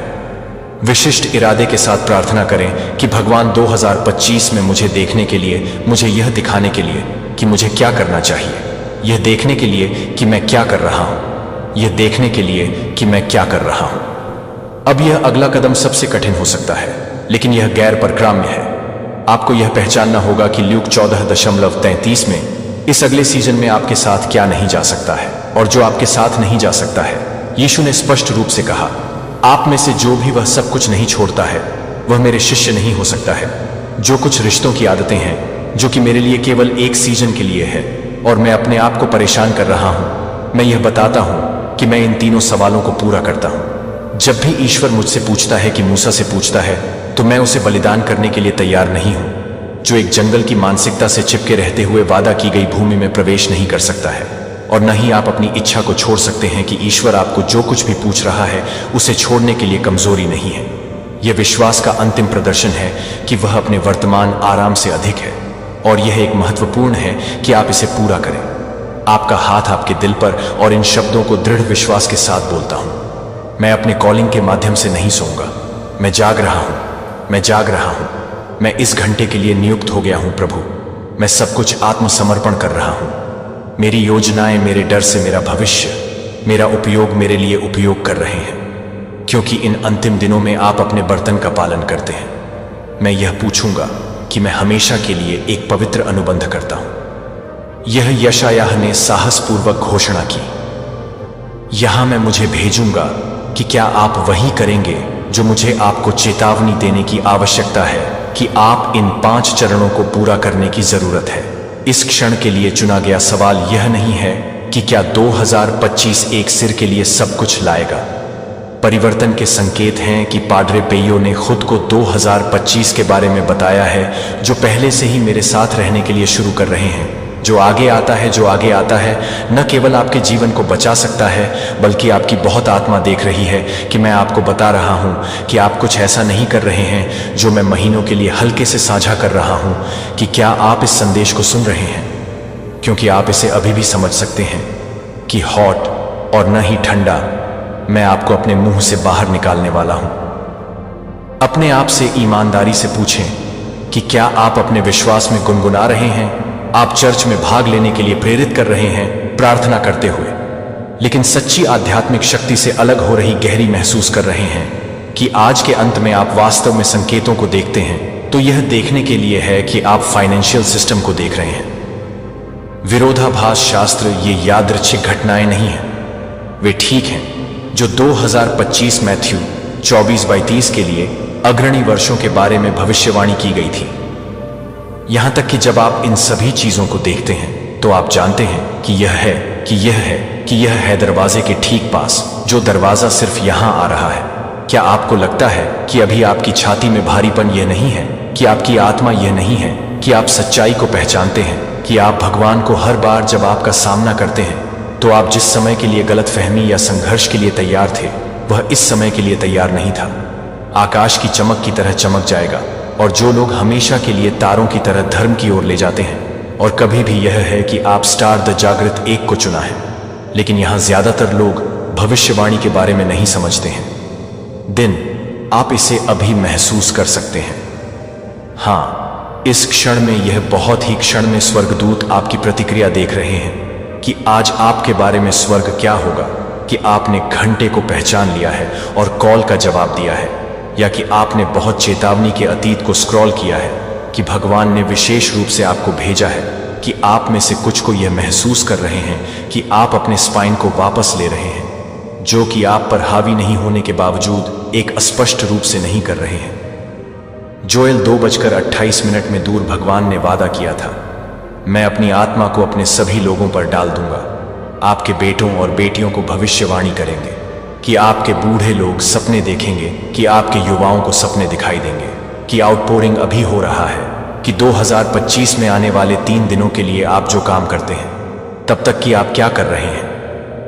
विशिष्ट इरादे के साथ प्रार्थना करें कि भगवान 2025 में मुझे देखने के लिए, मुझे यह दिखाने के लिए कि मुझे क्या करना चाहिए, यह देखने के लिए कि मैं क्या कर रहा हूं, यह देखने के लिए कि मैं क्या कर रहा हूं। अब यह अगला कदम सबसे कठिन हो सकता है, लेकिन यह गैर परक्राम्य है। आपको यह पहचानना होगा कि ल्यूक 14:33 में इस अगले सीजन में आपके साथ क्या नहीं जा सकता है, और जो आपके साथ नहीं जा सकता है, यीशु ने स्पष्ट रूप से कहा, आप में से जो भी वह सब कुछ नहीं छोड़ता है वह मेरे शिष्य नहीं हो सकता है। जो कुछ रिश्तों की आदतें हैं जो कि मेरे लिए केवल एक सीजन के लिए है और मैं अपने आप को परेशान कर रहा हूं, मैं यह बताता हूं कि मैं इन तीनों सवालों को पूरा करता हूं। जब भी ईश्वर मुझसे पूछता है कि मूसा से पूछता है, तो मैं उसे बलिदान करने के लिए तैयार नहीं हूं। जो एक जंगल की मानसिकता से चिपके रहते हुए वादा की गई भूमि में प्रवेश नहीं कर सकता है, और न ही आप अपनी इच्छा को छोड़ सकते हैं कि ईश्वर आपको जो कुछ भी पूछ रहा है उसे छोड़ने के लिए कमजोरी नहीं है। यह विश्वास का अंतिम प्रदर्शन है कि वह अपने वर्तमान आराम से अधिक है, और यह एक महत्वपूर्ण है कि आप इसे पूरा करें। आपका हाथ आपके दिल पर, और इन शब्दों को दृढ़ विश्वास के साथ बोलता हूं, मैं अपने कॉलिंग के माध्यम से नहीं सोऊंगा, मैं जाग रहा हूं, मैं जाग रहा हूं, मैं इस घंटे के लिए नियुक्त हो गया हूं प्रभु, मैं सब कुछ आत्मसमर्पण कर रहा हूं। मेरी योजनाएं मेरे डर से मेरा भविष्य, मेरा उपयोग मेरे लिए उपयोग कर रहे हैं, क्योंकि इन अंतिम दिनों में आप अपने बर्तन का पालन करते हैं। मैं यह पूछूंगा कि मैं हमेशा के लिए एक पवित्र अनुबंध करता हूं। यह यशायाह ने साहसपूर्वक घोषणा की, यहां मैं मुझे भेजूंगा कि क्या आप वही करेंगे जो मुझे आपको चेतावनी देने की आवश्यकता है कि आप इन 5 चरणों को पूरा करने की जरूरत है। इस क्षण के लिए चुना गया सवाल यह नहीं है कि क्या 2025 एक सिर के लिए सब कुछ लाएगा। परिवर्तन के संकेत हैं कि पाद्रे पेयो ने खुद को 2025 के बारे में बताया है, जो पहले से ही मेरे साथ रहने के लिए शुरू कर रहे हैं। जो आगे आता है, जो आगे आता है, न केवल आपके जीवन को बचा सकता है, बल्कि आपकी बहुत आत्मा देख रही है कि मैं आपको बता रहा हूं कि आप कुछ ऐसा नहीं कर रहे हैं जो मैं महीनों के लिए हल्के से साझा कर रहा हूं। कि क्या आप इस संदेश को सुन रहे हैं? क्योंकि आप इसे अभी भी समझ सकते हैं कि हॉट और न ही ठंडा, मैं आपको अपने मुंह से बाहर निकालने वाला हूं। अपने आप से ईमानदारी से पूछें कि क्या आप अपने विश्वास में गुनगुना रहे हैं? आप चर्च में भाग लेने के लिए प्रेरित कर रहे हैं, प्रार्थना करते हुए, लेकिन सच्ची आध्यात्मिक शक्ति से अलग हो रही गहरी महसूस कर रहे हैं कि आज के अंत में आप वास्तव में संकेतों को देखते हैं, तो यह देखने के लिए है कि आप फाइनेंशियल सिस्टम को देख रहे हैं। विरोधाभास शास्त्र ये यादृच्छिक घटनाएं नहीं हैं, वे ठीक हैं जो 2025 मैथ्यू 24:30 के लिए अग्रणी वर्षों के बारे में भविष्यवाणी की गई थी। यहां तक कि जब आप इन सभी चीजों को देखते हैं तो आप जानते हैं कि यह है कि यह है कि यह है दरवाजे के ठीक पास, जो दरवाजा सिर्फ यहां आ रहा है। क्या आपको लगता है कि अभी आपकी छाती में भारीपन यह नहीं है, कि आपकी आत्मा यह नहीं है, कि आप सच्चाई को पहचानते हैं, कि आप भगवान को हर बार जब आपका सामना करते हैं तो आप जिस समय के लिए गलतफहमी या संघर्ष के लिए तैयार थे, वह इस समय के लिए तैयार नहीं था। आकाश की चमक की तरह चमक जाएगा, और जो लोग हमेशा के लिए तारों की तरह धर्म की ओर ले जाते हैं, और कभी भी यह है कि आप स्टार द जागृत एक को चुना है। लेकिन यहां ज्यादातर लोग भविष्यवाणी के बारे में नहीं समझते हैं। दिन, आप इसे अभी महसूस कर सकते हैं। हाँ, इस क्षण में, यह बहुत ही क्षण में स्वर्गदूत आपकी प्रतिक्रिया देख रहे हैं कि आज आपके बारे में स्वर्ग क्या होगा, कि आपने घंटे को पहचान लिया है और कॉल का जवाब दिया है, या कि आपने बहुत चेतावनी के अतीत को स्क्रॉल किया है, कि भगवान ने विशेष रूप से आपको भेजा है, कि आप में से कुछ को यह महसूस कर रहे हैं कि आप अपने स्पाइन को वापस ले रहे हैं, जो कि आप पर हावी नहीं होने के बावजूद एक अस्पष्ट रूप से नहीं कर रहे हैं। जोएल 2:28 में दूर भगवान ने वादा किया था, मैं अपनी आत्मा को अपने सभी लोगों पर डाल दूंगा। आपके बेटों और बेटियों को भविष्यवाणी करेंगे, कि आपके बूढ़े लोग सपने देखेंगे, कि आपके युवाओं को सपने दिखाई देंगे, कि आउटपोरिंग अभी हो रहा है, कि 2025 में आने वाले 3 दिनों के लिए आप जो काम करते हैं, तब तक कि आप क्या कर रहे हैं।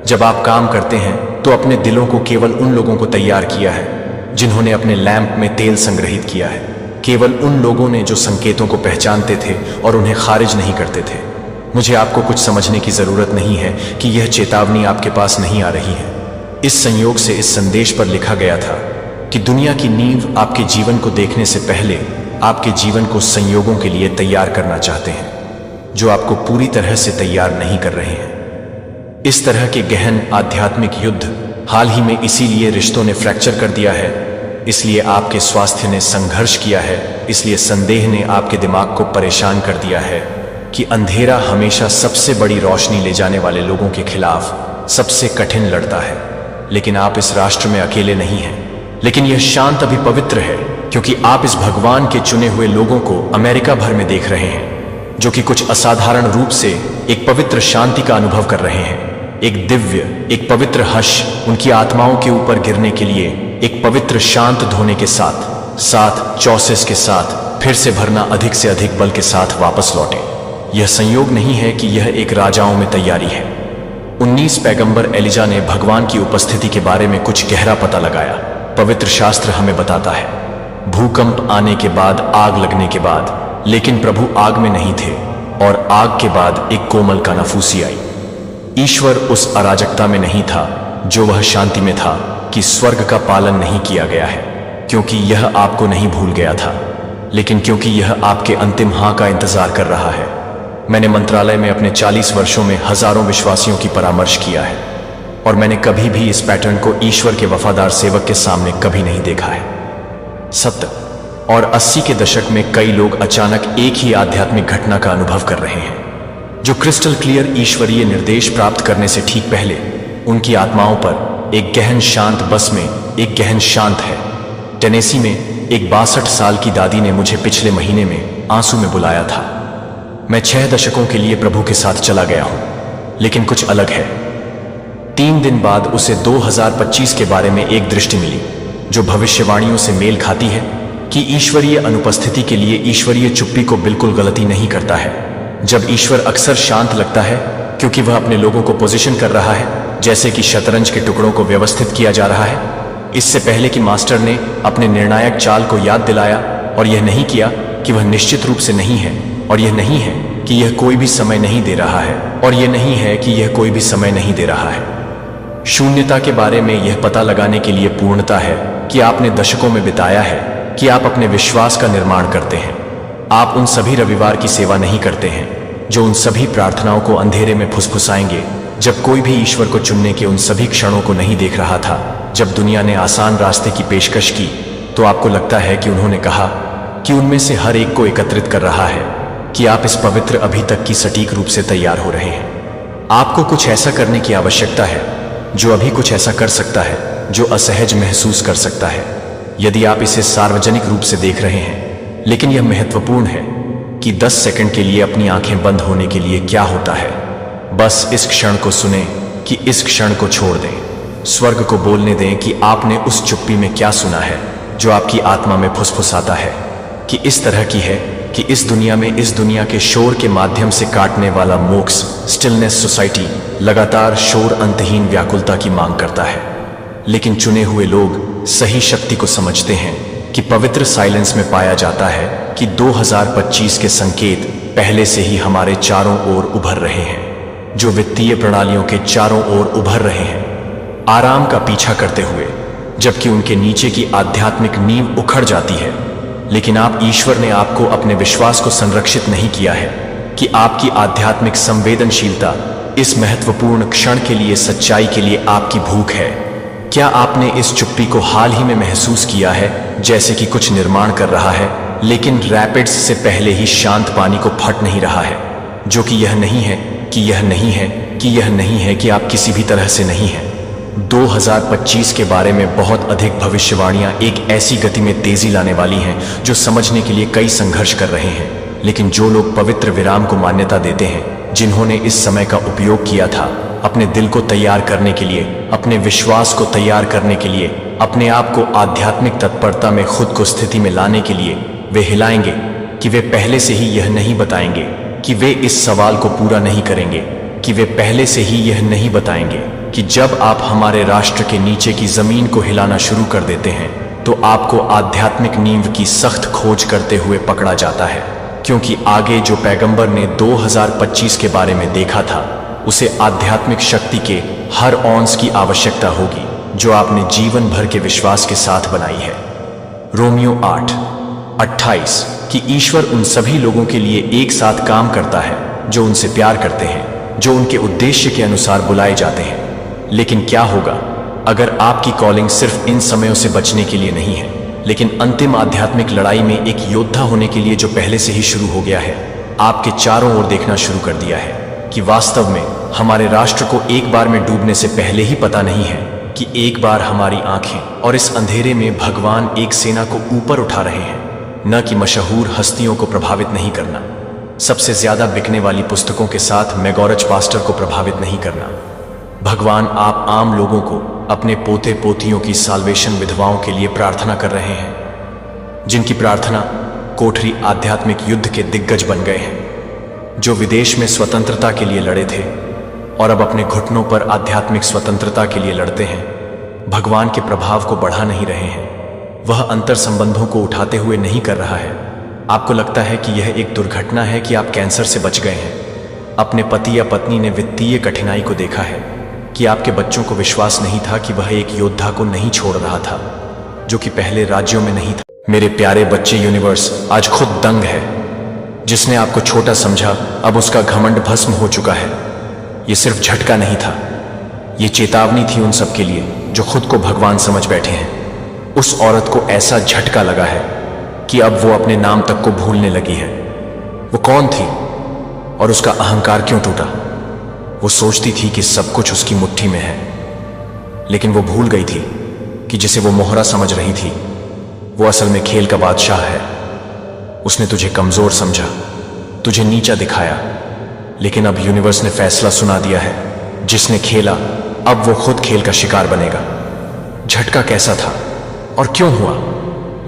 जब आप काम करते हैं तो अपने दिलों को केवल उन लोगों को तैयार किया है जिन्होंने अपने लैंप में तेल संग्रहित किया है, केवल उन लोगों ने जो संकेतों को पहचानते थे और उन्हें खारिज नहीं करते थे। मुझे आपको कुछ समझने की जरूरत नहीं है कि यह चेतावनी आपके पास नहीं आ रही है। इस संयोग से इस संदेश पर लिखा गया था कि दुनिया की नींव आपके जीवन को देखने से पहले आपके जीवन को संयोगों के लिए तैयार करना चाहते हैं, जो आपको पूरी तरह से तैयार नहीं कर रहे हैं। इस तरह के गहन आध्यात्मिक युद्ध हाल ही में इसीलिए रिश्तों ने फ्रैक्चर कर दिया है, इसलिए आपके स्वास्थ्य ने संघर्ष किया है, इसलिए संदेह ने आपके दिमाग को परेशान कर दिया है कि अंधेरा हमेशा सबसे बड़ी रोशनी ले जाने वाले लोगों के खिलाफ सबसे कठिन लड़ता है। लेकिन आप इस राष्ट्र में अकेले नहीं हैं। लेकिन यह शांत अभी पवित्र है, क्योंकि आप इस भगवान के चुने हुए लोगों को अमेरिका भर में देख रहे हैं, जो कि कुछ असाधारण रूप से एक पवित्र शांति का अनुभव कर रहे हैं। एक दिव्य, एक पवित्र हर्ष उनकी आत्माओं के ऊपर गिरने के लिए एक पवित्र शांत धोने के साथ चौसेस के साथ फिर से भरना, अधिक से अधिक बल के साथ वापस लौटे। यह संयोग नहीं है कि यह एक राजाओं में तैयारी है। 19 पैगंबर एलिजा ने भगवान की उपस्थिति के बारे में कुछ गहरा पता लगाया। पवित्र शास्त्र हमें बताता है, भूकंप आने के बाद, आग लगने के बाद, लेकिन प्रभु आग में नहीं थे, और आग के बाद एक कोमल कानाफूसी आई। ईश्वर उस अराजकता में नहीं था जो वह शांति में था, कि स्वर्ग का पालन नहीं किया गया है क्योंकि यह आपको नहीं भूल गया था, लेकिन क्योंकि यह आपके अंतिम हाँ का इंतजार कर रहा है। मैंने मंत्रालय में अपने 40 वर्षों में हजारों विश्वासियों की परामर्श किया है, और मैंने कभी भी इस पैटर्न को ईश्वर के वफादार सेवक के सामने कभी नहीं देखा है। 70 और 80 के दशक में कई लोग अचानक एक ही आध्यात्मिक घटना का अनुभव कर रहे हैं, जो क्रिस्टल क्लियर ईश्वरीय निर्देश प्राप्त करने से ठीक पहले उनकी आत्माओं पर एक गहन शांत बस में एक गहन शांत है। टेनेसी में एक 62 साल की दादी ने मुझे पिछले महीने में आंसू में बुलाया था। मैं 6 दशकों के लिए प्रभु के साथ चला गया हूं, लेकिन कुछ अलग है। 3 दिन बाद उसे 2025 के बारे में एक दृष्टि मिली, जो भविष्यवाणियों से मेल खाती है, कि ईश्वरीय अनुपस्थिति के लिए ईश्वरीय चुप्पी को बिल्कुल गलती नहीं करता है। जब ईश्वर अक्सर शांत लगता है क्योंकि वह अपने लोगों को पोजीशन कर रहा है, जैसे कि शतरंज के टुकड़ों को व्यवस्थित किया जा रहा है, इससे पहले कि मास्टर ने अपने निर्णायक चाल को याद दिलाया, और यह नहीं किया कि वह निश्चित रूप से नहीं है, और यह नहीं है कि यह कोई भी समय नहीं दे रहा है, और यह नहीं है कि यह कोई भी समय नहीं दे रहा है। शून्यता के बारे में यह पता लगाने के लिए पूर्णता है कि आपने दशकों में बिताया है कि आप अपने विश्वास का निर्माण करते हैं। आप उन सभी रविवार की सेवा नहीं करते हैं जो उन सभी प्रार्थनाओं को अंधेरे में फुसफुसाएंगे, जब कोई भी ईश्वर को चुनने के उन सभी क्षणों को नहीं देख रहा था। जब दुनिया ने आसान रास्ते की पेशकश की, तो आपको लगता है कि उन्होंने कहा कि उनमें से हर एक को एकत्रित कर रहा है, कि आप इस पवित्र अभी तक की सटीक रूप से तैयार हो रहे हैं। आपको कुछ ऐसा करने की आवश्यकता है जो अभी कुछ ऐसा कर सकता है जो असहज महसूस कर सकता है। यदि आप इसे सार्वजनिक रूप से देख रहे हैं, लेकिन यह महत्वपूर्ण है कि 10 सेकंड के लिए अपनी आंखें बंद होने के लिए क्या होता है। बस इस क्षण को सुने, कि इस क्षण को छोड़ दें। स्वर्ग को बोलने दें कि आपने उस चुप्पी में क्या सुना है जो आपकी आत्मा में फुसफुसाता है, कि इस तरह की है कि इस दुनिया में, इस दुनिया के शोर के माध्यम से काटने वाला मोक्ष, स्टिलनेस सोसाइटी, लगातार शोर अंतहीन व्याकुलता की मांग करता है। लेकिन चुने हुए लोग सही शक्ति को समझते हैं कि पवित्र साइलेंस में पाया जाता है कि 2025 के संकेत पहले से ही हमारे चारों ओर उभर रहे हैं, जो वित्तीय प्रणालियों के चारों ओर उभर रहे हैं, आराम का पीछा करते हुए, जबकि उनके नीचे की आध्यात्मिक नींव उखड़ जाती है। लेकिन ईश्वर ने आपको अपने विश्वास को संरक्षित नहीं किया है कि आपकी आध्यात्मिक संवेदनशीलता इस महत्वपूर्ण क्षण के लिए, सच्चाई के लिए आपकी भूख है। क्या आपने इस चुप्पी को हाल ही में महसूस किया है, जैसे कि कुछ निर्माण कर रहा है लेकिन रैपिड्स से पहले ही शांत पानी को फट नहीं रहा है, जो कि यह नहीं है कि यह नहीं है कि यह नहीं है कि आप किसी भी तरह से नहीं हैं। 2025 के बारे में बहुत अधिक भविष्यवाणियां एक ऐसी गति में तेजी लाने वाली हैं जो समझने के लिए कई संघर्ष कर रहे हैं। लेकिन जो लोग पवित्र विराम को मान्यता देते हैं, जिन्होंने इस समय का उपयोग किया था अपने दिल को तैयार करने के लिए, अपने विश्वास को तैयार करने के लिए, अपने आप को आध्यात्मिक तत्परता में खुद को स्थिति में लाने के लिए, वे हिलाएंगे कि वे पहले से ही यह नहीं बताएंगे कि वे इस सवाल को पूरा नहीं करेंगे, कि वे पहले से ही यह नहीं बताएंगे कि जब आप हमारे राष्ट्र के नीचे की जमीन को हिलाना शुरू कर देते हैं तो आपको आध्यात्मिक नींव की सख्त खोज करते हुए पकड़ा जाता है। क्योंकि आगे जो पैगंबर ने 2025 के बारे में देखा था, उसे आध्यात्मिक शक्ति के हर औंस की आवश्यकता होगी जो आपने जीवन भर के विश्वास के साथ बनाई है। रोमियो 8:28 कि ईश्वर उन सभी लोगों के लिए एक साथ काम करता है जो उनसे प्यार करते हैं, जो उनके उद्देश्य के अनुसार बुलाए जाते हैं। लेकिन क्या होगा अगर आपकी कॉलिंग सिर्फ इन समयों से बचने के लिए नहीं है, लेकिन अंतिम आध्यात्मिक लड़ाई में एक योद्धा होने के लिए जो पहले से ही शुरू हो गया है, आपके चारों ओर देखना शुरू कर दिया है कि वास्तव में हमारे राष्ट्र को एक बार में डूबने से पहले ही पता नहीं है कि एक बार हमारी आंखें और इस अंधेरे में भगवान एक सेना को ऊपर उठा रहे हैं, न कि मशहूर हस्तियों को प्रभावित नहीं करना, सबसे ज्यादा बिकने वाली पुस्तकों के साथ मेगोरच पास्टर को प्रभावित नहीं करना। भगवान आप आम लोगों को, अपने पोते पोतियों की साल्वेशन विधवाओं के लिए प्रार्थना कर रहे हैं, जिनकी प्रार्थना कोठरी आध्यात्मिक युद्ध के दिग्गज बन गए हैं, जो विदेश में स्वतंत्रता के लिए लड़े थे और अब अपने घुटनों पर आध्यात्मिक स्वतंत्रता के लिए लड़ते हैं, भगवान के प्रभाव को बढ़ा नहीं रहे हैं। वह अंतर संबंधों को उठाते हुए नहीं कर रहा है। आपको लगता है कि यह एक दुर्घटना है कि आप कैंसर से बच गए हैं। अपने पति या पत्नी ने वित्तीय कठिनाई को देखा है कि आपके बच्चों को विश्वास नहीं था कि वह एक योद्धा को नहीं छोड़ रहा था, जो कि पहले राज्यों में नहीं था। मेरे प्यारे बच्चे, यूनिवर्स आज खुद दंग है। जिसने आपको छोटा समझा, अब उसका घमंड भस्म हो चुका है। यह सिर्फ झटका नहीं था, यह चेतावनी थी उन सब के लिए जो खुद को भगवान समझ बैठे हैं। उस औरत को ऐसा झटका लगा है कि अब वो अपने नाम तक को भूलने लगी है। वो कौन थी और उसका अहंकार क्यों टूटा? वो सोचती थी कि सब कुछ उसकी मुट्ठी में है, लेकिन वो भूल गई थी कि जिसे वो मोहरा समझ रही थी, वो असल में खेल का बादशाह है। उसने तुझे कमजोर समझा, तुझे नीचा दिखाया, लेकिन अब यूनिवर्स ने फैसला सुना दिया है। जिसने खेला, अब वो खुद खेल का शिकार बनेगा। झटका कैसा था और क्यों हुआ?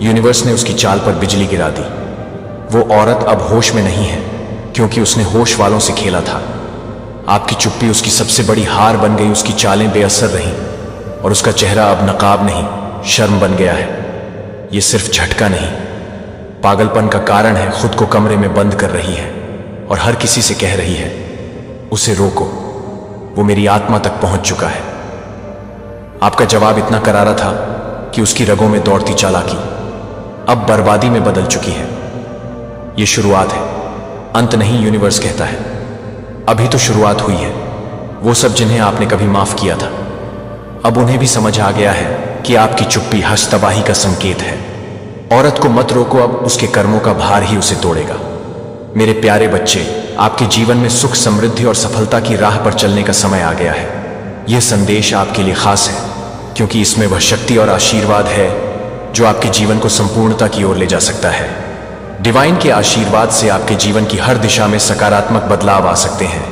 यूनिवर्स ने उसकी चाल पर बिजली गिरा दी। वो औरत अब होश में नहीं है, क्योंकि उसने होश वालों से खेला था। आपकी चुप्पी उसकी सबसे बड़ी हार बन गई। उसकी चालें बेअसर रहीं और उसका चेहरा अब नकाब नहीं, शर्म बन गया है। यह सिर्फ झटका नहीं, पागलपन का कारण है। खुद को कमरे में बंद कर रही है और हर किसी से कह रही है, उसे रोको, वो मेरी आत्मा तक पहुंच चुका है। आपका जवाब इतना करारा था कि उसकी रगों में दौड़ती चालाकी अब बर्बादी में बदल चुकी है। यह शुरुआत है, अंत नहीं, यूनिवर्स कहता है। अभी तो शुरुआत हुई है। वो सब जिन्हें आपने कभी माफ किया था, अब उन्हें भी समझ आ गया है कि आपकी चुप्पी हर्ष तबाही का संकेत है। औरत को मत रोको, अब उसके कर्मों का भार ही उसे तोड़ेगा। मेरे प्यारे बच्चे, आपके जीवन में सुख, समृद्धि और सफलता की राह पर चलने का समय आ गया है। यह संदेश आपके लिए खास है, क्योंकि इसमें वह शक्ति और आशीर्वाद है जो आपके जीवन को संपूर्णता की ओर ले जा सकता है। डिवाइन के आशीर्वाद से आपके जीवन की हर दिशा में सकारात्मक बदलाव आ सकते हैं।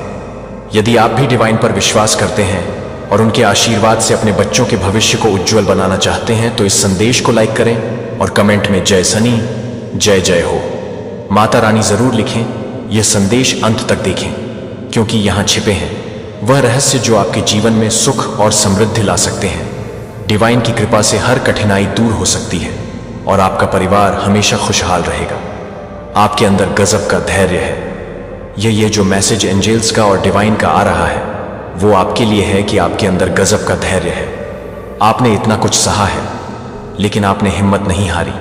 यदि आप भी डिवाइन पर विश्वास करते हैं और उनके आशीर्वाद से अपने बच्चों के भविष्य को उज्जवल बनाना चाहते हैं, तो इस संदेश को लाइक करें और कमेंट में जय सनी, जय जय हो, माता रानी जरूर लिखें। यह संदेश अंत तक देखें, क्योंकि यहां छिपे हैं वह रहस्य जो आपके जीवन में सुख और समृद्धि ला सकते हैं। डिवाइन की कृपा से हर कठिनाई दूर हो सकती है और आपका परिवार हमेशा खुशहाल रहेगा। आपके अंदर गजब का धैर्य है, ये जो मैसेज एंजल्स का और डिवाइन का आ रहा है वो आपके लिए है कि आपके अंदर गजब का धैर्य है। आपने इतना कुछ सहा है लेकिन आपने हिम्मत नहीं हारी।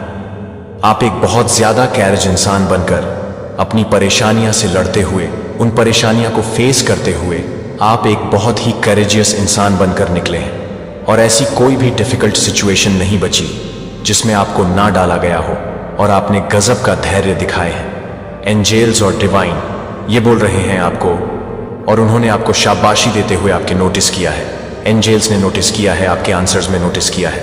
आप एक बहुत ज्यादा कैरेज इंसान बनकर अपनी परेशानियां से लड़ते हुए, उन परेशानियों को फेस करते हुए आप एक बहुत ही करेजियस इंसान बनकर निकले हैं। और ऐसी कोई भी डिफिकल्ट सिचुएशन नहीं बची जिसमें आपको ना डाला गया हो और आपने गजब का धैर्य दिखाए हैं। एंजल्स और डिवाइन ये बोल रहे हैं आपको, और उन्होंने आपको शाबाशी देते हुए आपके नोटिस किया है। एंजल्स ने नोटिस किया है, आपके आंसर्स में नोटिस किया है।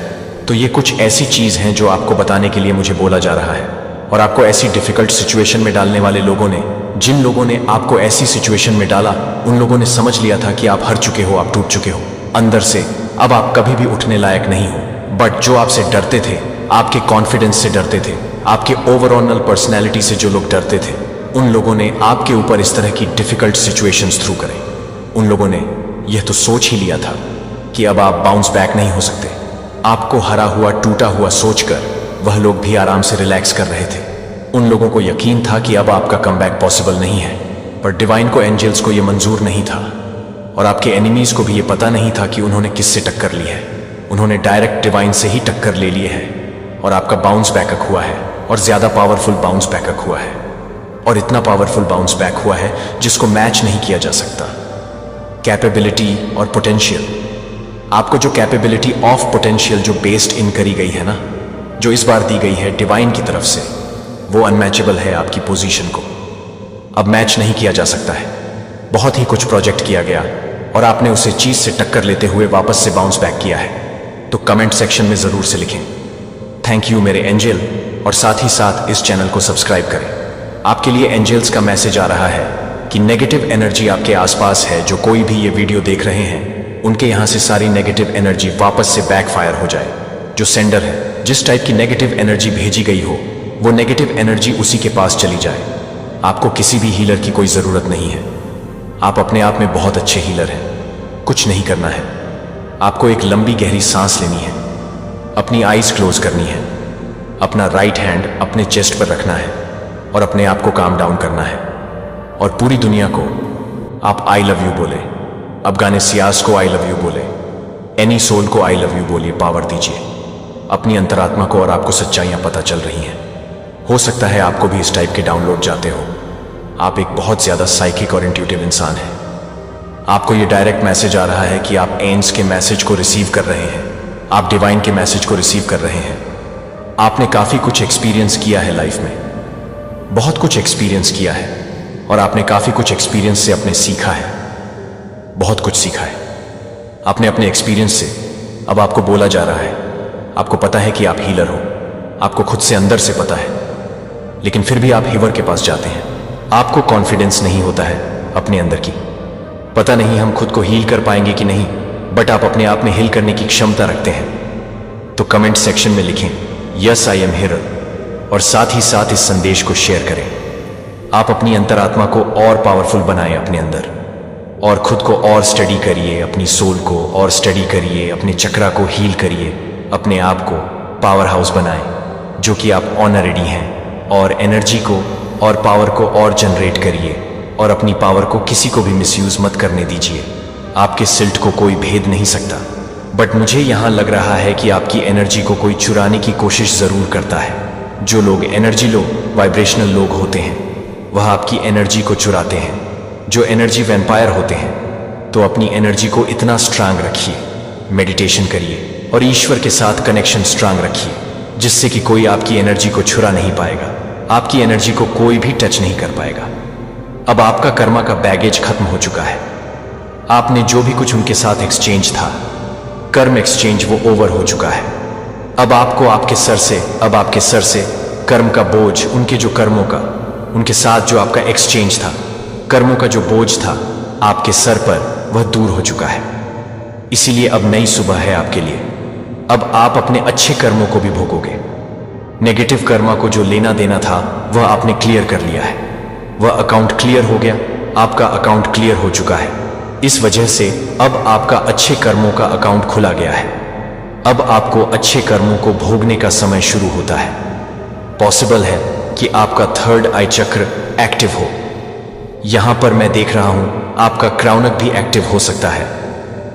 तो ये कुछ ऐसी चीज हैं जो आपको बताने के लिए मुझे बोला जा रहा है। और आपको ऐसी डिफिकल्ट सिचुएशन में डालने वाले लोगों ने, जिन लोगों ने आपको ऐसी सिचुएशन में डाला, उन लोगों ने समझ लिया था कि आप हार चुके हो, आप टूट चुके हो अंदर से, अब आप कभी भी उठने लायक नहीं हो। बट जो आपसे डरते थे, आपके कॉन्फिडेंस से डरते थे, आपके ओवरऑल पर्सनैलिटी से जो लोग डरते थे, उन लोगों ने आपके ऊपर इस तरह की डिफिकल्ट सिचुएशंस थ्रू करे। उन लोगों ने यह तो सोच ही लिया था कि अब आप बाउंस बैक नहीं हो सकते। आपको हरा हुआ, टूटा हुआ सोचकर वह लोग भी आराम से रिलैक्स कर रहे थे। उन लोगों को यकीन था कि अब आपका कमबैक पॉसिबल नहीं है। पर डिवाइन को, एंजल्स को यह मंजूर नहीं था, और आपके एनिमीज को भी यह पता नहीं था कि उन्होंने किससे टक्कर ली है। उन्होंने डायरेक्ट डिवाइन से ही टक्कर ले लिए है और आपका बाउंस बैकअप हुआ है, और ज्यादा पावरफुल बाउंस बैकअप हुआ है, और इतना पावरफुल बाउंस बैक हुआ है जिसको मैच नहीं किया जा सकता। कैपेबिलिटी और पोटेंशियल, आपको जो कैपेबिलिटी ऑफ पोटेंशियल जो बेस्ड इन करी गई है ना, जो इस बार दी गई है डिवाइन की तरफ से, वो अनमैचेबल है आपकी पोजीशन को। अब मैच नहीं किया जा सकता है। बहुत ही कुछ प्रोजेक्ट किया गया और आपने उसे चीज से टक्कर लेते हुए वापस से बाउंस बैक किया है। तो कमेंट सेक्शन में जरूर से लिखें थैंक यू मेरे एंजल, और साथ ही साथ इस चैनल को सब्सक्राइब करें। आपके लिए एंजल्स का मैसेज आ रहा है कि नेगेटिव एनर्जी आपके आसपास है। जो कोई भी ये वीडियो देख रहे हैं, उनके यहां से सारी नेगेटिव एनर्जी वापस से बैकफायर हो जाए। जो सेंडर है, जिस टाइप की नेगेटिव एनर्जी भेजी गई हो, वो नेगेटिव एनर्जी उसी के पास चली जाए। आपको किसी भी हीलर की कोई जरूरत नहीं है। आप अपने आप में बहुत अच्छे हीलर हैं। कुछ नहीं करना है, आपको एक लंबी गहरी सांस लेनी है, अपनी आईज क्लोज करनी है, अपना राइट हैंड अपने चेस्ट पर रखना है और अपने आप को काम डाउन करना है, और पूरी दुनिया को आप आई लव यू बोले। अफगानिस्तान को आई लव यू बोले, एनी सोल को आई लव यू बोलिए, पावर दीजिए अपनी अंतरात्मा को, और आपको सच्चाइयां पता चल रही हैं। हो सकता है आपको भी इस टाइप के डाउनलोड जाते हो। आप एक बहुत ज्यादा साइकिक और इंट्यूटिव इंसान हैं। आपको ये डायरेक्ट मैसेज आ रहा है कि आप एंस के मैसेज को रिसीव कर रहे हैं, आप डिवाइन के मैसेज को रिसीव कर रहे हैं। आपने काफी कुछ एक्सपीरियंस किया है लाइफ में, बहुत कुछ एक्सपीरियंस किया है, और आपने काफी कुछ एक्सपीरियंस से अपने सीखा है, बहुत कुछ सीखा है आपने अपने एक्सपीरियंस से। अब आपको बोला जा रहा है, आपको पता है कि आप हीलर हो, आपको खुद से अंदर से पता है, लेकिन फिर भी आप हीवर के पास जाते हैं। आपको कॉन्फिडेंस नहीं होता है अपने अंदर की। पता नहीं हम खुद को हील कर पाएंगे कि नहीं, बट आप अपने आप में हील करने की क्षमता रखते हैं। तो कमेंट सेक्शन में लिखें यस आई एम हीलर, और साथ ही साथ इस संदेश को शेयर करें। आप अपनी अंतरात्मा को और पावरफुल बनाएं अपने अंदर, और खुद को और स्टडी करिए, अपनी सोल को और स्टडी करिए, अपने चक्रा को हील करिए, अपने आप को पावर हाउस बनाएं जो कि आप ऑलरेडी हैं, और एनर्जी को और पावर को और जनरेट करिए, और अपनी पावर को किसी को भी मिसयूज मत करने दीजिए। आपके सिल्ट को कोई भेद नहीं सकता, बट मुझे यहां लग रहा है कि आपकी एनर्जी को कोई चुराने की कोशिश जरूर करता है। जो लोग एनर्जी लो, वाइब्रेशनल लोग होते हैं, वह आपकी एनर्जी को चुराते हैं। जो एनर्जी वैम्पायर होते हैं, तो अपनी एनर्जी को इतना स्ट्रांग रखिए, मेडिटेशन करिए और ईश्वर के साथ कनेक्शन स्ट्रांग रखिए, जिससे कि कोई आपकी एनर्जी को छुरा नहीं पाएगा, आपकी एनर्जी को कोई भी टच नहीं कर पाएगा। अब आपका कर्मा का बैगेज खत्म हो चुका है। आपने जो भी कुछ उनके साथ एक्सचेंज था, कर्म एक्सचेंज, वो ओवर हो चुका है। अब आपको आपके सर से कर्म का बोझ, उनके जो कर्मों का, उनके साथ जो आपका एक्सचेंज था, कर्मों का जो बोझ था आपके सर पर, वह दूर हो चुका है। इसीलिए अब नई सुबह है आपके लिए। अब आप अपने अच्छे कर्मों को भी भोगोगे। नेगेटिव कर्मा को जो लेना देना था वह आपने क्लियर कर लिया है, वह अकाउंट क्लियर हो गया, आपका अकाउंट क्लियर हो चुका है। इस वजह से अब आपका अच्छे कर्मों का अकाउंट खुला गया है। अब आपको अच्छे कर्मों को भोगने का समय शुरू होता है। पॉसिबल है कि आपका थर्ड आई चक्र एक्टिव हो, यहां पर मैं देख रहा हूं आपका क्राउनक भी एक्टिव हो सकता है।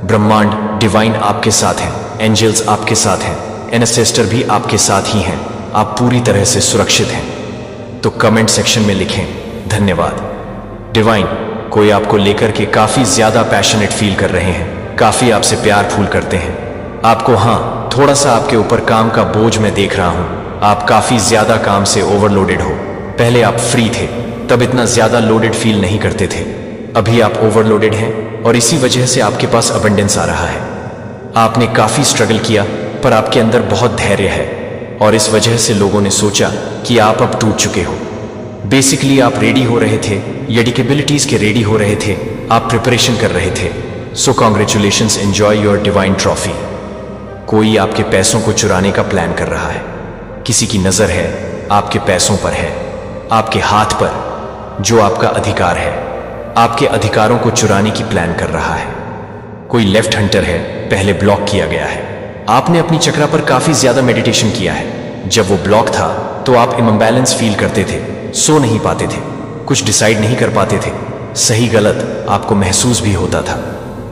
ब्रह्मांड डिवाइन आपके साथ हैं, एंजल्स आपके साथ हैं, एनेसेस्टर भी आपके साथ ही हैं। आप पूरी तरह से सुरक्षित हैं। तो कमेंट सेक्शन में लिखें धन्यवाद। डिवाइन कोई आपको लेकर के काफी ज्यादा पैशनेट फील कर रहे हैं, काफी आपसे प्यार फूल करते हैं। आपको हाँ, थोड़ा सा आपके ऊपर काम का बोझ मैं देख रहा हूं। आप काफी ज्यादा काम से ओवरलोडेड हो। पहले आप फ्री थे, तब इतना ज्यादा लोडेड फील नहीं करते थे। अभी आप ओवरलोडेड हैं और इसी वजह से आपके पास अबंडेंस आ रहा है। आपने काफी स्ट्रगल किया, पर आपके अंदर बहुत धैर्य है और इस वजह से लोगों ने सोचा कि आप अब टूट चुके हो। बेसिकली आप रेडी हो रहे थे, डेडिकेबिलिटीज के रेडी हो रहे थे, आप प्रिपरेशन कर रहे थे। सो congratulations, enjoy your divine trophy. कोई आपके पैसों को चुराने का प्लान कर रहा है। किसी की नजर है आपके पैसों पर है, आपके हाथ पर, जो आपका अधिकार है। आपके अधिकारों को चुराने की प्लान कर रहा है। कोई लेफ्ट हंटर है, पहले ब्लॉक किया गया है। आपने अपनी चक्रा पर काफी ज्यादा मेडिटेशन किया है। जब वो ब्लॉक था तो आप इम्बैलेंस फील करते थे, सो नहीं पाते थे, कुछ डिसाइड नहीं कर पाते थे, सही गलत आपको महसूस भी होता था।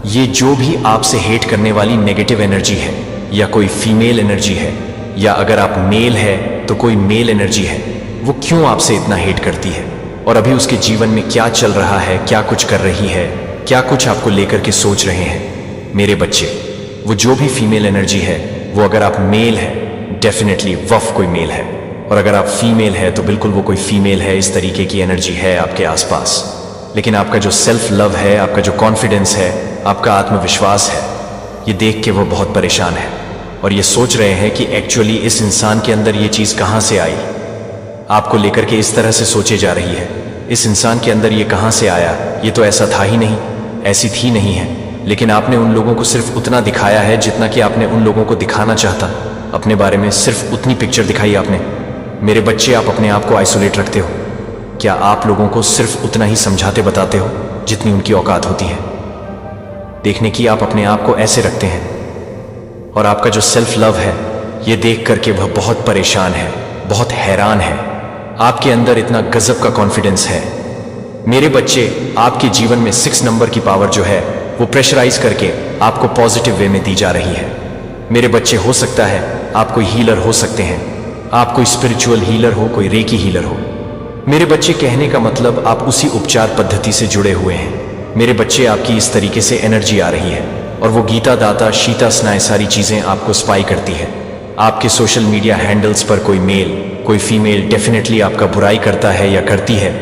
ये जो भी आपसे हेट करने वाली नेगेटिव एनर्जी है, या कोई फीमेल एनर्जी है, या अगर आप मेल है तो कोई मेल एनर्जी है, वो क्यों आपसे इतना हेट करती है और अभी उसके जीवन में क्या चल रहा है, क्या कुछ कर रही है, क्या कुछ आपको लेकर के सोच रहे हैं। मेरे बच्चे, वो जो भी फीमेल एनर्जी है, वो अगर आप मेल है डेफिनेटली वफ कोई मेल है, और अगर आप फीमेल है तो बिल्कुल वो कोई फीमेल है। इस तरीके की एनर्जी है आपके आसपास। लेकिन आपका जो सेल्फ लव है, आपका जो कॉन्फिडेंस है, आपका आत्मविश्वास है, ये देख के वो बहुत परेशान है और ये सोच रहे हैं कि एक्चुअली इस इंसान के अंदर ये चीज कहां से आई। आपको लेकर के इस तरह से सोचे जा रही है, इस इंसान के अंदर ये कहां से आया, ये तो ऐसा था ही नहीं, ऐसी थी नहीं है। लेकिन आपने उन लोगों को सिर्फ उतना दिखाया है जितना कि आपने उन लोगों को दिखाना चाहता। अपने बारे में सिर्फ उतनी पिक्चर दिखाई आपने। मेरे बच्चे, आप अपने आप को आइसोलेट रखते हो। क्या आप लोगों को सिर्फ उतना ही समझाते बताते हो जितनी उनकी औकात होती है? देखने की आप अपने आप को ऐसे रखते हैं। और आपका जो सेल्फ लव है, ये देख करके वह बहुत परेशान है, बहुत हैरान है। आपके अंदर इतना गजब का कॉन्फिडेंस है। मेरे बच्चे, आपके जीवन में 6 नंबर की पावर जो है, वो प्रेशराइज करके आपको पॉजिटिव वे में दी जा रही है। मेरे बच्चे, हो सकता है आप कोई हीलर हो सकते हैं, आप कोई स्पिरिचुअल हीलर हो, कोई रेकी हीलर हो। मेरे बच्चे, कहने का मतलब आप उसी उपचार पद्धति से जुड़े हुए हैं। मेरे बच्चे, आपकी इस तरीके से एनर्जी आ रही है और वो गीता दाता, शीता स्नाय सारी चीजें आपको स्पाई करती है। आपके सोशल मीडिया हैंडल्स पर कोई मेल, कोई फीमेल डेफिनेटली आपका बुराई करता है या करती है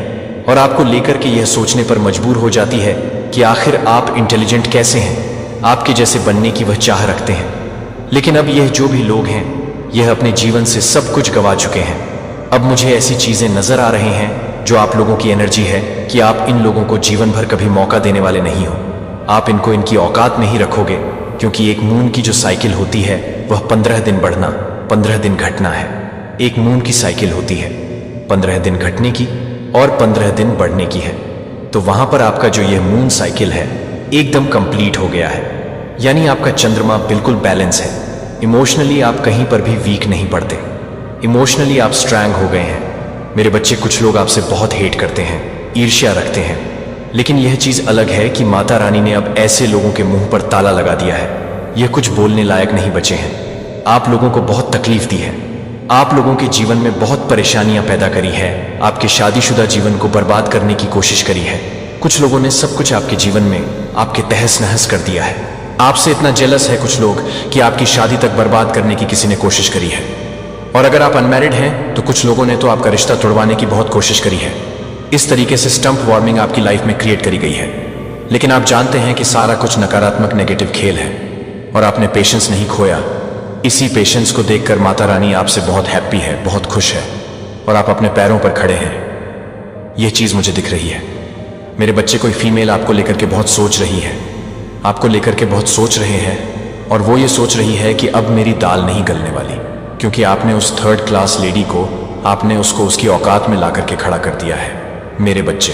और आपको लेकर के यह सोचने पर मजबूर हो जाती है कि आखिर आप इंटेलिजेंट कैसे हैं, आपके जैसे बनने की वह चाह रखते हैं। लेकिन अब यह जो भी लोग हैं, यह अपने जीवन से सब कुछ गंवा चुके हैं। अब मुझे ऐसी चीजें नजर आ रही हैं जो आप लोगों की एनर्जी है कि आप इन लोगों को जीवन भर कभी मौका देने वाले नहीं हो। आप इनको इनकी औकात में ही रखोगे, क्योंकि एक मून की जो साइकिल होती है वह 15 दिन बढ़ना, 15 दिन घटना है। एक मून की साइकिल होती है 15 दिन घटने की और 15 दिन बढ़ने की है। तो वहां पर आपका जो यह मून साइकिल है एकदम कंप्लीट हो गया है, यानी आपका चंद्रमा बिल्कुल बैलेंस है। इमोशनली आप कहीं पर भी वीक नहीं पड़ते, इमोशनली आप स्ट्रांग हो गए हैं। मेरे बच्चे, कुछ लोग आपसे बहुत हेट करते हैं, ईर्ष्या रखते हैं, लेकिन यह चीज अलग है कि माता रानी ने अब ऐसे लोगों के मुंह पर ताला लगा दिया है। यह कुछ बोलने लायक नहीं बचे हैं। आप लोगों को बहुत तकलीफ दी है, आप लोगों के जीवन में बहुत परेशानियां पैदा करी है, आपके शादीशुदा जीवन को बर्बाद करने की कोशिश करी है। कुछ लोगों ने सब कुछ आपके जीवन में आपके तहस नहस कर दिया है। आपसे इतना जेलस है कुछ लोग कि आपकी शादी तक बर्बाद करने की किसी ने कोशिश करी है। और अगर आप अनमैरिड हैं तो कुछ लोगों ने तो आपका रिश्ता तोड़वाने की बहुत कोशिश करी है। इस तरीके से स्टंप वार्मिंग आपकी लाइफ में क्रिएट करी गई है। लेकिन आप जानते हैं कि सारा कुछ नकारात्मक नेगेटिव खेल है और आपने पेशेंस नहीं खोया। इसी पेशेंस को देखकर माता रानी आपसे बहुत हैप्पी है, बहुत खुश है और आप अपने पैरों पर खड़े हैं। यह चीज मुझे दिख रही है। मेरे बच्चे, कोई फीमेल आपको लेकर के बहुत सोच रही है, आपको लेकर के बहुत सोच रहे हैं और वो ये सोच रही है कि अब मेरी दाल नहीं गलने वाली, क्योंकि आपने उस 3rd क्लास लेडी को, आपने उसको उसकी औकात में ला करके खड़ा कर दिया है। मेरे बच्चे,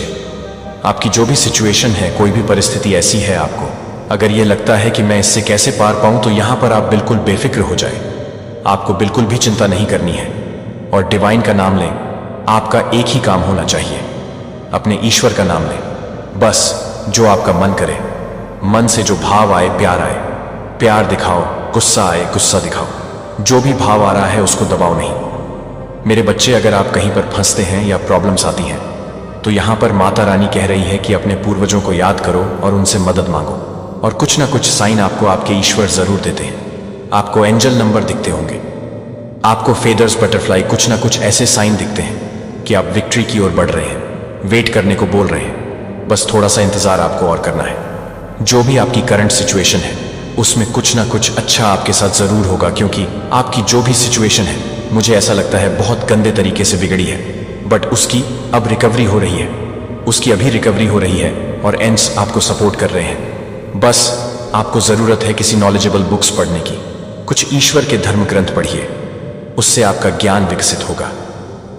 आपकी जो भी सिचुएशन है, कोई भी परिस्थिति ऐसी है, आपको अगर यह लगता है कि मैं इससे कैसे पार पाऊं, तो यहां पर आप बिल्कुल बेफिक्र हो जाए। आपको बिल्कुल भी चिंता नहीं करनी है और डिवाइन का नाम लें। आपका एक ही काम होना चाहिए, अपने ईश्वर का नाम लें। बस जो आपका मन करे, मन से जो भाव आए प्यार दिखाओ, गुस्सा आए गुस्सा दिखाओ। जो भी भाव आ रहा है उसको दबाओ नहीं। मेरे बच्चे, अगर आप कहीं पर फंसते हैं या प्रॉब्लम्स आती हैं तो यहाँ पर माता रानी कह रही है कि अपने पूर्वजों को याद करो और उनसे मदद मांगो, और कुछ ना कुछ साइन आपको आपके ईश्वर जरूर देते हैं। आपको एंजल नंबर दिखते होंगे, आपको फेदर्स, बटरफ्लाई, कुछ ना कुछ ऐसे साइन दिखते हैं कि आप विक्ट्री की ओर बढ़ रहे हैं, वेट करने को बोल रहे हैं। बस थोड़ा सा इंतजार आपको और करना है। जो भी आपकी करंट सिचुएशन है उसमें कुछ ना कुछ अच्छा आपके साथ जरूर होगा, क्योंकि आपकी जो भी सिचुएशन है मुझे ऐसा लगता है बहुत गंदे तरीके से बिगड़ी है, बट उसकी अब रिकवरी हो रही है, उसकी अभी रिकवरी हो रही है और एंड्स आपको सपोर्ट कर रहे हैं। बस आपको जरूरत है किसी नॉलेजेबल बुक्स पढ़ने की, कुछ ईश्वर के धर्म ग्रंथ पढ़िए, उससे आपका ज्ञान विकसित होगा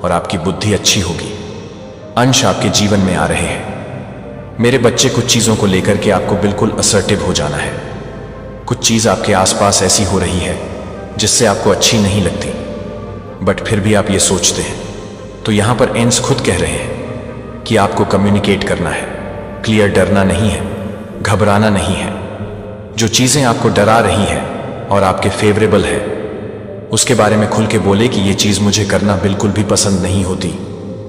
और आपकी बुद्धि अच्छी होगी। अंश आपके जीवन में आ रहे हैं। मेरे बच्चे, कुछ चीजों को लेकर के आपको बिल्कुल असर्टिव हो जाना है। कुछ चीज आपके आसपास ऐसी हो रही है जिससे आपको अच्छी नहीं लगती, बट फिर भी आप ये सोचते हैं। तो यहां पर एंड्स खुद कह रहे हैं कि आपको कम्युनिकेट करना है, क्लियर, डरना नहीं है, घबराना नहीं है। जो चीजें आपको डरा रही है और आपके फेवरेबल है उसके बारे में खुल के बोले कि ये चीज मुझे करना बिल्कुल भी पसंद नहीं होती,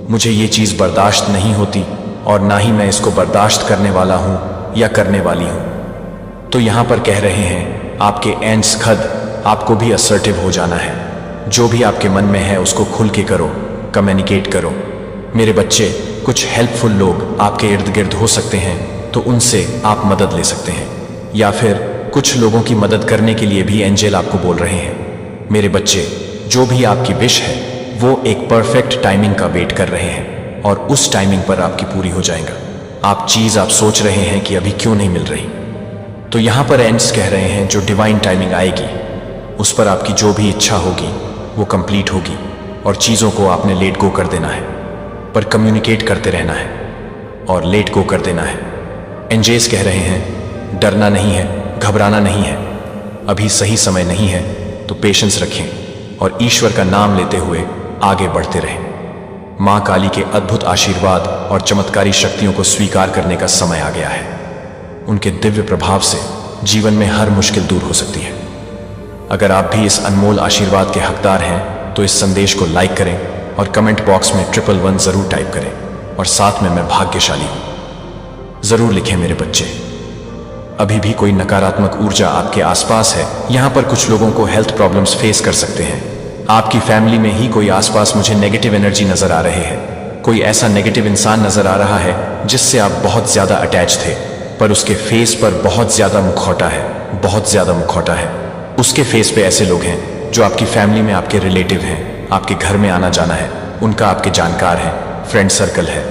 मुझे ये चीज बर्दाश्त नहीं होती और ना ही मैं इसको बर्दाश्त करने वाला हूं या करने वाली हूं। तो यहां पर कह रहे हैं आपके एंड्स खुद आपको भी असर्टिव हो जाना है। जो भी आपके मन में है उसको खुल के करो, कम्युनिकेट करो। मेरे बच्चे, कुछ हेल्पफुल लोग आपके इर्द गिर्द हो सकते हैं तो उनसे आप मदद ले सकते हैं, या फिर कुछ लोगों की मदद करने के लिए भी एंजल आपको बोल रहे हैं। मेरे बच्चे, जो भी आपकी विश है वो एक परफेक्ट टाइमिंग का वेट कर रहे हैं और उस टाइमिंग पर आपकी पूरी हो जाएगा। आप सोच रहे हैं कि अभी क्यों नहीं मिल रही, तो यहां पर एंड्स कह रहे हैं जो डिवाइन टाइमिंग आएगी उस पर आपकी जो भी इच्छा होगी वो कंप्लीट होगी और चीज़ों को आपने लेट गो कर देना है, पर कम्युनिकेट करते रहना है और लेट गो कर देना है। एंजेस कह रहे हैं डरना नहीं है, घबराना नहीं है, अभी सही समय नहीं है, तो पेशेंस रखें और ईश्वर का नाम लेते हुए आगे बढ़ते रहें। माँ काली के अद्भुत आशीर्वाद और चमत्कारी शक्तियों को स्वीकार करने का समय आ गया है। उनके दिव्य प्रभाव से जीवन में हर मुश्किल दूर हो सकती है। अगर आप भी इस अनमोल आशीर्वाद के हकदार हैं तो इस संदेश को लाइक करें और कमेंट बॉक्स में 111 जरूर टाइप करें और साथ में मैं भाग्यशाली हूं जरूर लिखें। मेरे बच्चे, अभी भी कोई नकारात्मक ऊर्जा आपके आसपास है। यहां पर कुछ लोगों को हेल्थ प्रॉब्लम्स फेस कर सकते हैं। आपकी फैमिली में ही कोई आसपास मुझे नेगेटिव एनर्जी नजर आ रहे हैं। कोई ऐसा नेगेटिव इंसान नजर आ रहा है जिससे आप बहुत ज्यादा अटैच थे, पर उसके फेस पर बहुत ज्यादा मुखौटा है, बहुत ज्यादा मुखौटा है। उसके फेस पे ऐसे लोग हैं जो आपकी फैमिली में आपके रिलेटिव हैं, आपके घर में आना जाना है, उनका आपके जानकार है, फ्रेंड सर्कल है।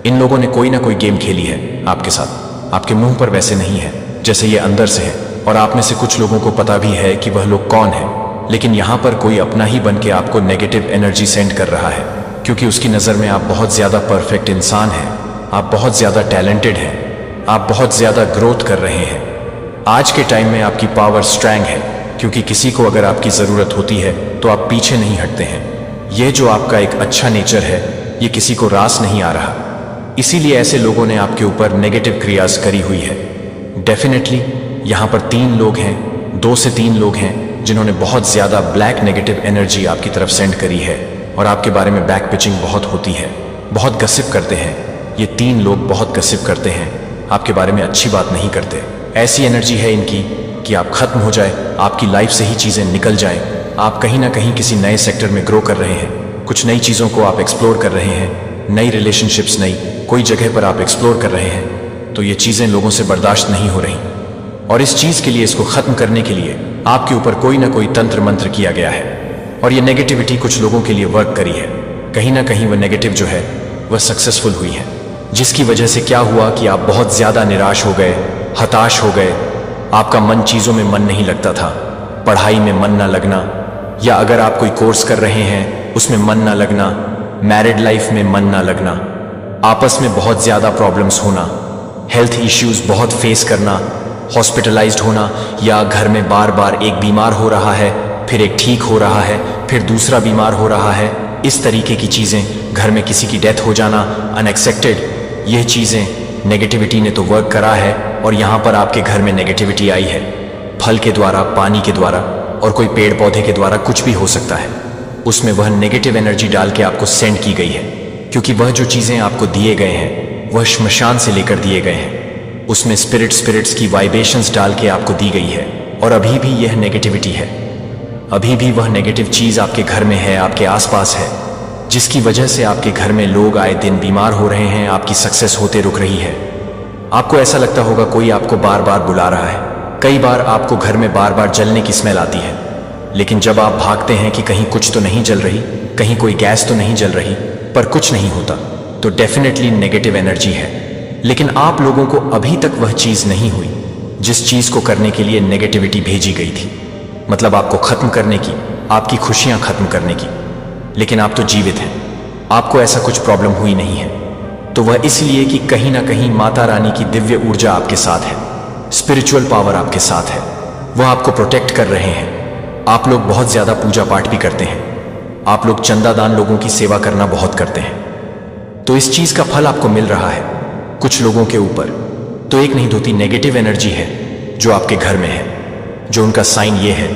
इन लोगों ने कोई ना कोई गेम खेली है आपके साथ। आपके मुंह पर वैसे नहीं है जैसे ये अंदर से है, और आप में से कुछ लोगों को पता भी है कि वह लोग कौन है, लेकिन यहाँ पर कोई अपना ही बन के आपको नेगेटिव एनर्जी सेंड कर रहा है, क्योंकि उसकी नज़र में आप बहुत ज़्यादा परफेक्ट इंसान हैं, आप बहुत ज़्यादा टैलेंटेड हैं, आप बहुत ज़्यादा ग्रोथ कर रहे हैं। आज के टाइम में आपकी पावर स्ट्रैंग है, क्योंकि किसी को अगर आपकी ज़रूरत होती है तो आप पीछे नहीं हटते हैं। यह जो आपका एक अच्छा नेचर है ये किसी को रास नहीं आ रहा, इसीलिए ऐसे लोगों ने आपके ऊपर नेगेटिव क्रियाज करी हुई है। डेफिनेटली यहाँ पर 3 लोग हैं, 2 से 3 लोग हैं जिन्होंने बहुत ज़्यादा ब्लैक नेगेटिव एनर्जी आपकी तरफ सेंड करी है और आपके बारे में बैक पिचिंग बहुत होती है, बहुत गसिप करते हैं। ये 3 लोग बहुत गसिप करते हैं, आपके बारे में अच्छी बात नहीं करते। ऐसी एनर्जी है इनकी कि आप खत्म हो जाए, आपकी लाइफ से ही चीज़ें निकल जाएं। आप कहीं ना कहीं किसी नए सेक्टर में ग्रो कर रहे हैं, कुछ नई चीज़ों को आप एक्सप्लोर कर रहे हैं, नई रिलेशनशिप्स, नई कोई जगह पर आप एक्सप्लोर कर रहे हैं, तो ये चीज़ें लोगों से बर्दाश्त नहीं हो रही, और इस चीज़ के लिए, इसको ख़त्म करने के लिए आपके ऊपर कोई ना कोई तंत्र मंत्र किया गया है, और ये नेगेटिविटी कुछ लोगों के लिए वर्क करी है। कहीं ना कहीं वह नेगेटिव जो है वह सक्सेसफुल हुई है, जिसकी वजह से क्या हुआ कि आप बहुत ज़्यादा निराश हो गए, हताश हो गए। आपका मन, चीज़ों में मन नहीं लगता था, पढ़ाई में मन ना लगना, या अगर आप कोई कोर्स कर रहे हैं उसमें मन ना लगना, मैरिड लाइफ में मन ना लगना, आपस में बहुत ज़्यादा प्रॉब्लम्स होना, हेल्थ इश्यूज बहुत फेस करना, हॉस्पिटलाइज्ड होना, या घर में बार बार एक बीमार हो रहा है, फिर एक ठीक हो रहा है, फिर दूसरा बीमार हो रहा है, इस तरीके की चीज़ें, घर में किसी की डेथ हो जाना अनएक्सपेक्टेड, ये चीज़ें नेगेटिविटी ने तो वर्क करा है और यहाँ पर आपके घर में नेगेटिविटी आई है। फल के द्वारा, पानी के द्वारा और कोई पेड़ पौधे के द्वारा कुछ भी हो सकता है। उसमें वह नेगेटिव एनर्जी डाल के आपको सेंड की गई है, क्योंकि वह जो चीज़ें आपको दिए गए हैं वह श्मशान से लेकर दिए गए हैं। उसमें स्पिरिट्स की वाइब्रेशंस डाल के आपको दी गई है और अभी भी यह नेगेटिविटी है। अभी भी वह नेगेटिव चीज़ आपके घर में है, आपके आसपास है, जिसकी वजह से आपके घर में लोग आए दिन बीमार हो रहे हैं, आपकी सक्सेस होते रुक रही है। आपको ऐसा लगता होगा कोई आपको बार बार बुला रहा है। कई बार आपको घर में बार बार जलने की स्मेल आती है, लेकिन जब आप भागते हैं कि कहीं कुछ तो नहीं जल रही, कहीं कोई गैस तो नहीं जल रही, पर कुछ नहीं होता, तो डेफिनेटली नेगेटिव एनर्जी है। लेकिन आप लोगों को अभी तक वह चीज़ नहीं हुई जिस चीज़ को करने के लिए नेगेटिविटी भेजी गई थी, मतलब आपको ख़त्म करने की, आपकी खुशियाँ ख़त्म करने की। लेकिन आप तो जीवित हैं, आपको ऐसा कुछ प्रॉब्लम हुई नहीं है। तो वह इसलिए कि कहीं ना कहीं माता रानी की दिव्य ऊर्जा आपके साथ है, स्पिरिचुअल पावर आपके साथ है, वह आपको प्रोटेक्ट कर रहे हैं। आप लोग बहुत ज़्यादा पूजा पाठ भी करते हैं, आप लोग चंदादान लोगों की सेवा करना बहुत करते हैं, तो इस चीज़ का फल आपको मिल रहा है। कुछ लोगों के ऊपर तो एक नहीं दो तीन नेगेटिव एनर्जी है जो आपके घर में है, जो उनका साइन ये है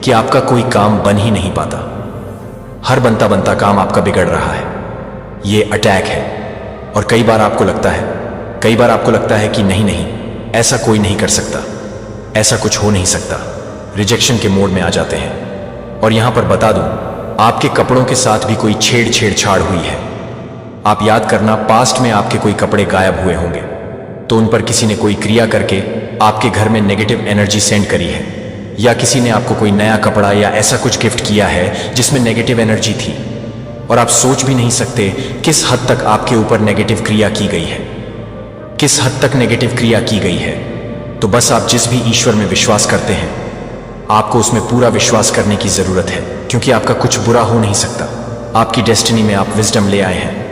कि आपका कोई काम बन ही नहीं पाता। हर बनता बनता काम आपका बिगड़ रहा है, ये अटैक है। और कई बार आपको लगता है कि नहीं नहीं, ऐसा कोई नहीं कर सकता, ऐसा कुछ हो नहीं सकता, रिजेक्शन के मोड में आ जाते हैं। और यहां पर बता दूं, आपके कपड़ों के साथ भी कोई छेड़छाड़ हुई है। आप याद करना, पास्ट में आपके कोई कपड़े गायब हुए होंगे, तो उन पर किसी ने कोई क्रिया करके आपके घर में नेगेटिव एनर्जी सेंड करी है, या किसी ने आपको कोई नया कपड़ा या ऐसा कुछ गिफ्ट किया है जिसमें नेगेटिव एनर्जी थी। और आप सोच भी नहीं सकते किस हद तक आपके ऊपर नेगेटिव क्रिया की गई है, किस हद तक नेगेटिव क्रिया की गई है। तो बस आप जिस भी ईश्वर में विश्वास करते हैं, आपको उसमें पूरा विश्वास करने की जरूरत है, क्योंकि आपका कुछ बुरा हो नहीं सकता। आपकी डेस्टिनी में आप विजडम ले आए हैं।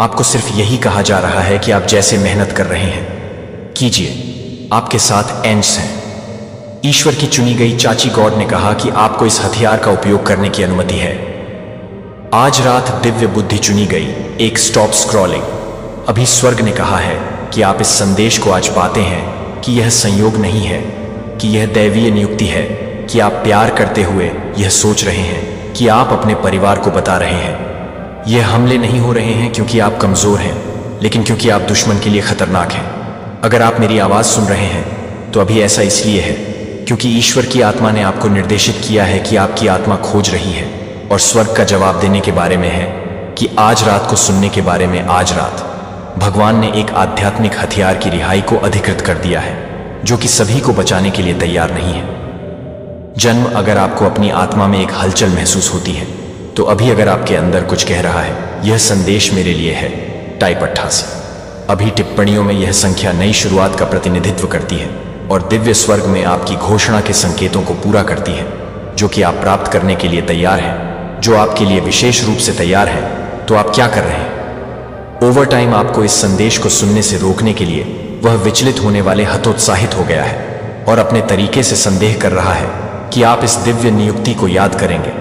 आपको सिर्फ यही कहा जा रहा है कि आप जैसे मेहनत कर रहे हैं कीजिए, आपके साथ एंड्स हैं। ईश्वर की चुनी गई चाची गॉड ने कहा कि आपको इस हथियार का उपयोग करने की अनुमति है। आज रात दिव्य बुद्धि चुनी गई, एक स्टॉप स्क्रॉलिंग। अभी स्वर्ग ने कहा है कि आप इस संदेश को आज पाते हैं कि यह संयोग नहीं है, कि यह दैवीय नियुक्ति है, कि आप प्यार करते हुए यह सोच रहे हैं कि आप अपने परिवार को बता रहे हैं। यह हमले नहीं हो रहे हैं क्योंकि आप कमजोर हैं, लेकिन क्योंकि आप दुश्मन के लिए खतरनाक हैं। अगर आप मेरी आवाज सुन रहे हैं तो अभी ऐसा इसलिए है क्योंकि ईश्वर की आत्मा ने आपको निर्देशित किया है कि आपकी आत्मा खोज रही है और स्वर्ग का जवाब देने के बारे में है, कि आज रात को सुनने के बारे में। आज रात भगवान ने एक आध्यात्मिक हथियार की रिहाई को अधिकृत कर दिया है, जो कि सभी को बचाने के लिए तैयार नहीं है। जन्म, अगर आपको अपनी आत्मा में एक हलचल महसूस होती है, तो अभी अगर आपके अंदर कुछ कह रहा है, यह संदेश मेरे लिए है, टाइप 88। अभी टिप्पणियों में यह संख्या नई शुरुआत का प्रतिनिधित्व करती है और दिव्य स्वर्ग में आपकी घोषणा के संकेतों को पूरा करती है, जो कि आप प्राप्त करने के लिए तैयार हैं, जो आपके लिए विशेष रूप से तैयार है। तो आप क्या कर रहे हैं? ओवर टाइम आपको इस संदेश को सुनने से रोकने के लिए वह विचलित होने वाले हतोत्साहित हो गया है और अपने तरीके से संदेह कर रहा है कि आप इस दिव्य नियुक्ति को याद करेंगे,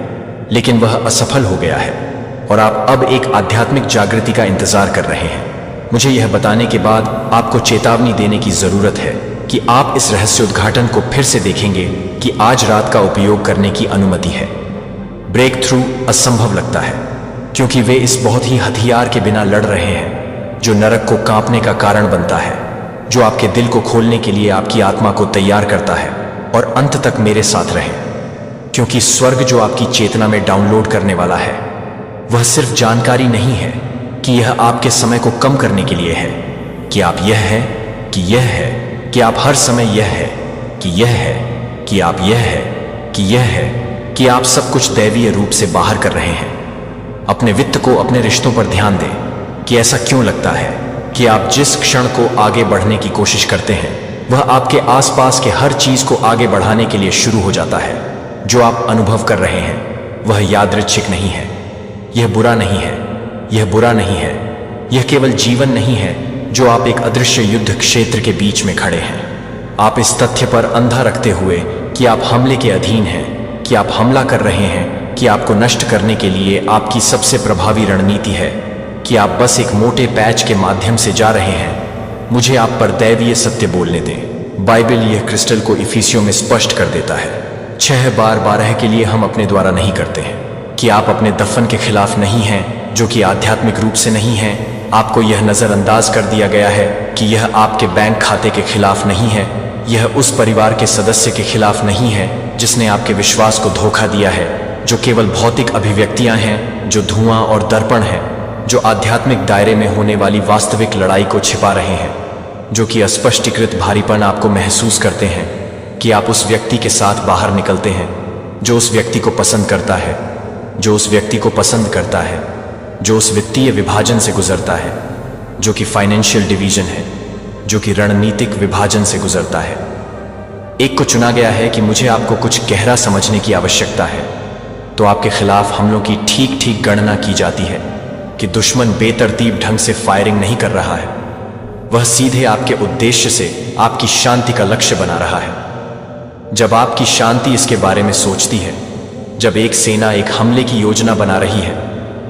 लेकिन वह असफल हो गया है और आप अब एक आध्यात्मिक जागृति का इंतजार कर रहे हैं। मुझे यह बताने के बाद आपको चेतावनी देने की जरूरत है कि आप इस रहस्योद्घाटन को फिर से देखेंगे कि आज रात का उपयोग करने की अनुमति है। ब्रेक थ्रू असंभव लगता है क्योंकि वे इस बहुत ही हथियार के बिना लड़ रहे हैं जो नरक को कांपने का कारण बनता है, जो आपके दिल को खोलने के लिए आपकी आत्मा को तैयार करता है। और अंत तक मेरे साथ रहें, क्योंकि स्वर्ग जो आपकी चेतना में डाउनलोड करने वाला है, वह सिर्फ जानकारी नहीं है कि यह आपके समय को कम करने के लिए है, कि आप यह है, कि यह है, कि आप हर समय यह है, कि यह है, कि आप यह है, कि यह है, कि आप सब कुछ दैवीय रूप से बाहर कर रहे हैं। अपने वित्त को, अपने रिश्तों पर ध्यान दें कि ऐसा क्यों लगता है कि आप जिस क्षण को आगे बढ़ने की कोशिश करते हैं, वह आपके आसपास के हर चीज को आगे बढ़ाने के लिए शुरू हो जाता है। जो आप अनुभव कर रहे हैं वह यादृच्छिक नहीं है, यह बुरा नहीं है, यह बुरा नहीं है, यह केवल जीवन नहीं है जो आप एक अदृश्य युद्ध क्षेत्र के बीच में खड़े हैं। आप इस तथ्य पर अंधा रखते हुए कि आप हमले के अधीन हैं, कि आप हमला कर रहे हैं, कि आपको नष्ट करने के लिए आपकी सबसे प्रभावी रणनीति है, कि आप बस एक मोटे पैच के माध्यम से जा रहे हैं। मुझे आप पर दैवीय सत्य बोलने दें। बाइबल यह क्रिस्टल को इफिसियों में स्पष्ट कर देता है 6:12 के लिए हम अपने द्वारा नहीं करते हैं कि आप अपने दफन के खिलाफ नहीं हैं, जो कि आध्यात्मिक रूप से नहीं है। आपको यह नज़रअंदाज कर दिया गया है कि यह आपके बैंक खाते के खिलाफ नहीं है, यह उस परिवार के सदस्य के खिलाफ नहीं है जिसने आपके विश्वास को धोखा दिया है, जो केवल भौतिक अभिव्यक्तियां हैं, जो धुआं और दर्पण हैं, जो आध्यात्मिक दायरे में होने वाली वास्तविक लड़ाई को छिपा रहे हैं, जो कि अस्पष्टीकृत भारीपन आपको महसूस करते हैं कि आप उस व्यक्ति के साथ बाहर निकलते हैं जो उस व्यक्ति को पसंद करता है, जो उस व्यक्ति को पसंद करता है, जो उस वित्तीय विभाजन से गुजरता है, जो कि फाइनेंशियल डिवीजन है, जो कि रणनीतिक विभाजन से गुजरता है। एक को चुना गया है कि मुझे आपको कुछ गहरा समझने की आवश्यकता है, तो आपके खिलाफ हमलों की ठीक ठीक गणना की जाती है कि दुश्मन बेतरतीब ढंग से फायरिंग नहीं कर रहा है, वह सीधे आपके उद्देश्य से आपकी शांति का लक्ष्य बना रहा है। जब आपकी शांति इसके बारे में सोचती है, जब एक सेना एक हमले की योजना बना रही है,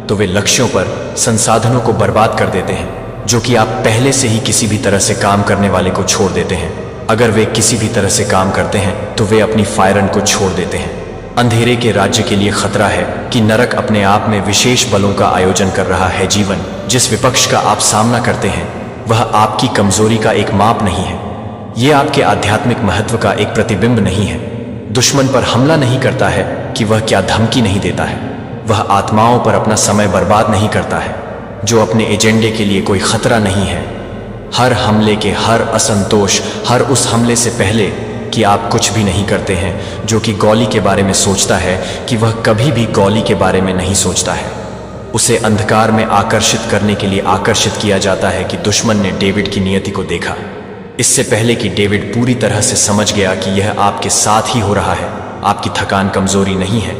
तो वे लक्ष्यों पर संसाधनों को बर्बाद कर देते हैं जो कि आप पहले से ही किसी भी तरह से काम करने वाले को छोड़ देते हैं। अगर वे किसी भी तरह से काम करते हैं तो वे अपनी फायरन को छोड़ देते हैं। अंधेरे के राज्य के लिए खतरा है कि नरक अपने आप में विशेष बलों का आयोजन कर रहा है। जीवन जिस विपक्ष का आप सामना करते हैं वह आपकी कमजोरी का एक माप नहीं है, यह आपके आध्यात्मिक महत्व का एक प्रतिबिंब नहीं है। दुश्मन पर हमला नहीं करता है कि वह क्या धमकी नहीं देता है, वह आत्माओं पर अपना समय बर्बाद नहीं करता है जो अपने एजेंडे के लिए कोई खतरा नहीं है। हर हमले के हर असंतोष, हर उस हमले से पहले कि आप कुछ भी नहीं करते हैं जो कि गॉली के बारे में सोचता है कि वह कभी भी गॉली के बारे में नहीं सोचता है। उसे अंधकार में आकर्षित करने के लिए आकर्षित किया जाता है कि दुश्मन ने डेविड की नियति को देखा, इससे पहले कि डेविड पूरी तरह से समझ गया कि यह आपके साथ ही हो रहा है। आपकी थकान कमजोरी नहीं है,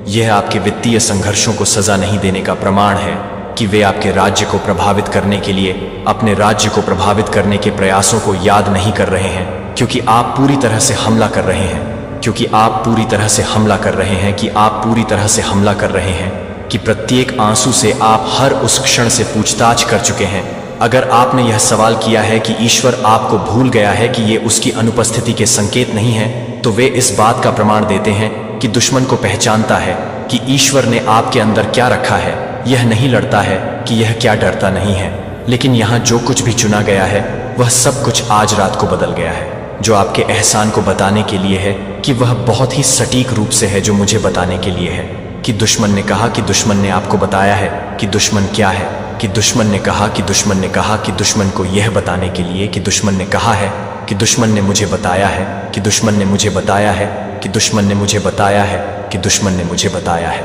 यह आपके वित्तीय संघर्षों को सजा नहीं देने का प्रमाण है कि वे आपके राज्य को प्रभावित करने के लिए अपने राज्य को प्रभावित करने के प्रयासों को याद नहीं कर रहे हैं, क्योंकि आप पूरी तरह से हमला कर रहे हैं, क्योंकि आप पूरी तरह से हमला कर रहे हैं, कि आप पूरी तरह से हमला कर रहे हैं, कि प्रत्येक आंसू से आप हर उस क्षण से पूछताछ कर चुके हैं। अगर आपने यह सवाल किया है कि ईश्वर आपको भूल गया है कि ये उसकी अनुपस्थिति के संकेत नहीं है, तो वे इस बात का प्रमाण देते हैं कि दुश्मन को पहचानता है कि ईश्वर ने आपके अंदर क्या रखा है। यह नहीं लड़ता है कि यह क्या डरता नहीं है, लेकिन यहाँ जो कुछ भी चुना गया है वह सब कुछ आज रात को बदल गया है, जो आपके एहसान को बताने के लिए है कि वह बहुत ही सटीक रूप से है, जो मुझे बताने के लिए है कि दुश्मन ने कहा कि दुश्मन ने आपको बताया है कि दुश्मन क्या है, कि दुश्मन ने कहा कि दुश्मन ने कहा कि दुश्मन को यह बताने के लिए कि दुश्मन ने कहा है कि दुश्मन ने मुझे बताया है कि दुश्मन ने मुझे बताया है कि दुश्मन ने मुझे बताया है कि दुश्मन ने मुझे बताया है।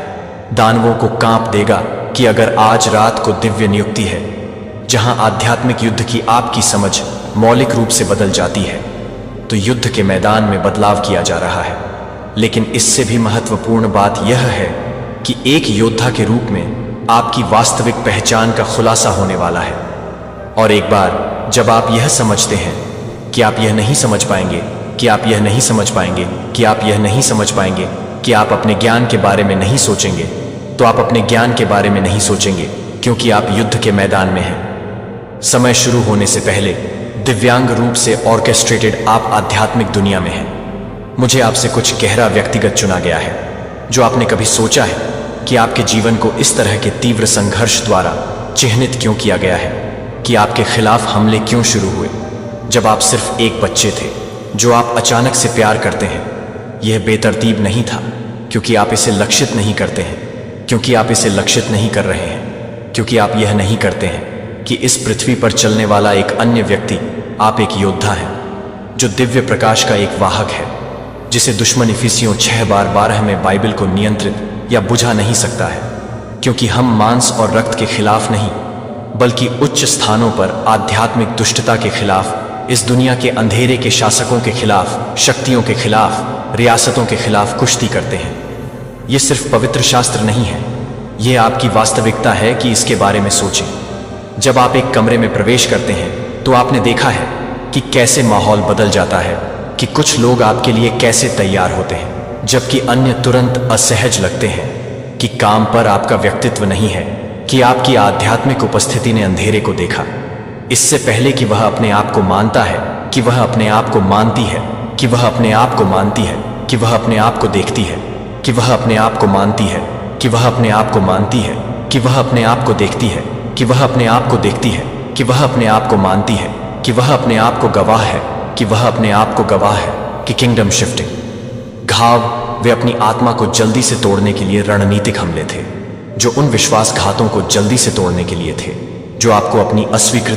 दानवों को कांप देगा कि अगर आज रात को दिव्य नियुक्ति है जहां आध्यात्मिक युद्ध की आपकी समझ मौलिक रूप से बदल जाती है, तो युद्ध के मैदान में बदलाव किया जा रहा है। लेकिन इससे भी महत्वपूर्ण बात यह है कि एक योद्धा के रूप में आपकी वास्तविक पहचान का खुलासा होने वाला है। और एक बार जब आप यह समझते हैं कि आप यह नहीं समझ पाएंगे, कि आप यह नहीं समझ पाएंगे, कि आप यह नहीं समझ पाएंगे, कि आप अपने ज्ञान के बारे में नहीं सोचेंगे, तो आप अपने ज्ञान के बारे में नहीं सोचेंगे, क्योंकि आप युद्ध के मैदान में हैं। समय शुरू होने से पहले दिव्यांग रूप से ऑर्केस्ट्रेटेड आप आध्यात्मिक दुनिया में हैं। मुझे आपसे कुछ गहरा व्यक्तिगत चुना गया है। जो आपने कभी सोचा है कि आपके जीवन को इस तरह के तीव्र संघर्ष द्वारा चिह्नित क्यों किया गया है, कि आपके खिलाफ हमले क्यों शुरू हुए जब आप सिर्फ एक बच्चे थे जो आप अचानक से प्यार करते हैं? यह बेतरतीब नहीं था क्योंकि आप इसे लक्षित नहीं करते हैं, क्योंकि आप इसे लक्षित नहीं कर रहे हैं, क्योंकि आप यह नहीं करते हैं कि इस पृथ्वी पर चलने वाला एक अन्य व्यक्ति, आप एक योद्धा हैं जो दिव्य प्रकाश का एक वाहक है, जिसे दुश्मन इफिसियों 6:12 में बाइबल को नियंत्रित या बुझा नहीं सकता है, क्योंकि हम मांस और रक्त के खिलाफ नहीं बल्कि उच्च स्थानों पर आध्यात्मिक दुष्टता के खिलाफ, इस दुनिया के अंधेरे के शासकों के खिलाफ, शक्तियों के खिलाफ, रियासतों के खिलाफ कुश्ती करते हैं। यह सिर्फ पवित्र शास्त्र नहीं है, यह आपकी वास्तविकता है कि इसके बारे में सोचें। जब आप एक कमरे में प्रवेश करते हैं तो आपने देखा है कि कैसे माहौल बदल जाता है, कि कुछ लोग आपके लिए कैसे तैयार होते हैं जबकि अन्य तुरंत असहज लगते हैं, कि काम पर आपका व्यक्तित्व नहीं है, कि आपकी आध्यात्मिक उपस्थिति ने अंधेरे को देखा, इससे पहले कि वह अपने आप को मानता है, कि वह अपने आप को मानती है, कि वह अपने आप को मानती है, कि वह अपने आप को देखती है, कि वह अपने आप को मानती है, कि वह अपने आप को मानती है, कि वह अपने आप को देखती है, कि वह अपने आप को देखती है, कि वह अपने आप को मानती है, कि वह अपने आप को गवाह है, कि वह अपने आप को गवाह है कि किंगडम शिफ्टिंग घाव वे अपनी आत्मा को जल्दी से तोड़ने के लिए रणनीतिक हमले थे, जो उन विश्वासघातों को जल्दी से तोड़ने के लिए थे जो आपको अपनी अस्वीकृति